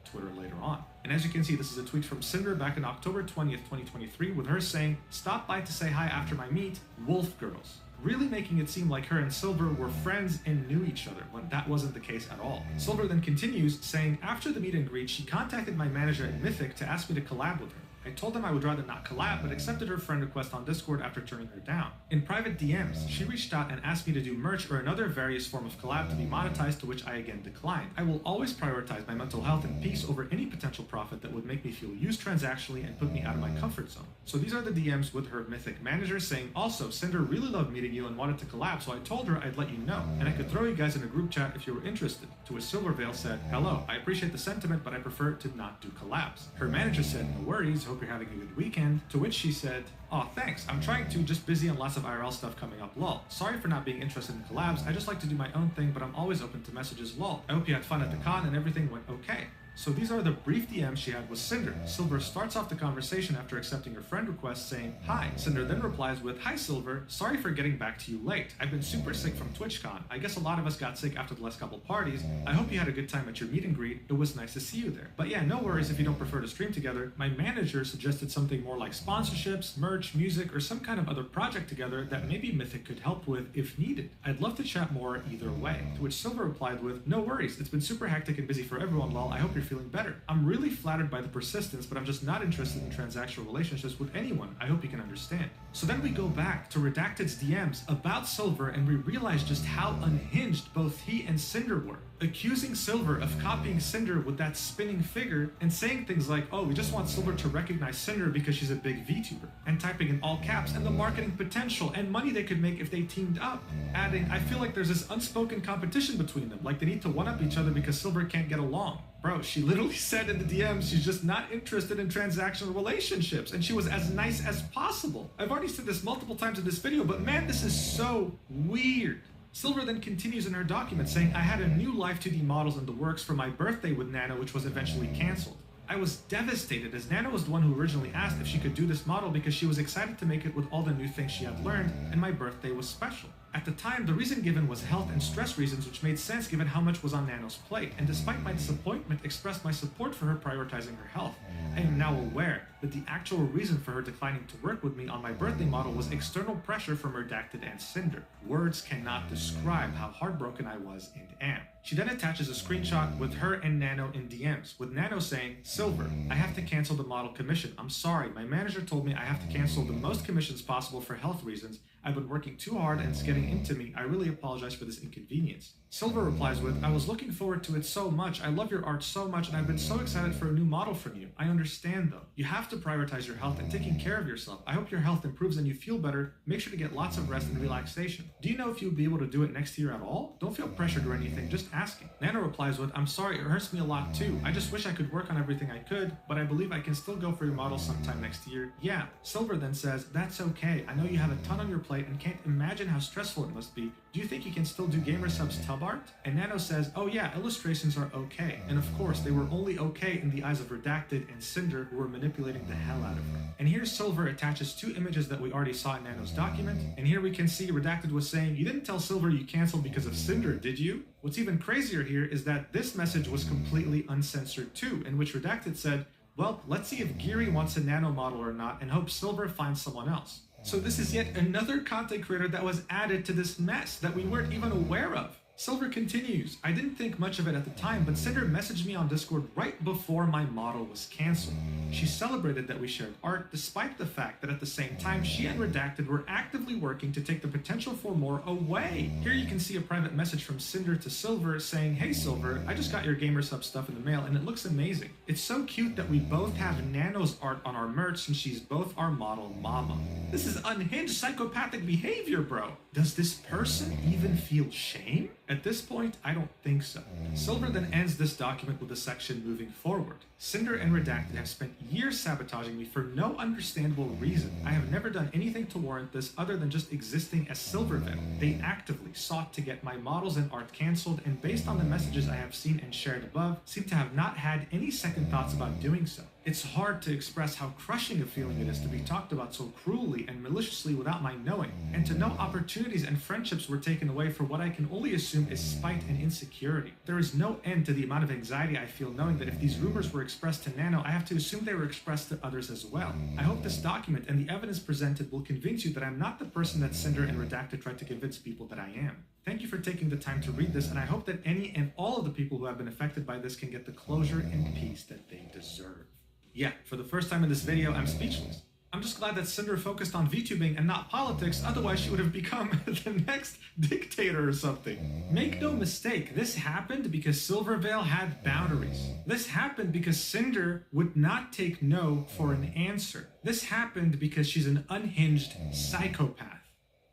Twitter later on. And as you can see, this is a tweet from Cinder back in October 20th, 2023, with her saying, "Stop by to say hi after my meet, Wolf Girls." Really making it seem like her and Silver were friends and knew each other, when that wasn't the case at all. Silver then continues, saying, "After the meet and greet, she contacted my manager at Mythic to ask me to collab with her. I told them I would rather not collab, but accepted her friend request on Discord after turning her down. In private DMs, she reached out and asked me to do merch or another various form of collab to be monetized, to which I again declined. I will always prioritize my mental health and peace over any potential profit that would make me feel used transactionally and put me out of my comfort zone." So these are the DMs with her Mythic manager saying, "Also, Cinder really loved meeting you and wanted to collab, so I told her I'd let you know, and I could throw you guys in a group chat if you were interested." To which Silverveil said, "Hello, I appreciate the sentiment, but I prefer to not do collabs." Her manager said, "No worries, hope you're having a good weekend." To which she said, "Aw, thanks, I'm trying to, just busy and lots of IRL stuff coming up, lol. Sorry for not being interested in collabs, I just like to do my own thing, but I'm always open to messages, lol. I hope you had fun at the con and everything went okay." So these are the brief DMs she had with Cinder. Silver starts off the conversation after accepting her friend request saying, "Hi." Cinder then replies with, "Hi Silver, sorry for getting back to you late. I've been super sick from TwitchCon. I guess a lot of us got sick after the last couple parties. I hope you had a good time at your meet and greet. It was nice to see you there. But yeah, no worries if you don't prefer to stream together. My manager suggested something more like sponsorships, merch, music, or some kind of other project together that maybe Mythic could help with if needed. I'd love to chat more either way." To which Silver replied with, "No worries, it's been super hectic and busy for everyone, lol. I hope you're feeling better. I'm really flattered by the persistence, but I'm just not interested in transactional relationships with anyone. I hope you can understand." So then we go back to Redacted's DMs about Silver and we realize just how unhinged both he and Cinder were, accusing Silver of copying Cinder with that spinning figure and saying things like, "Oh, we just want Silver to recognize Cinder because she's a big VTuber," and typing in all caps, "and the marketing potential and money they could make if they teamed up," adding, "I feel like there's this unspoken competition between them, like they need to one-up each other because Silver can't get along." Bro, she literally said in the DMs she's just not interested in transactional relationships, and she was as nice as possible. I've already said this multiple times in this video, but man, this is so weird. Silver then continues in her document saying, "I had a new Live 2D models in the works for my birthday with Nano, which was eventually cancelled. I was devastated as Nano was the one who originally asked if she could do this model because she was excited to make it with all the new things she had learned, and my birthday was special. At the time, the reason given was health and stress reasons, which made sense given how much was on Nano's plate, and despite my disappointment, expressed my support for her prioritizing her health. I am now aware that the actual reason for her declining to work with me on my birthday model was external pressure from Redacted and Cinder. Words cannot describe how heartbroken I was and am." She then attaches a screenshot with her and Nano in DMs, with Nano saying, "Silver, I have to cancel the model commission. I'm sorry, my manager told me I have to cancel the most commissions possible for health reasons. I've been working too hard and it's getting into me. I really apologize for this inconvenience." Silver replies with, "I was looking forward to it so much. I love your art so much and I've been so excited for a new model from you. I understand though. You have to prioritize your health and taking care of yourself. I hope your health improves and you feel better. Make sure to get lots of rest and relaxation. Do you know if you'll be able to do it next year at all? Don't feel pressured or anything, just asking." Nano replies with, "I'm sorry, it hurts me a lot too. I just wish I could work on everything I could, but I believe I can still go for your model sometime next year. Yeah." Silver then says, "That's okay. I know you have a ton on your plate and can't imagine how stressful it must be. Do you think you can still do Gamersub's tub art?" And Nano says, "Oh yeah, illustrations are okay." And of course, they were only okay in the eyes of Redacted and Cinder, who were manipulating the hell out of her. And here Silver attaches two images that we already saw in Nano's document. And here we can see Redacted was saying, "You didn't tell Silver you canceled because of Cinder, did you?" What's even crazier here is that this message was completely uncensored too, in which Redacted said, "Well, let's see if Geary wants a Nano model or not and hope Silver finds someone else." So this is yet another content creator that was added to this mess that we weren't even aware of. Silver continues, "I didn't think much of it at the time, but Cinder messaged me on Discord right before my model was cancelled. She celebrated that we shared art, despite the fact that at the same time, she and Redacted were actively working to take the potential for more away." Here you can see a private message from Cinder to Silver saying, "Hey Silver, I just got your Gamersub stuff in the mail and it looks amazing. It's so cute that we both have Nano's art on our merch since she's both our model mama." This is unhinged psychopathic behavior, bro. Does this person even feel shame? At this point, I don't think so. Silver then ends this document with a section moving forward. "Cinder and Redacted have spent years sabotaging me for no understandable reason. I have never done anything to warrant this other than just existing as Silverveil. They actively sought to get my models and art cancelled, and based on the messages I have seen and shared above, seem to have not had any second thoughts about doing so. It's hard to express how crushing a feeling it is to be talked about so cruelly and maliciously without my knowing, and to know opportunities and friendships were taken away for what I can only assume is spite and insecurity. There is no end to the amount of anxiety I feel knowing that if these rumors were expressed to Nano, I have to assume they were expressed to others as well. I hope this document and the evidence presented will convince you that I'm not the person that Cinder and Redacted tried to convince people that I am. Thank you for taking the time to read this, and I hope that any and all of the people who have been affected by this can get the closure and peace that they deserve." Yeah, for the first time in this video, I'm speechless. I'm just glad that Cinder focused on VTubing and not politics, otherwise she would have become the next dictator or something. Make no mistake, this happened because Silverveil had boundaries. This happened because Cinder would not take no for an answer. This happened because she's an unhinged psychopath.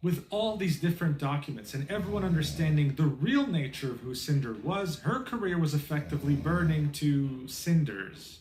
With all these different documents and everyone understanding the real nature of who Cinder was, her career was effectively burning to cinders.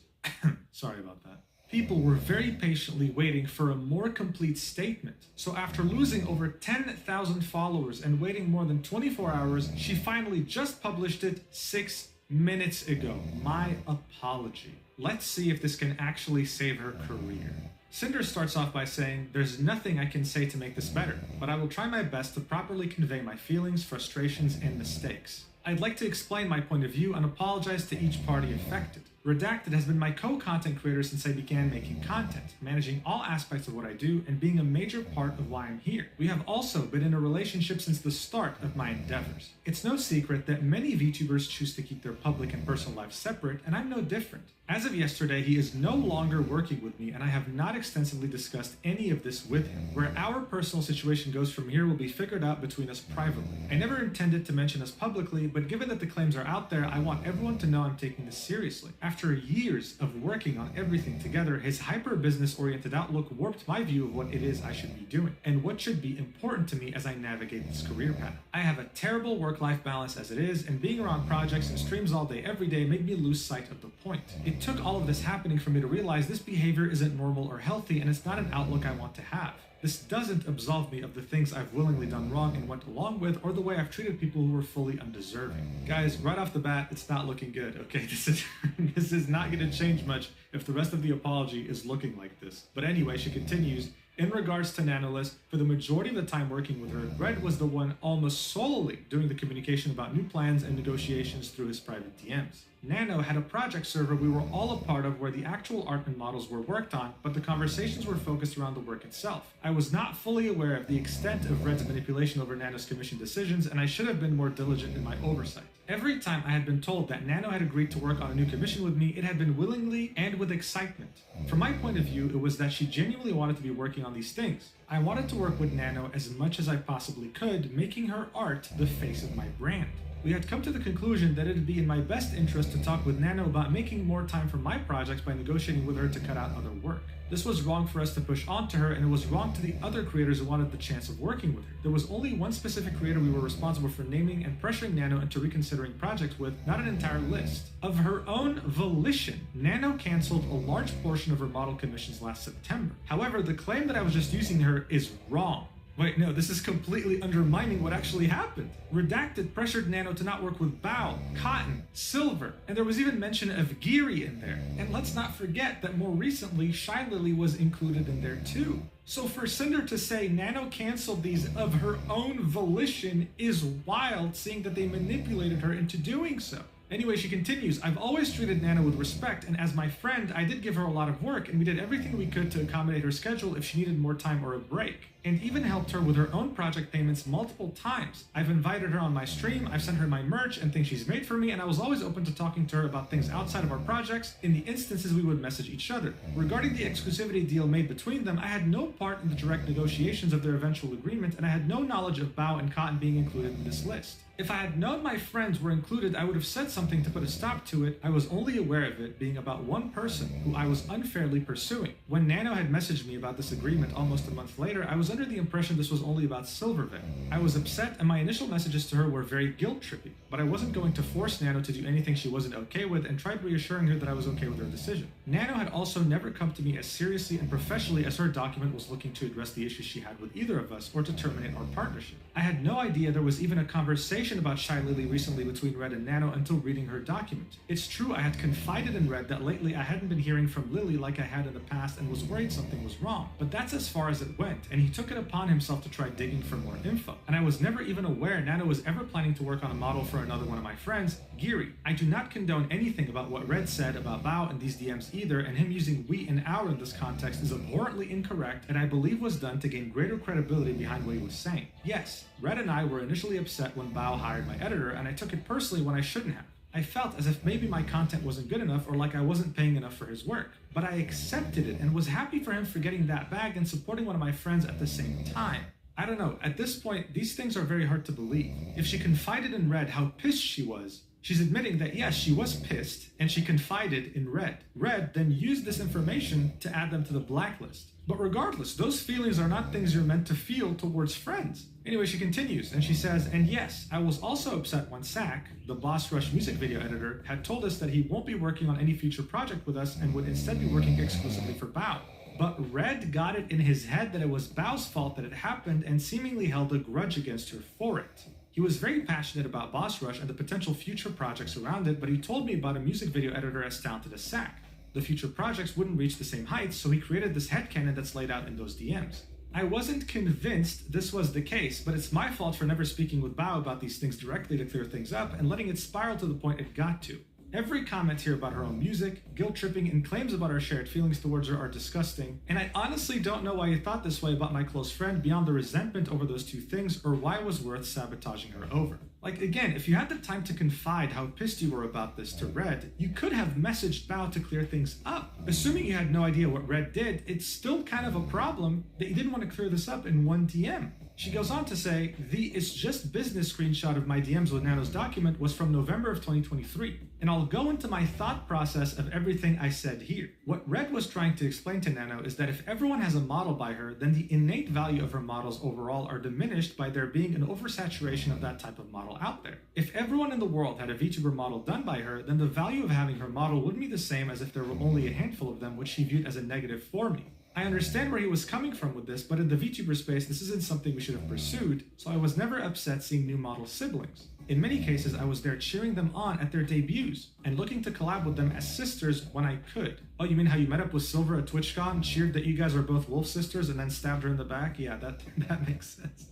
Sorry about that. People were very patiently waiting for a more complete statement. So after losing over 10,000 followers and waiting more than 24 hours, she finally just published it 6 minutes ago. My apology. Let's see if this can actually save her career. Cinder starts off by saying, there's nothing I can say to make this better, but I will try my best to properly convey my feelings, frustrations, and mistakes. I'd like to explain my point of view and apologize to each party affected. Redacted has been my co-content creator since I began making content, managing all aspects of what I do, and being a major part of why I'm here. We have also been in a relationship since the start of my endeavors. It's no secret that many VTubers choose to keep their public and personal lives separate, and I'm no different. As of yesterday, he is no longer working with me, and I have not extensively discussed any of this with him. Where our personal situation goes from here will be figured out between us privately. I never intended to mention us publicly, but given that the claims are out there, I want everyone to know I'm taking this seriously. After years of working on everything together, his hyper-business-oriented outlook warped my view of what it is I should be doing, and what should be important to me as I navigate this career path. I have a terrible work-life balance as it is, and being around projects and streams all day every day made me lose sight of the point. It took all of this happening for me to realize this behavior isn't normal or healthy, and it's not an outlook I want to have. This doesn't absolve me of the things I've willingly done wrong and went along with, or the way I've treated people who were fully undeserving. Guys, right off the bat, it's not looking good, okay? This is not going to change much if the rest of the apology is looking like this. But anyway, she continues, in regards to Nanolist, for the majority of the time working with her, Red was the one almost solely doing the communication about new plans and negotiations through his private DMs. Nano had a project server we were all a part of where the actual art and models were worked on, but the conversations were focused around the work itself. I was not fully aware of the extent of Red's manipulation over Nano's commission decisions, and I should have been more diligent in my oversight. Every time I had been told that Nano had agreed to work on a new commission with me, it had been willingly and with excitement. From my point of view, it was that she genuinely wanted to be working on these things. I wanted to work with Nano as much as I possibly could, making her art the face of my brand. We had come to the conclusion that it would be in my best interest to talk with Nano about making more time for my projects by negotiating with her to cut out other work. This was wrong for us to push onto her, and it was wrong to the other creators who wanted the chance of working with her. There was only one specific creator we were responsible for naming and pressuring Nano into reconsidering projects with, not an entire list. Of her own volition, Nano canceled a large portion of her model commissions last September. However, the claim that I was just using her is wrong. Wait, no, this is completely undermining what actually happened. Redacted pressured Nano to not work with Bao, Cotton, Silver, and there was even mention of Geary in there. And let's not forget that more recently, Shy Lily was included in there too. So for Cinder to say Nano canceled these of her own volition is wild, seeing that they manipulated her into doing so. Anyway, she continues, I've always treated Nano with respect, and as my friend, I did give her a lot of work, and we did everything we could to accommodate her schedule if she needed more time or a break, and even helped her with her own project payments multiple times. I've invited her on my stream, I've sent her my merch and things she's made for me, and I was always open to talking to her about things outside of our projects in the instances we would message each other. Regarding the exclusivity deal made between them, I had no part in the direct negotiations of their eventual agreement, and I had no knowledge of Bao and Cotton being included in this list. If I had known my friends were included, I would have said something to put a stop to it. I was only aware of it being about one person who I was unfairly pursuing. When Nano had messaged me about this agreement almost a month later, I was under the impression this was only about Silverveil. I was upset, and my initial messages to her were very guilt-trippy, but I wasn't going to force Nano to do anything she wasn't okay with, and tried reassuring her that I was okay with her decision. Nano had also never come to me as seriously and professionally as her document was looking to address the issues she had with either of us or to terminate our partnership. I had no idea there was even a conversation about Shy Lily recently between Red and Nano until reading her document. It's true I had confided in Red that lately I hadn't been hearing from Lily like I had in the past and was worried something was wrong, but that's as far as it went, and he took it upon himself to try digging for more info. And I was never even aware Nano was ever planning to work on a model for another one of my friends, Geary. I do not condone anything about what Red said about Bao in these DMs either, and him using we and our in this context is abhorrently incorrect, and I believe was done to gain greater credibility behind what he was saying. Yes, Red and I were initially upset when Bao hired my editor, and I took it personally when I shouldn't have. I felt as if maybe my content wasn't good enough or like I wasn't paying enough for his work. But I accepted it and was happy for him for getting that bag and supporting one of my friends at the same time. I don't know, at this point, these things are very hard to believe. If she confided in Red how pissed she was, she's admitting that yes, she was pissed, and she confided in Red. Red then used this information to add them to the blacklist. But regardless, those feelings are not things you're meant to feel towards friends. Anyway, she continues, and she says, and yes, I was also upset when Sack, the Boss Rush music video editor, had told us that he won't be working on any future project with us and would instead be working exclusively for Bao. But Red got it in his head that it was Bao's fault that it happened and seemingly held a grudge against her for it. He was very passionate about Boss Rush and the potential future projects around it, but he told me about a music video editor as talented as Sack. The future projects wouldn't reach the same heights, so he created this headcanon that's laid out in those DMs. I wasn't convinced this was the case, but it's my fault for never speaking with Bao about these things directly to clear things up and letting it spiral to the point it got to. Every comment here about her own music, guilt-tripping, and claims about our shared feelings towards her are disgusting, and I honestly don't know why you thought this way about my close friend beyond the resentment over those two things, or why it was worth sabotaging her over. Like, again, if you had the time to confide how pissed you were about this to Red, you could have messaged Bao to clear things up. Assuming you had no idea what Red did, it's still kind of a problem that you didn't want to clear this up in one DM. She goes on to say, the "it's just business" screenshot of my DMs with Nano's document was from November of 2023, and I'll go into my thought process of everything I said here. What Red was trying to explain to Nano is that if everyone has a model by her, then the innate value of her models overall are diminished by there being an oversaturation of that type of model out there. If everyone in the world had a VTuber model done by her, then the value of having her model wouldn't be the same as if there were only a handful of them, which she viewed as a negative for me. I understand where he was coming from with this, but in the VTuber space, this isn't something we should have pursued, so I was never upset seeing new model siblings. In many cases, I was there cheering them on at their debuts, and looking to collab with them as sisters when I could. Oh, you mean how you met up with Silver at TwitchCon, cheered that you guys were both wolf sisters, and then stabbed her in the back? Yeah, that makes sense.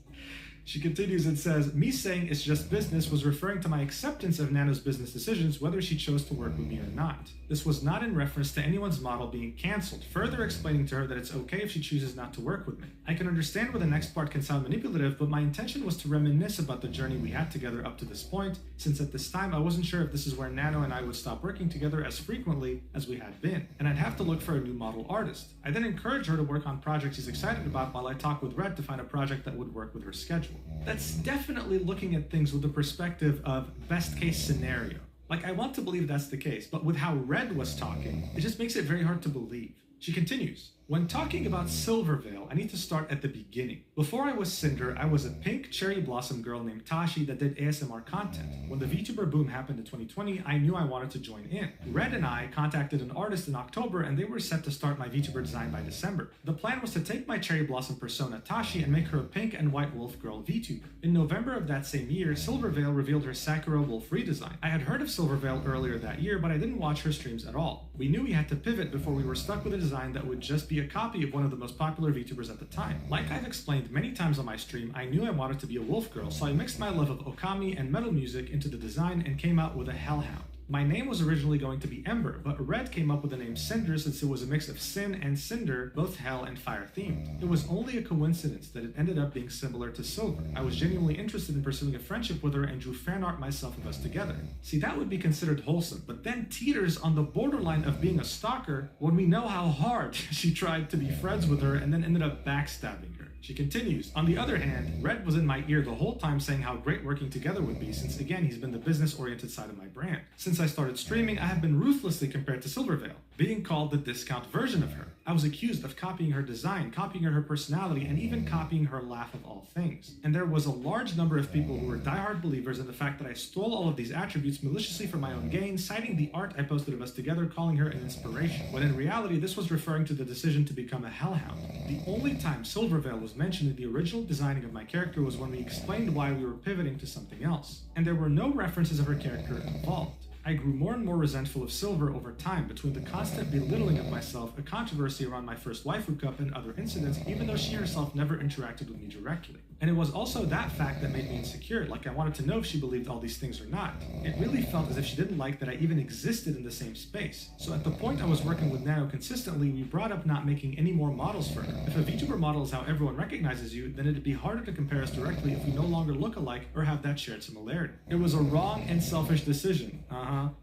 She continues and says, me saying it's just business was referring to my acceptance of Nano's business decisions, whether she chose to work with me or not. This was not in reference to anyone's model being cancelled, further explaining to her that it's okay if she chooses not to work with me. I can understand where the next part can sound manipulative, but my intention was to reminisce about the journey we had together up to this point, since at this time I wasn't sure if this is where Nano and I would stop working together as frequently as we had been, and I'd have to look for a new model artist. I then encouraged her to work on projects she's excited about while I talked with Red to find a project that would work with her schedule. That's definitely looking at things with the perspective of best case scenario. Like, I want to believe that's the case, but with how Red was talking, it just makes it very hard to believe. She continues, when talking about Silvervale, I need to start at the beginning. Before I was Cinder, I was a pink cherry blossom girl named Tashi that did ASMR content. When the VTuber boom happened in 2020, I knew I wanted to join in. Red and I contacted an artist in October and they were set to start my VTuber design by December. The plan was to take my cherry blossom persona Tashi and make her a pink and white wolf girl VTuber. In November of that same year, Silvervale revealed her Sakura wolf redesign. I had heard of Silvervale earlier that year, but I didn't watch her streams at all. We knew we had to pivot before we were stuck with a design that would just be a copy of one of the most popular VTubers at the time. Like I've explained many times on my stream, I knew I wanted to be a wolf girl, so I mixed my love of Okami and metal music into the design and came out with a hellhound. My name was originally going to be Ember, but Red came up with the name Cinder since it was a mix of Sin and Cinder, both hell and fire themed. It was only a coincidence that it ended up being similar to Silver. I was genuinely interested in pursuing a friendship with her and drew fan art myself of us together. See, that would be considered wholesome, but then teeters on the borderline of being a stalker when we know how hard she tried to be friends with her and then ended up backstabbing her. She continues, on the other hand, Red was in my ear the whole time saying how great working together would be since again he's been the business-oriented side of my brand. Since I started streaming, I have been ruthlessly compared to Silvervale, being called the discount version of her. I was accused of copying her design, copying her personality, and even copying her laugh of all things. And there was a large number of people who were diehard believers in the fact that I stole all of these attributes maliciously for my own gain, citing the art I posted of us together, calling her an inspiration, when in reality this was referring to the decision to become a hellhound. The only time Silvervale was mentioned in the original designing of my character was when we explained why we were pivoting to something else, and there were no references of her character involved. I grew more and more resentful of Silver over time between the constant belittling of myself, a controversy around my first waifu cup, and other incidents, even though she herself never interacted with me directly. And it was also that fact that made me insecure, like I wanted to know if she believed all these things or not. It really felt as if she didn't like that I even existed in the same space. So at the point I was working with Nano consistently, we brought up not making any more models for her. If a VTuber model is how everyone recognizes you, then it'd be harder to compare us directly if we no longer look alike or have that shared similarity. It was a wrong and selfish decision,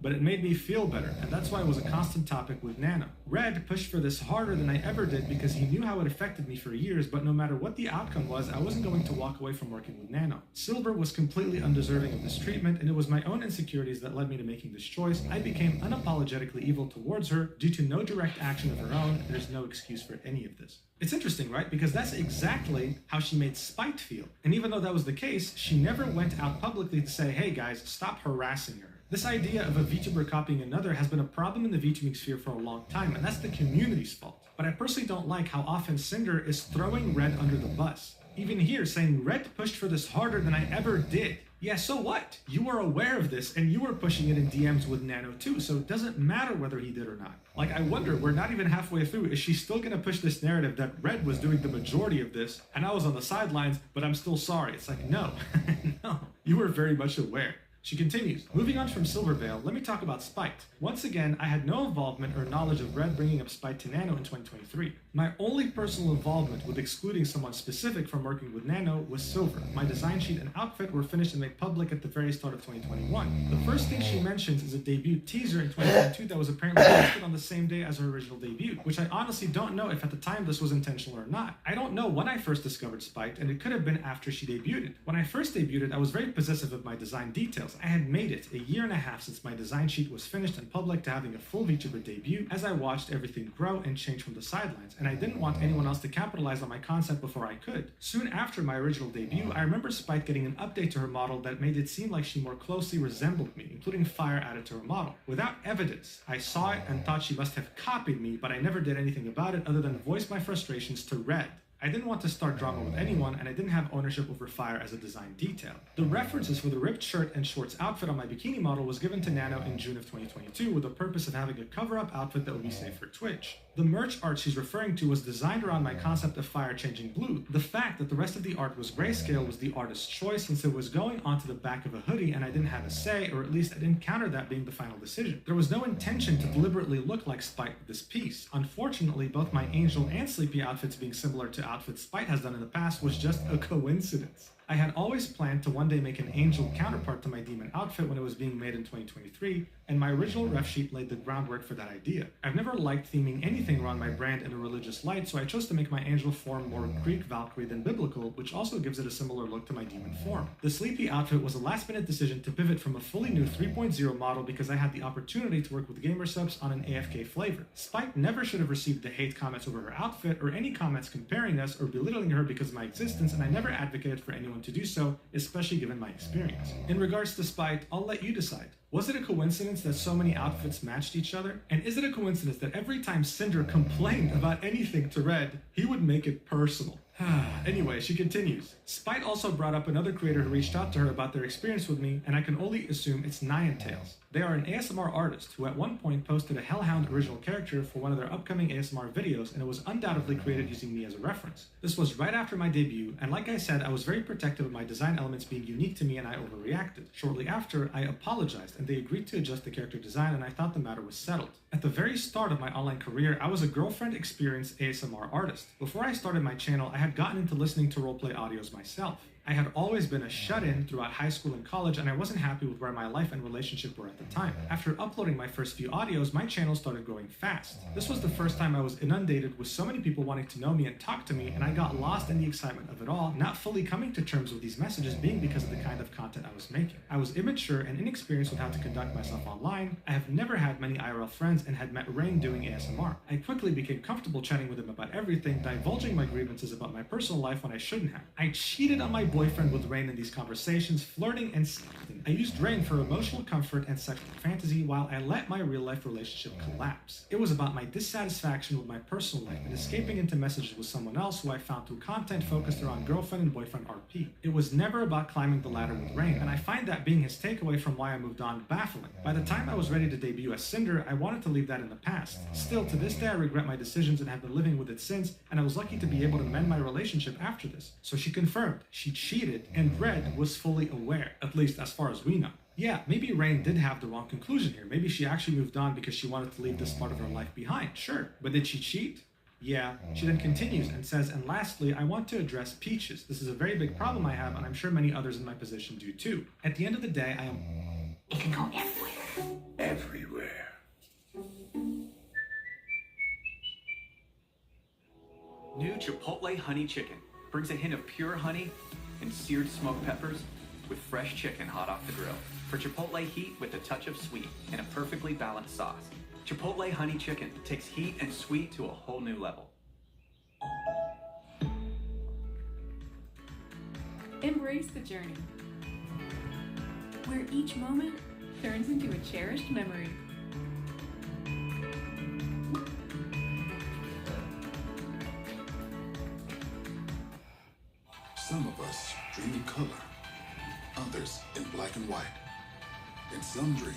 but it made me feel better, and that's why it was a constant topic with Nano. Red pushed for this harder than I ever did because he knew how it affected me for years, but no matter what the outcome was, I wasn't going to walk away from working with Nano. Silver was completely undeserving of this treatment, and it was my own insecurities that led me to making this choice. I became unapologetically evil towards her due to no direct action of her own. There's no excuse for any of this. It's interesting, right? Because that's exactly how she made Spite feel. And even though that was the case, she never went out publicly to say, hey guys, stop harassing her. This idea of a VTuber copying another has been a problem in the VTubing sphere for a long time, and that's the community's fault. But I personally don't like how often Cinder is throwing Red under the bus. Even here, saying Red pushed for this harder than I ever did. Yeah, so what? You were aware of this, and you were pushing it in DMs with Nano too, so it doesn't matter whether he did or not. Like, I wonder, we're not even halfway through, is she still gonna push this narrative that Red was doing the majority of this, and I was on the sidelines, but I'm still sorry? It's like, no, no, you were very much aware. She continues, moving on from Silvervale, let me talk about Spite. Once again, I had no involvement or knowledge of Red bringing up Spite to Nano in 2023. My only personal involvement with excluding someone specific from working with Nano was Silver. My design sheet and outfit were finished and made public at the very start of 2021. The first thing she mentions is a debut teaser in 2022 that was apparently posted on the same day as her original debut, which I honestly don't know if at the time this was intentional or not. I don't know when I first discovered Spite, and it could have been after she debuted. When I first debuted, I was very possessive of my design details. I had made it a year and a half since my design sheet was finished and public to having a full VTuber debut as I watched everything grow and change from the sidelines, and I didn't want anyone else to capitalize on my concept before I could. Soon after my original debut, I remember Spite getting an update to her model that made it seem like she more closely resembled me, including fire added to her model. Without evidence, I saw it and thought she must have copied me, but I never did anything about it other than voice my frustrations to Red. I didn't want to start drama with anyone, and I didn't have ownership over fire as a design detail. The references for the ripped shirt and shorts outfit on my bikini model was given to Nano in June of 2022 with the purpose of having a cover-up outfit that would be safe for Twitch. The merch art she's referring to was designed around my concept of fire changing blue. The fact that the rest of the art was grayscale was the artist's choice since it was going onto the back of a hoodie and I didn't have a say, or at least I didn't counter that being the final decision. There was no intention to deliberately look like Spite with this piece. Unfortunately, both my Angel and Sleepy outfits being similar to outfits Spite has done in the past was just a coincidence. I had always planned to one day make an Angel counterpart to my Demon outfit when it was being made in 2023, and my original ref sheet laid the groundwork for that idea. I've never liked theming anything around my brand in a religious light, so I chose to make my Angel form more Greek Valkyrie than biblical, which also gives it a similar look to my Demon form. The Sleepy outfit was a last-minute decision to pivot from a fully new 3.0 model because I had the opportunity to work with gamer subs on an AFK flavor. Spite never should have received the hate comments over her outfit or any comments comparing us or belittling her because of my existence, and I never advocated for anyone to do so, especially given my experience. In regards to Spite, I'll let you decide. Was it a coincidence that so many outfits matched each other? And is it a coincidence that every time Cinder complained about anything to Red, he would make it personal? Anyway, she continues. Spite also brought up another creator who reached out to her about their experience with me, and I can only assume it's Niantails. They are an ASMR artist who at one point posted a Hellhound original character for one of their upcoming ASMR videos, and it was undoubtedly created using me as a reference. This was right after my debut, and like I said, I was very protective of my design elements being unique to me and I overreacted. Shortly after, I apologized and they agreed to adjust the character design, and I thought the matter was settled. At the very start of my online career, I was a girlfriend experienced ASMR artist. Before I started my channel, I had gotten into listening to roleplay audios myself. I had always been a shut-in throughout high school and college, and I wasn't happy with where my life and relationship were at the time. After uploading my first few audios, my channel started growing fast. This was the first time I was inundated with so many people wanting to know me and talk to me, and I got lost in the excitement of it all, not fully coming to terms with these messages being because of the kind of content I was making. I was immature and inexperienced with how to conduct myself online. I have never had many IRL friends and had met Rain doing ASMR. I quickly became comfortable chatting with him about everything, divulging my grievances about my personal life when I shouldn't have. I cheated on my boyfriend with Rain in these conversations, flirting and sexting. I used Rain for emotional comfort and sexual fantasy while I let my real-life relationship collapse. It was about my dissatisfaction with my personal life and escaping into messages with someone else who I found through content focused around girlfriend and boyfriend RP. It was never about climbing the ladder with Rain, and I find that being his takeaway from why I moved on baffling. By the time I was ready to debut as Cinder, I wanted to leave that in the past. Still, to this day I regret my decisions and have been living with it since, and I was lucky to be able to mend my relationship after this. So she confirmed, she cheated, and Red was fully aware, at least as far as we know. Yeah, maybe Rain did have the wrong conclusion here. Maybe she actually moved on because she wanted to leave this part of her life behind, sure. But did she cheat? Yeah. She then continues and says, and lastly, I want to address Peaches. This is a very big problem I have, and I'm sure many others in my position do too. At the end of the day, I am... It can go everywhere. Everywhere. New Chipotle Honey Chicken brings a hint of pure honey and seared smoked peppers with fresh chicken hot off the grill. For Chipotle heat with a touch of sweet and a perfectly balanced sauce. Chipotle Honey Chicken takes heat and sweet to a whole new level. Embrace the journey, where each moment turns into a cherished memory. Some of us dream in color, others in black and white, and some dream.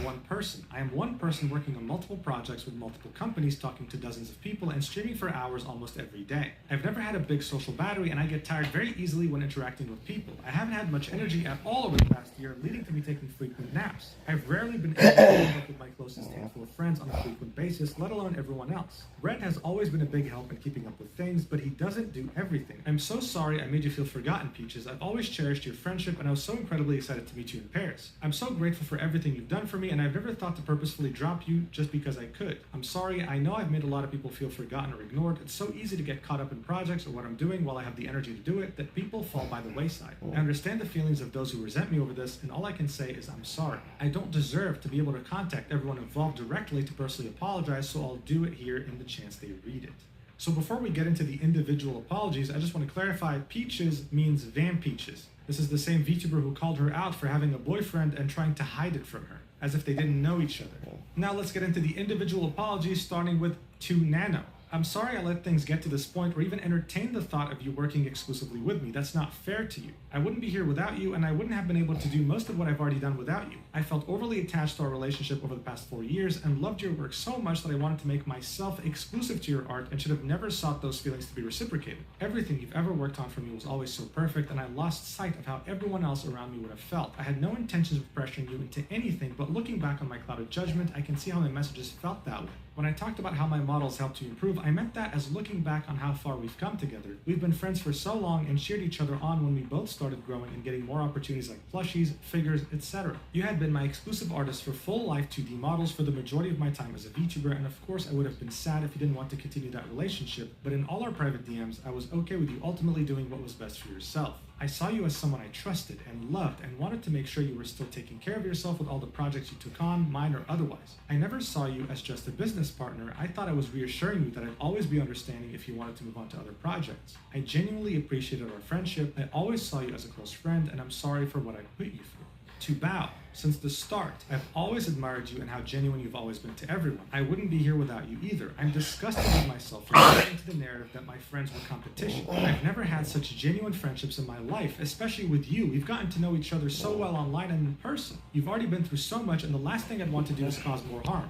One person. I am one person working on multiple projects with multiple companies, talking to dozens of people, and streaming for hours almost every day. I've never had a big social battery, and I get tired very easily when interacting with people. I haven't had much energy at all over the past year, leading to me taking frequent naps. I've rarely been able to keep up with my closest handful of friends on a frequent basis, let alone everyone else. Brett has always been a big help in keeping up with things, but he doesn't do everything. I'm so sorry I made you feel forgotten, Peaches. I've always cherished your friendship, and I was so incredibly excited to meet you in Paris. I'm so grateful for everything you've done for me, and I've never thought to purposefully drop you just because I could. I'm sorry, I know I've made a lot of people feel forgotten or ignored. It's so easy to get caught up in projects or what I'm doing while I have the energy to do it that people fall by the wayside. I understand the feelings of those who resent me over this, and all I can say is I'm sorry. I don't deserve to be able to contact everyone involved directly to personally apologize, so I'll do it here in the chance they read it. So before we get into the individual apologies, I just want to clarify, Peaches means Van Peaches. This is the same VTuber who called her out for having a boyfriend and trying to hide it from her, as if they didn't know each other. Now let's get into the individual apologies, starting with 2Nano. I'm sorry I let things get to this point or even entertain the thought of you working exclusively with me. That's not fair to you. I wouldn't be here without you, and I wouldn't have been able to do most of what I've already done without you. I felt overly attached to our relationship over the past 4 years and loved your work so much that I wanted to make myself exclusive to your art and should have never sought those feelings to be reciprocated. Everything you've ever worked on for me was always so perfect, and I lost sight of how everyone else around me would have felt. I had no intentions of pressuring you into anything, but looking back on my clouded judgment, I can see how my messages felt that way. When I talked about how my models helped you improve, I meant that as looking back on how far we've come together. We've been friends for so long and cheered each other on when we both started growing and getting more opportunities like plushies, figures, etc. You had been my exclusive artist for full life 2D models for the majority of my time as a VTuber, and of course I would have been sad if you didn't want to continue that relationship, but in all our private DMs, I was okay with you ultimately doing what was best for yourself. I saw you as someone I trusted and loved and wanted to make sure you were still taking care of yourself with all the projects you took on, mine or otherwise. I never saw you as just a business partner. I thought I was reassuring you that I'd always be understanding if you wanted to move on to other projects. I genuinely appreciated our friendship. I always saw you as a close friend, and I'm sorry for what I put you through. To Bao, since the start, I've always admired you and how genuine you've always been to everyone. I wouldn't be here without you either. I'm disgusted with myself for getting into the narrative that my friends were competition. I've never had such genuine friendships in my life, especially with you. We've gotten to know each other so well online and in person. You've already been through so much, and the last thing I'd want to do is cause more harm.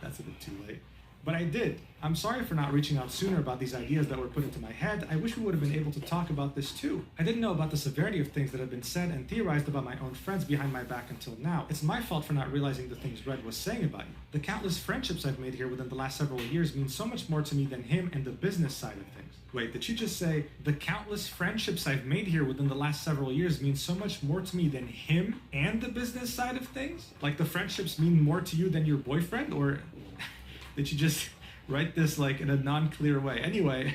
That's a bit too late. But I did. I'm sorry for not reaching out sooner about these ideas that were put into my head. I wish we would have been able to talk about this too. I didn't know about the severity of things that have been said and theorized about my own friends behind my back until now. It's my fault for not realizing the things Red was saying about you. The countless friendships I've made here within the last several years mean so much more to me than him and the business side of things. Wait, did you just say, the countless friendships I've made here within the last several years mean so much more to me than him and the business side of things? Like the friendships mean more to you than your boyfriend? Or did you just write this like in a non-clear way? Anyway,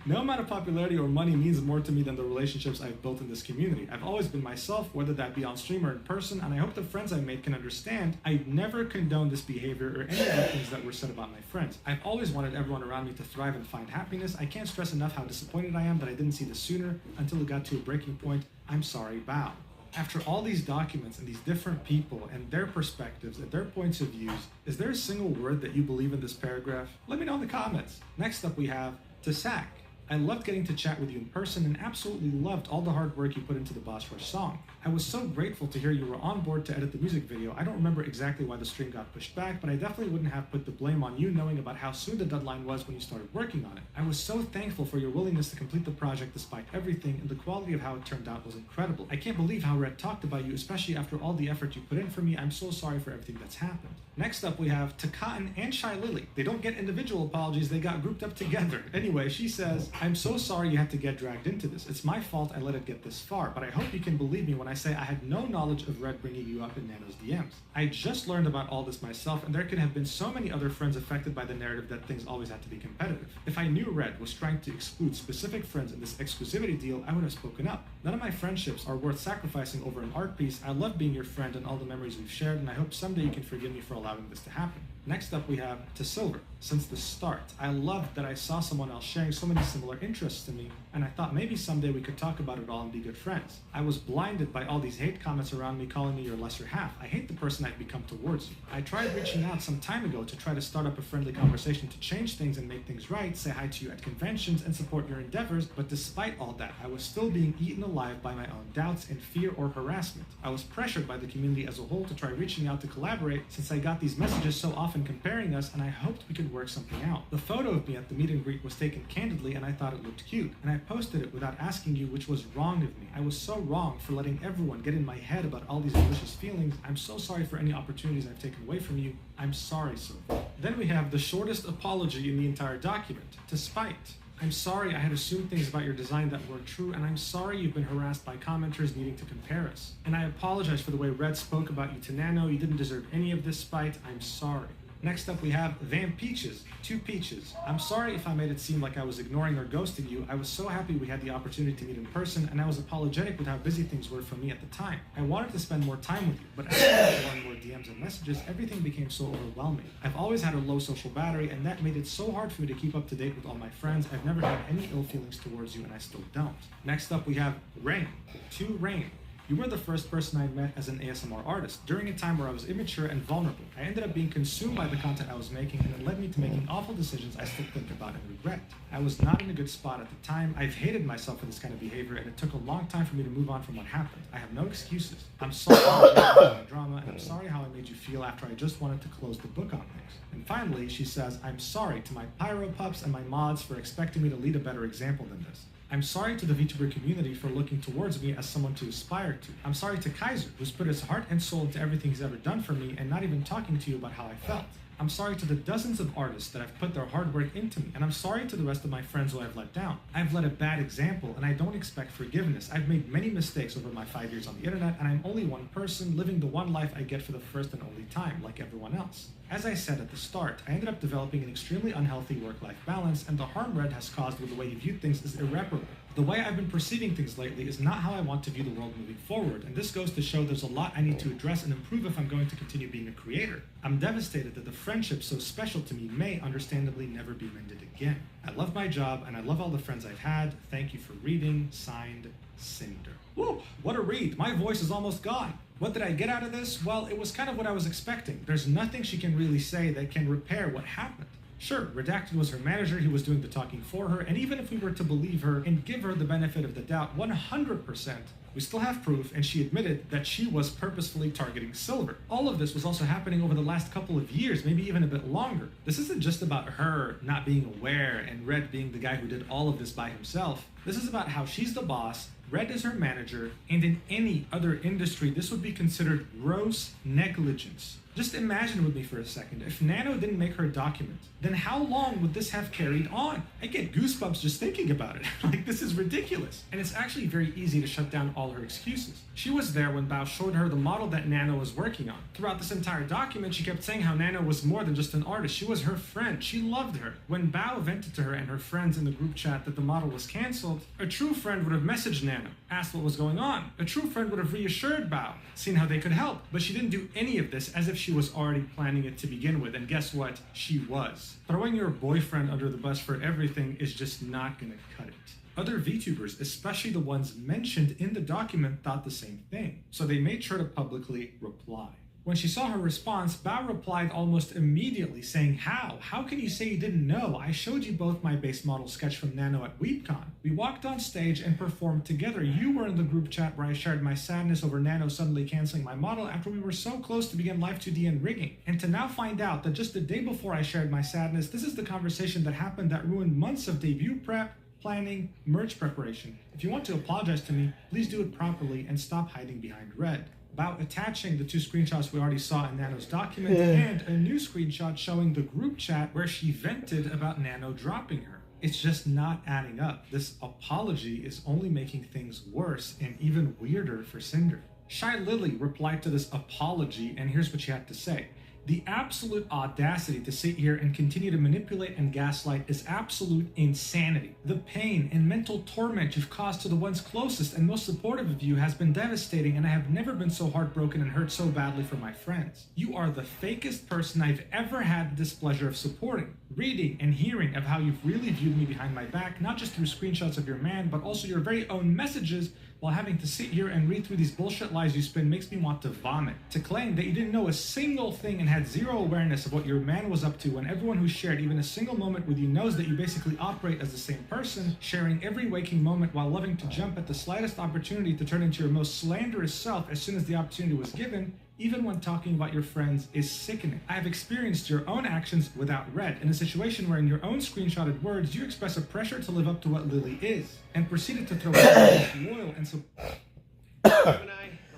no amount of popularity or money means more to me than the relationships I've built in this community. I've always been myself, whether that be on stream or in person, and I hope the friends I made can understand I never condone this behavior or any of the things that were said about my friends. I've always wanted everyone around me to thrive and find happiness. I can't stress enough how disappointed I am that I didn't see this sooner until it got to a breaking point. I'm sorry, Bao. After all these documents and these different people and their perspectives and their points of views, is there a single word that you believe in this paragraph? Let me know in the comments. Next up we have Tasak. I loved getting to chat with you in person and absolutely loved all the hard work you put into the Boss Rush song. I was so grateful to hear you were on board to edit the music video. I don't remember exactly why the stream got pushed back, but I definitely wouldn't have put the blame on you knowing about how soon the deadline was when you started working on it. I was so thankful for your willingness to complete the project despite everything, and the quality of how it turned out was incredible. I can't believe how Red talked about you, especially after all the effort you put in for me. I'm so sorry for everything that's happened. Next up we have Takaten and Shy Lily. They don't get individual apologies, they got grouped up together. Anyway, she says, I'm so sorry you had to get dragged into this. It's my fault I let it get this far, but I hope you can believe me when I say I had no knowledge of Red bringing you up in Nano's DMs. I just learned about all this myself, and there could have been so many other friends affected by the narrative that things always had to be competitive. If I knew Red was trying to exclude specific friends in this exclusivity deal, I would have spoken up. None of my friendships are worth sacrificing over an art piece. I love being your friend and all the memories we've shared, and I hope someday you can forgive me for allowing this to happen. Next up we have to Silver. Since the start, I loved that I saw someone else sharing so many similar interests to me, and I thought maybe someday we could talk about it all and be good friends. I was blinded by all these hate comments around me calling me your lesser half. I hate the person I've become towards you. I tried reaching out some time ago to try to start up a friendly conversation to change things and make things right, say hi to you at conventions and support your endeavors, but despite all that, I was still being eaten alive by my own doubts and fear or harassment. I was pressured by the community as a whole to try reaching out to collaborate since I got these messages so often comparing us, and I hoped we could work something out. The photo of me at the meet and greet was taken candidly and I thought it looked cute, and I posted it without asking you, which was wrong of me. I was so wrong for letting everyone get in my head about all these malicious feelings. I'm so sorry for any opportunities I've taken away from you. I'm sorry, Silver. Then we have the shortest apology in the entire document, to Spite. I'm sorry I had assumed things about your design that weren't true, and I'm sorry you've been harassed by commenters needing to compare us. And I apologize for the way Red spoke about you to Nano. You didn't deserve any of this, Spite. I'm sorry. Next up we have Van Peaches, 2 Peaches. I'm sorry if I made it seem like I was ignoring or ghosting you. I was so happy we had the opportunity to meet in person, and I was apologetic with how busy things were for me at the time. I wanted to spend more time with you, but as I got more DMs and messages, everything became so overwhelming. I've always had a low social battery, and that made it so hard for me to keep up to date with all my friends. I've never had any ill feelings towards you, and I still don't. Next up we have Rain, 2 Rain. You were the first person I met as an ASMR artist during a time where I was immature and vulnerable. I ended up being consumed by the content I was making, and it led me to making awful decisions I still think about and regret. I was not in a good spot at the time. I've hated myself for this kind of behavior, and it took a long time for me to move on from what happened. I have no excuses. I'm sorry for my drama, and I'm sorry how I made you feel after I just wanted to close the book on things. And finally, she says, I'm sorry to my Pyro Pups and my mods for expecting me to lead a better example than this. I'm sorry to the VTuber community for looking towards me as someone to aspire to. I'm sorry to Kaiser, who's put his heart and soul into everything he's ever done for me and not even talking to you about how I felt. I'm sorry to the dozens of artists that have put their hard work into me, and I'm sorry to the rest of my friends who I've let down. I've led a bad example, and I don't expect forgiveness. I've made many mistakes over my 5 years on the internet, and I'm only one person living the one life I get for the first and only time, like everyone else. As I said at the start, I ended up developing an extremely unhealthy work-life balance, and the harm Red has caused with the way he viewed things is irreparable. The way I've been perceiving things lately is not how I want to view the world moving forward, and this goes to show there's a lot I need to address and improve if I'm going to continue being a creator. I'm devastated that the friendship so special to me may, understandably, never be mended again. I love my job, and I love all the friends I've had. Thank you for reading. Signed, Cinder. Woo, what a read. My voice is almost gone. What did I get out of this? Well, it was kind of what I was expecting. There's nothing she can really say that can repair what happened. Sure, Redacted was her manager, he was doing the talking for her, and even if we were to believe her and give her the benefit of the doubt 100%, we still have proof, and she admitted that she was purposefully targeting Silver. All of this was also happening over the last couple of years, maybe even a bit longer. This isn't just about her not being aware and Red being the guy who did all of this by himself. This is about how she's the boss, Red is her manager, and in any other industry, this would be considered gross negligence. Just imagine with me for a second, if Nano didn't make her document, then how long would this have carried on? I get goosebumps just thinking about it. Like, this is ridiculous. And it's actually very easy to shut down all her excuses. She was there when Bao showed her the model that Nano was working on. Throughout this entire document, she kept saying how Nano was more than just an artist. She was her friend. She loved her. When Bao vented to her and her friends in the group chat that the model was canceled, a true friend would have messaged Nano, asked what was going on. A true friend would have reassured Bao, seen how they could help. But she didn't do any of this as if she was already planning it to begin with. And guess what? She was. Throwing your boyfriend under the bus for everything is just not gonna cut it. Other VTubers, especially the ones mentioned in the document, thought the same thing, so they made sure to publicly reply. When she saw her response, Bao replied almost immediately saying, How can you say you didn't know? I showed you both my base model sketch from Nano at WeebCon. We walked on stage and performed together. You were in the group chat where I shared my sadness over Nano suddenly canceling my model after we were so close to begin Live 2D and rigging. And to now find out that just the day before I shared my sadness, this is the conversation that happened that ruined months of debut prep, planning, merch preparation. If you want to apologize to me, please do it properly and stop hiding behind Red. About attaching the 2 screenshots we already saw in Nano's document and a new screenshot showing the group chat where she vented about Nano dropping her. It's just not adding up. This apology is only making things worse and even weirder for Cinder. Shy Lily replied to this apology, and here's what she had to say. The absolute audacity to sit here and continue to manipulate and gaslight is absolute insanity. The pain and mental torment you've caused to the ones closest and most supportive of you has been devastating, and I have never been so heartbroken and hurt so badly for my friends. You are the fakest person I've ever had the displeasure of supporting. Reading and hearing of how you've really viewed me behind my back, not just through screenshots of your man, but also your very own messages, while having to sit here and read through these bullshit lies you spin makes me want to vomit. To claim that you didn't know a single thing and had zero awareness of what your man was up to, when everyone who shared even a single moment with you knows that you basically operate as the same person, sharing every waking moment while loving to jump at the slightest opportunity to turn into your most slanderous self as soon as the opportunity was given, even when talking about your friends, is sickening. I have experienced your own actions without red, in a situation where in your own screenshotted words, you express a pressure to live up to what Lily is, and proceeded to throw loyal and I'm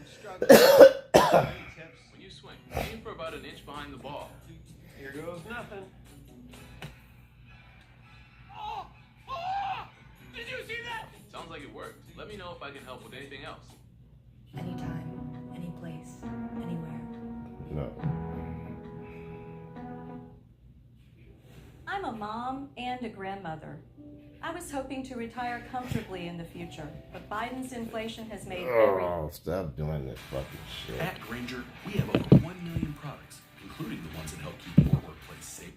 struggling. Any tips? When you swing, aim for about an inch behind the ball. Here goes nothing. Oh! Did you see that? Sounds like it worked. Let me know if I can help with anything else. Anytime, any place, anywhere. No. I'm a mom and a grandmother. I was hoping to retire comfortably in the future, but Biden's inflation has made Oh, stop doing this fucking shit. At Grainger, we have over 1 million products, including the ones that help keep your workplace safe.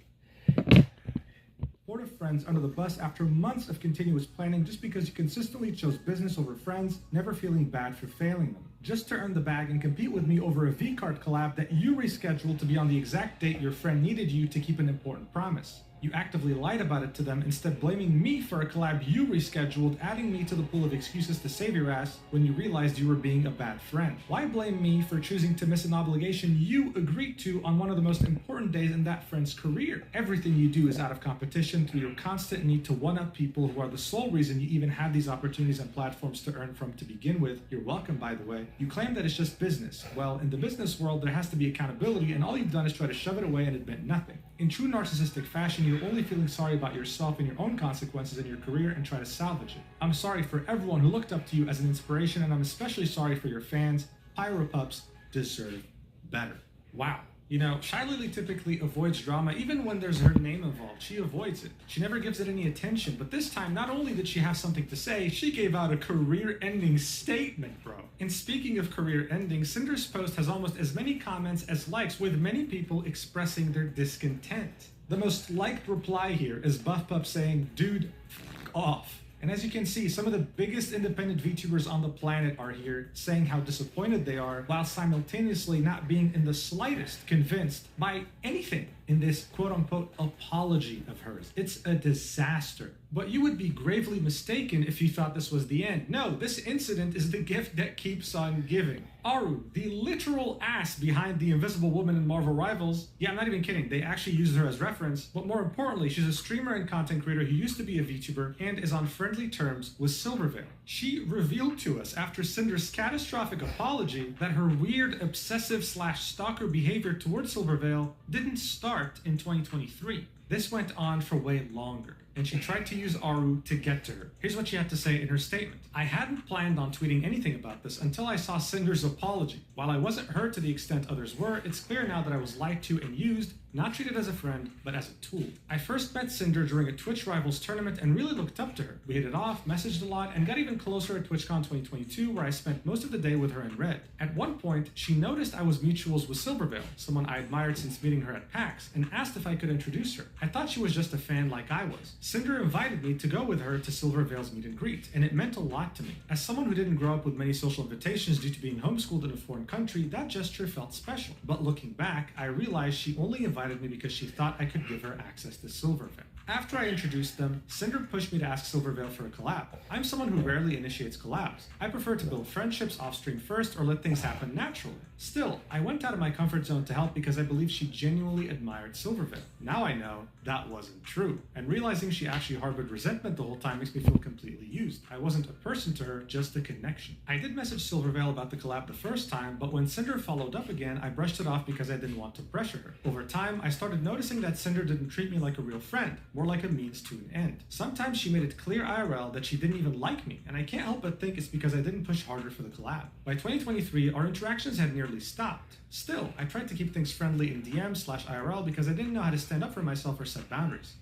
Of friends under the bus after months of continuous planning just because you consistently chose business over friends, never feeling bad for failing them. Just to earn the bag and compete with me over a V-Card collab that you rescheduled to be on the exact date your friend needed you to keep an important promise. You actively lied about it to them, instead blaming me for a collab you rescheduled, adding me to the pool of excuses to save your ass when you realized you were being a bad friend. Why blame me for choosing to miss an obligation you agreed to on one of the most important days in that friend's career? Everything you do is out of competition through your constant need to one-up people who are the sole reason you even have these opportunities and platforms to earn from to begin with. You're welcome, by the way. You claim that it's just business. Well, in the business world, there has to be accountability, and all you've done is try to shove it away and admit nothing. In true narcissistic fashion, you're only feeling sorry about yourself and your own consequences in your career and try to salvage it. I'm sorry for everyone who looked up to you as an inspiration, and I'm especially sorry for your fans. Pyropups deserve better. Wow. You know, Shy Lily typically avoids drama. Even when there's her name involved, she avoids it. She never gives it any attention. But this time, not only did she have something to say, she gave out a career-ending statement, bro. And speaking of career-ending, Cinder's post has almost as many comments as likes, with many people expressing their discontent. The most liked reply here is BuffPup saying, "Dude, f*** off." And as you can see, some of the biggest independent VTubers on the planet are here saying how disappointed they are, while simultaneously not being in the slightest convinced by anything in this quote-unquote apology of hers. It's a disaster. But you would be gravely mistaken if you thought this was the end. No, this incident is the gift that keeps on giving. Aru, the literal ass behind the Invisible Woman in Marvel Rivals, yeah, I'm not even kidding, they actually used her as reference, but more importantly, she's a streamer and content creator who used to be a VTuber and is on friendly terms with Silvervale. She revealed to us after Cinder's catastrophic apology that her weird obsessive/stalker behavior towards Silvervale didn't start in 2023. This went on for way longer, and she tried to use Aru to get to her. Here's what she had to say in her statement. "I hadn't planned on tweeting anything about this until I saw Cinder's apology. While I wasn't hurt to the extent others were, it's clear now that I was lied to and used, not treated as a friend, but as a tool. I first met Cinder during a Twitch Rivals tournament and really looked up to her. We hit it off, messaged a lot, and got even closer at TwitchCon 2022, where I spent most of the day with her in red. At one point, she noticed I was mutuals with Silvervale, someone I admired since meeting her at PAX, and asked if I could introduce her. I thought she was just a fan like I was. Cinder invited me to go with her to Silvervale's meet and greet, and it meant a lot to me. As someone who didn't grow up with many social invitations due to being homeschooled in a foreign country, that gesture felt special. But looking back, I realized she only invited me because she thought I could give her access to Silvervale. After I introduced them, Cinder pushed me to ask Silvervale for a collab. I'm someone who rarely initiates collabs. I prefer to build friendships off-stream first or let things happen naturally. Still, I went out of my comfort zone to help because I believed she genuinely admired Silvervale. Now I know that wasn't true, and realizing she actually harbored resentment the whole time makes me feel completely used. I wasn't a person to her, just a connection. I did message Silvervale about the collab the first time, but when Cinder followed up again, I brushed it off because I didn't want to pressure her. Over time, I started noticing that Cinder didn't treat me like a real friend. more like a means to an end. Sometimes she made it clear IRL that she didn't even like me, and I can't help but think it's because I didn't push harder for the collab. By 2023, our interactions had nearly stopped. Still, I tried to keep things friendly in DM/IRL because I didn't know how to stand up for myself or set boundaries.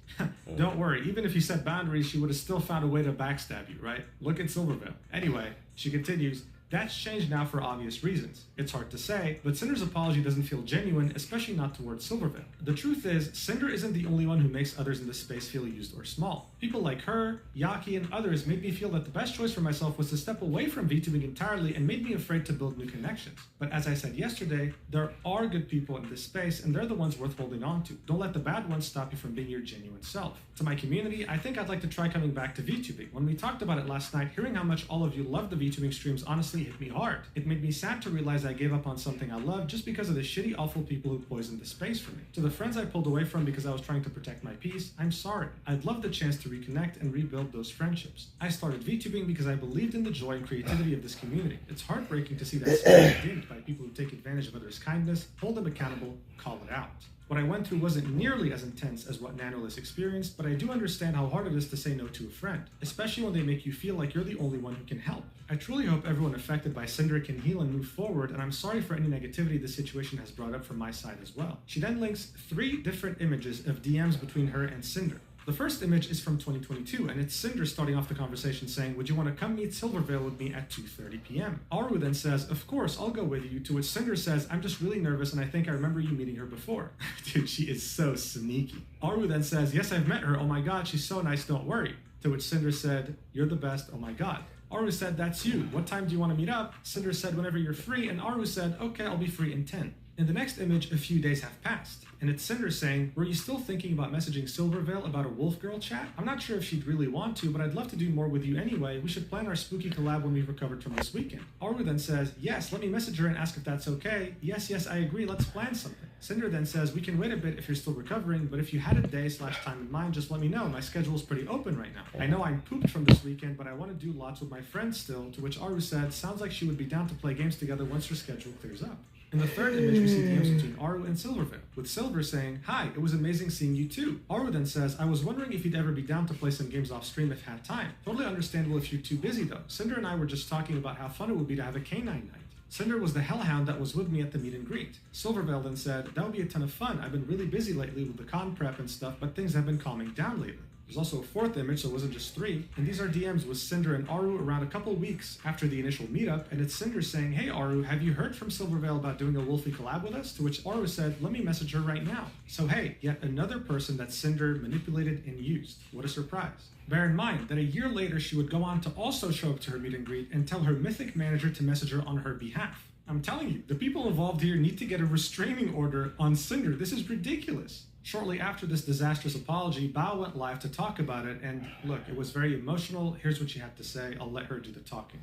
Don't worry, even if you set boundaries, she would have still found a way to backstab you, right? Look at Silvervale. Anyway, she continues, that's changed now for obvious reasons. It's hard to say, but Cinder's apology doesn't feel genuine, especially not towards Silvervale. The truth is, Cinder isn't the only one who makes others in this space feel used or small. People like her, Yaki, and others made me feel that the best choice for myself was to step away from VTubing entirely and made me afraid to build new connections. But as I said yesterday, there are good people in this space, and they're the ones worth holding on to. Don't let the bad ones stop you from being your genuine self. To my community, I think I'd like to try coming back to VTubing. When we talked about it last night, hearing how much all of you love the VTubing streams honestly hit me hard. It made me sad to realize I gave up on something I loved just because of the shitty, awful people who poisoned the space for me. To the friends I pulled away from because I was trying to protect my peace, I'm sorry. I'd love the chance to reconnect and rebuild those friendships. I started VTubing because I believed in the joy and creativity of this community. It's heartbreaking to see that spirit dimmed by people who take advantage of others' kindness, hold them accountable, call it out. What I went through wasn't nearly as intense as what Nanolis experienced, but I do understand how hard it is to say no to a friend, especially when they make you feel like you're the only one who can help. I truly hope everyone affected by Cinder can heal and move forward, and I'm sorry for any negativity this situation has brought up from my side as well. She then links 3 different images of DMs between her and Cinder. The first image is from 2022, and it's Cinder starting off the conversation saying, would you want to come meet Silvervale with me at 2:30 p.m? Aru then says, of course, I'll go with you, to which Cinder says, I'm just really nervous and I think I remember you meeting her before. Dude, she is so sneaky. Aru then says, yes, I've met her, oh my god, she's so nice, don't worry. To which Cinder said, you're the best, oh my god. Aru said, that's you, what time do you want to meet up? Cinder said, whenever you're free, and Aru said, okay, I'll be free in 10. In the next image, a few days have passed, and it's Cinder saying, were you still thinking about messaging Silvervale about a Wolf Girl chat? I'm not sure if she'd really want to, but I'd love to do more with you anyway. We should plan our spooky collab when we've recovered from this weekend. Aru then says, yes, let me message her and ask if that's okay. Yes, I agree, let's plan something. Cinder then says, we can wait a bit if you're still recovering, but if you had a day/time in mind, just let me know. My schedule's pretty open right now. I know I'm pooped from this weekend, but I want to do lots with my friends still, to which Aru said, sounds like she would be down to play games together once her schedule clears up. In the third image, we see DMs between Aru and Silvervale, with Silver saying, hi, it was amazing seeing you too. Aru then says, I was wondering if you'd ever be down to play some games off stream if had time. Totally understandable if you're too busy though. Cinder and I were just talking about how fun it would be to have a canine night. Cinder was the hellhound that was with me at the meet and greet. Silvervale then said, that would be a ton of fun. I've been really busy lately with the con prep and stuff, but things have been calming down lately. There's also a fourth image, so it wasn't just 3, and these are DMs with Cinder and Aru around a couple weeks after the initial meetup, and it's Cinder saying, hey Aru, have you heard from Silvervale about doing a Wolfie collab with us? To which Aru said, let me message her right now. So hey, yet another person that Cinder manipulated and used. What a surprise. Bear in mind that a year later she would go on to also show up to her meet and greet and tell her mythic manager to message her on her behalf. I'm telling you, the people involved here need to get a restraining order on Cinder. This is ridiculous. Shortly after this disastrous apology, Bao went live to talk about it, and look, it was very emotional. Here's what she had to say. I'll let her do the talking.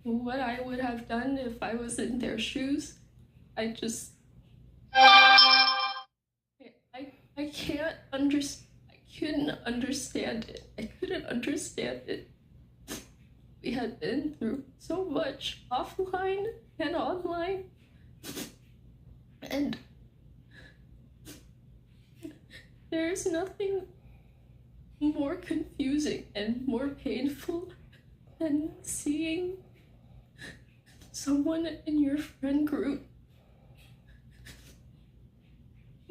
What I would have done if I was in their shoes, I can't understand. I couldn't understand it. I couldn't understand it. We had been through so much offline and online, and there's nothing more confusing and more painful than seeing someone in your friend group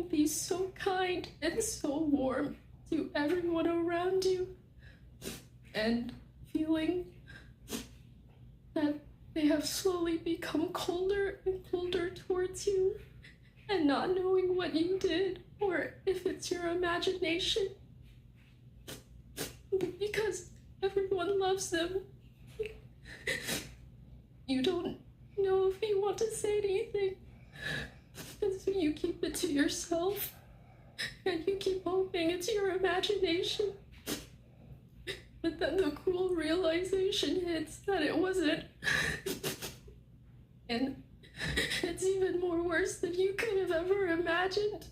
be so kind and so warm to everyone around you, and feeling that they have slowly become colder and colder towards you, and not knowing what you did or if it's your imagination, because everyone loves them. You don't know if you want to say anything, and so you keep it to yourself, and you keep hoping it's your imagination. But then the cruel realization hits that it wasn't. And it's even more worse than you could have ever imagined.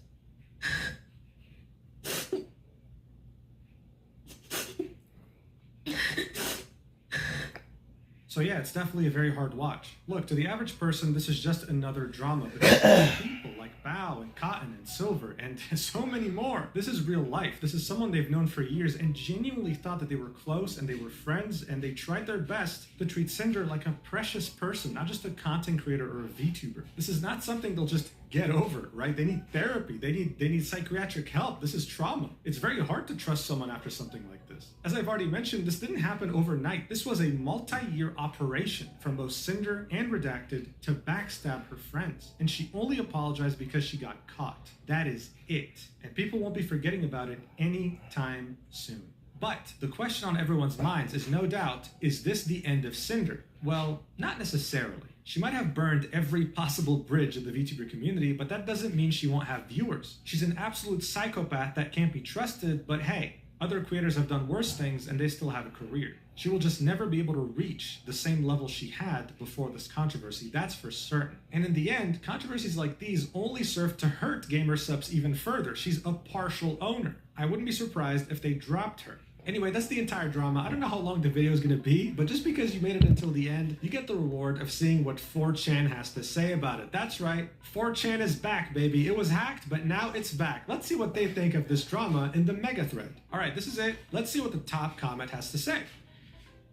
So yeah, it's definitely a very hard watch. Look, to the average person, this is just another drama, but people like Bao and Cotton and Silver and so many more. This is real life. This is someone they've known for years and genuinely thought that they were close and they were friends, and they tried their best to treat Cinder like a precious person, not just a content creator or a VTuber. This is not something they'll just get over, right? They need therapy. They need psychiatric help. This is trauma. It's very hard to trust someone after something like this. As I've already mentioned, this didn't happen overnight. This was a multi-year operation from both Cinder and Redacted to backstab her friends. And she only apologized because she got caught. That is it. And people won't be forgetting about it anytime soon. But the question on everyone's minds is no doubt, is this the end of Cinder? Well, not necessarily. She might have burned every possible bridge of the VTuber community, but that doesn't mean she won't have viewers. She's an absolute psychopath that can't be trusted, but hey, other creators have done worse things and they still have a career. She will just never be able to reach the same level she had before this controversy, that's for certain. And in the end, controversies like these only serve to hurt gamer subs even further. She's a partial owner. I wouldn't be surprised if they dropped her. Anyway, that's the entire drama. I don't know how long the video is going to be, but just because you made it until the end, you get the reward of seeing what 4chan has to say about it. That's right, 4chan is back, baby. It was hacked, but now it's back. Let's see what they think of this drama in the mega thread. All right, this is it. Let's see what the top comment has to say.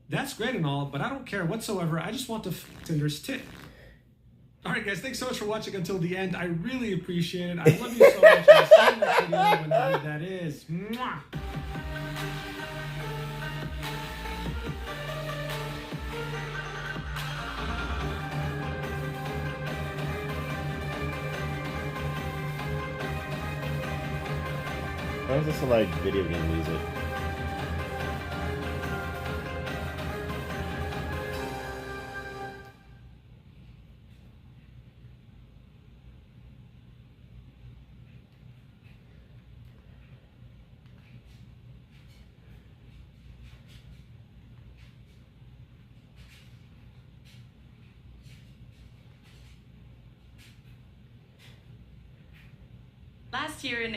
That's great and all, but I don't care whatsoever. I just want to f Cinder's tit. All right, guys, thanks so much for watching until the end. I really appreciate it. I love you so much. I'll see you in the next video, whenever that is. Mwah! Why is this like video game music? Last year in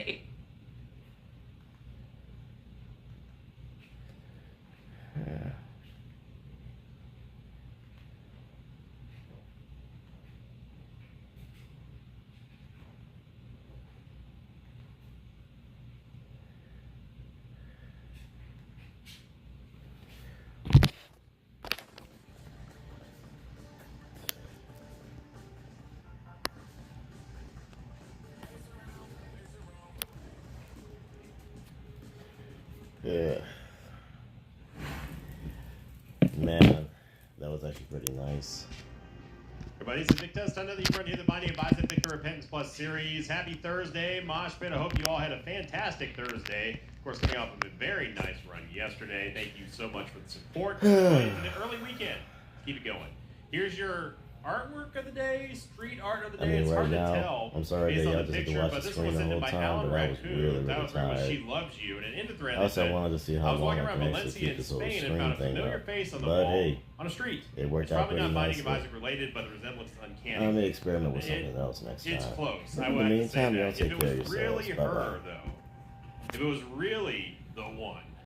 Yeah. Man, that was actually pretty nice. Everybody, this is Vic Test. Another you run here, the Binding of Isaac Victor Repentance Plus series. Happy Thursday, Mosh Pit. I hope you all had a fantastic Thursday. Of course, coming off of a very nice run yesterday. Thank you so much for the support. In the early weekend. Keep it going. Here's your artwork of the day, street art of the day. It's right hard now, to tell. I'm sorry based that on y'all the just had to picture, watch but the this one screen was the sent in whole by time, Alan but I was Raccoon. really, That was really written with tired. She Loves You. And in the thread, Also, I said, wanted to see I how was long walking I around can actually Valencia keep in this little Spain and screen found a thing familiar up. face on the But wall hey, on a street. it worked It's out probably pretty not Binding of nicely. Isaac related, but the resemblance is uncanny. I may experiment with something else next time. It's close. I In the would say meantime, y'all that. take If care it of was really yourselves. her, Bye-bye. though, if it was really the one,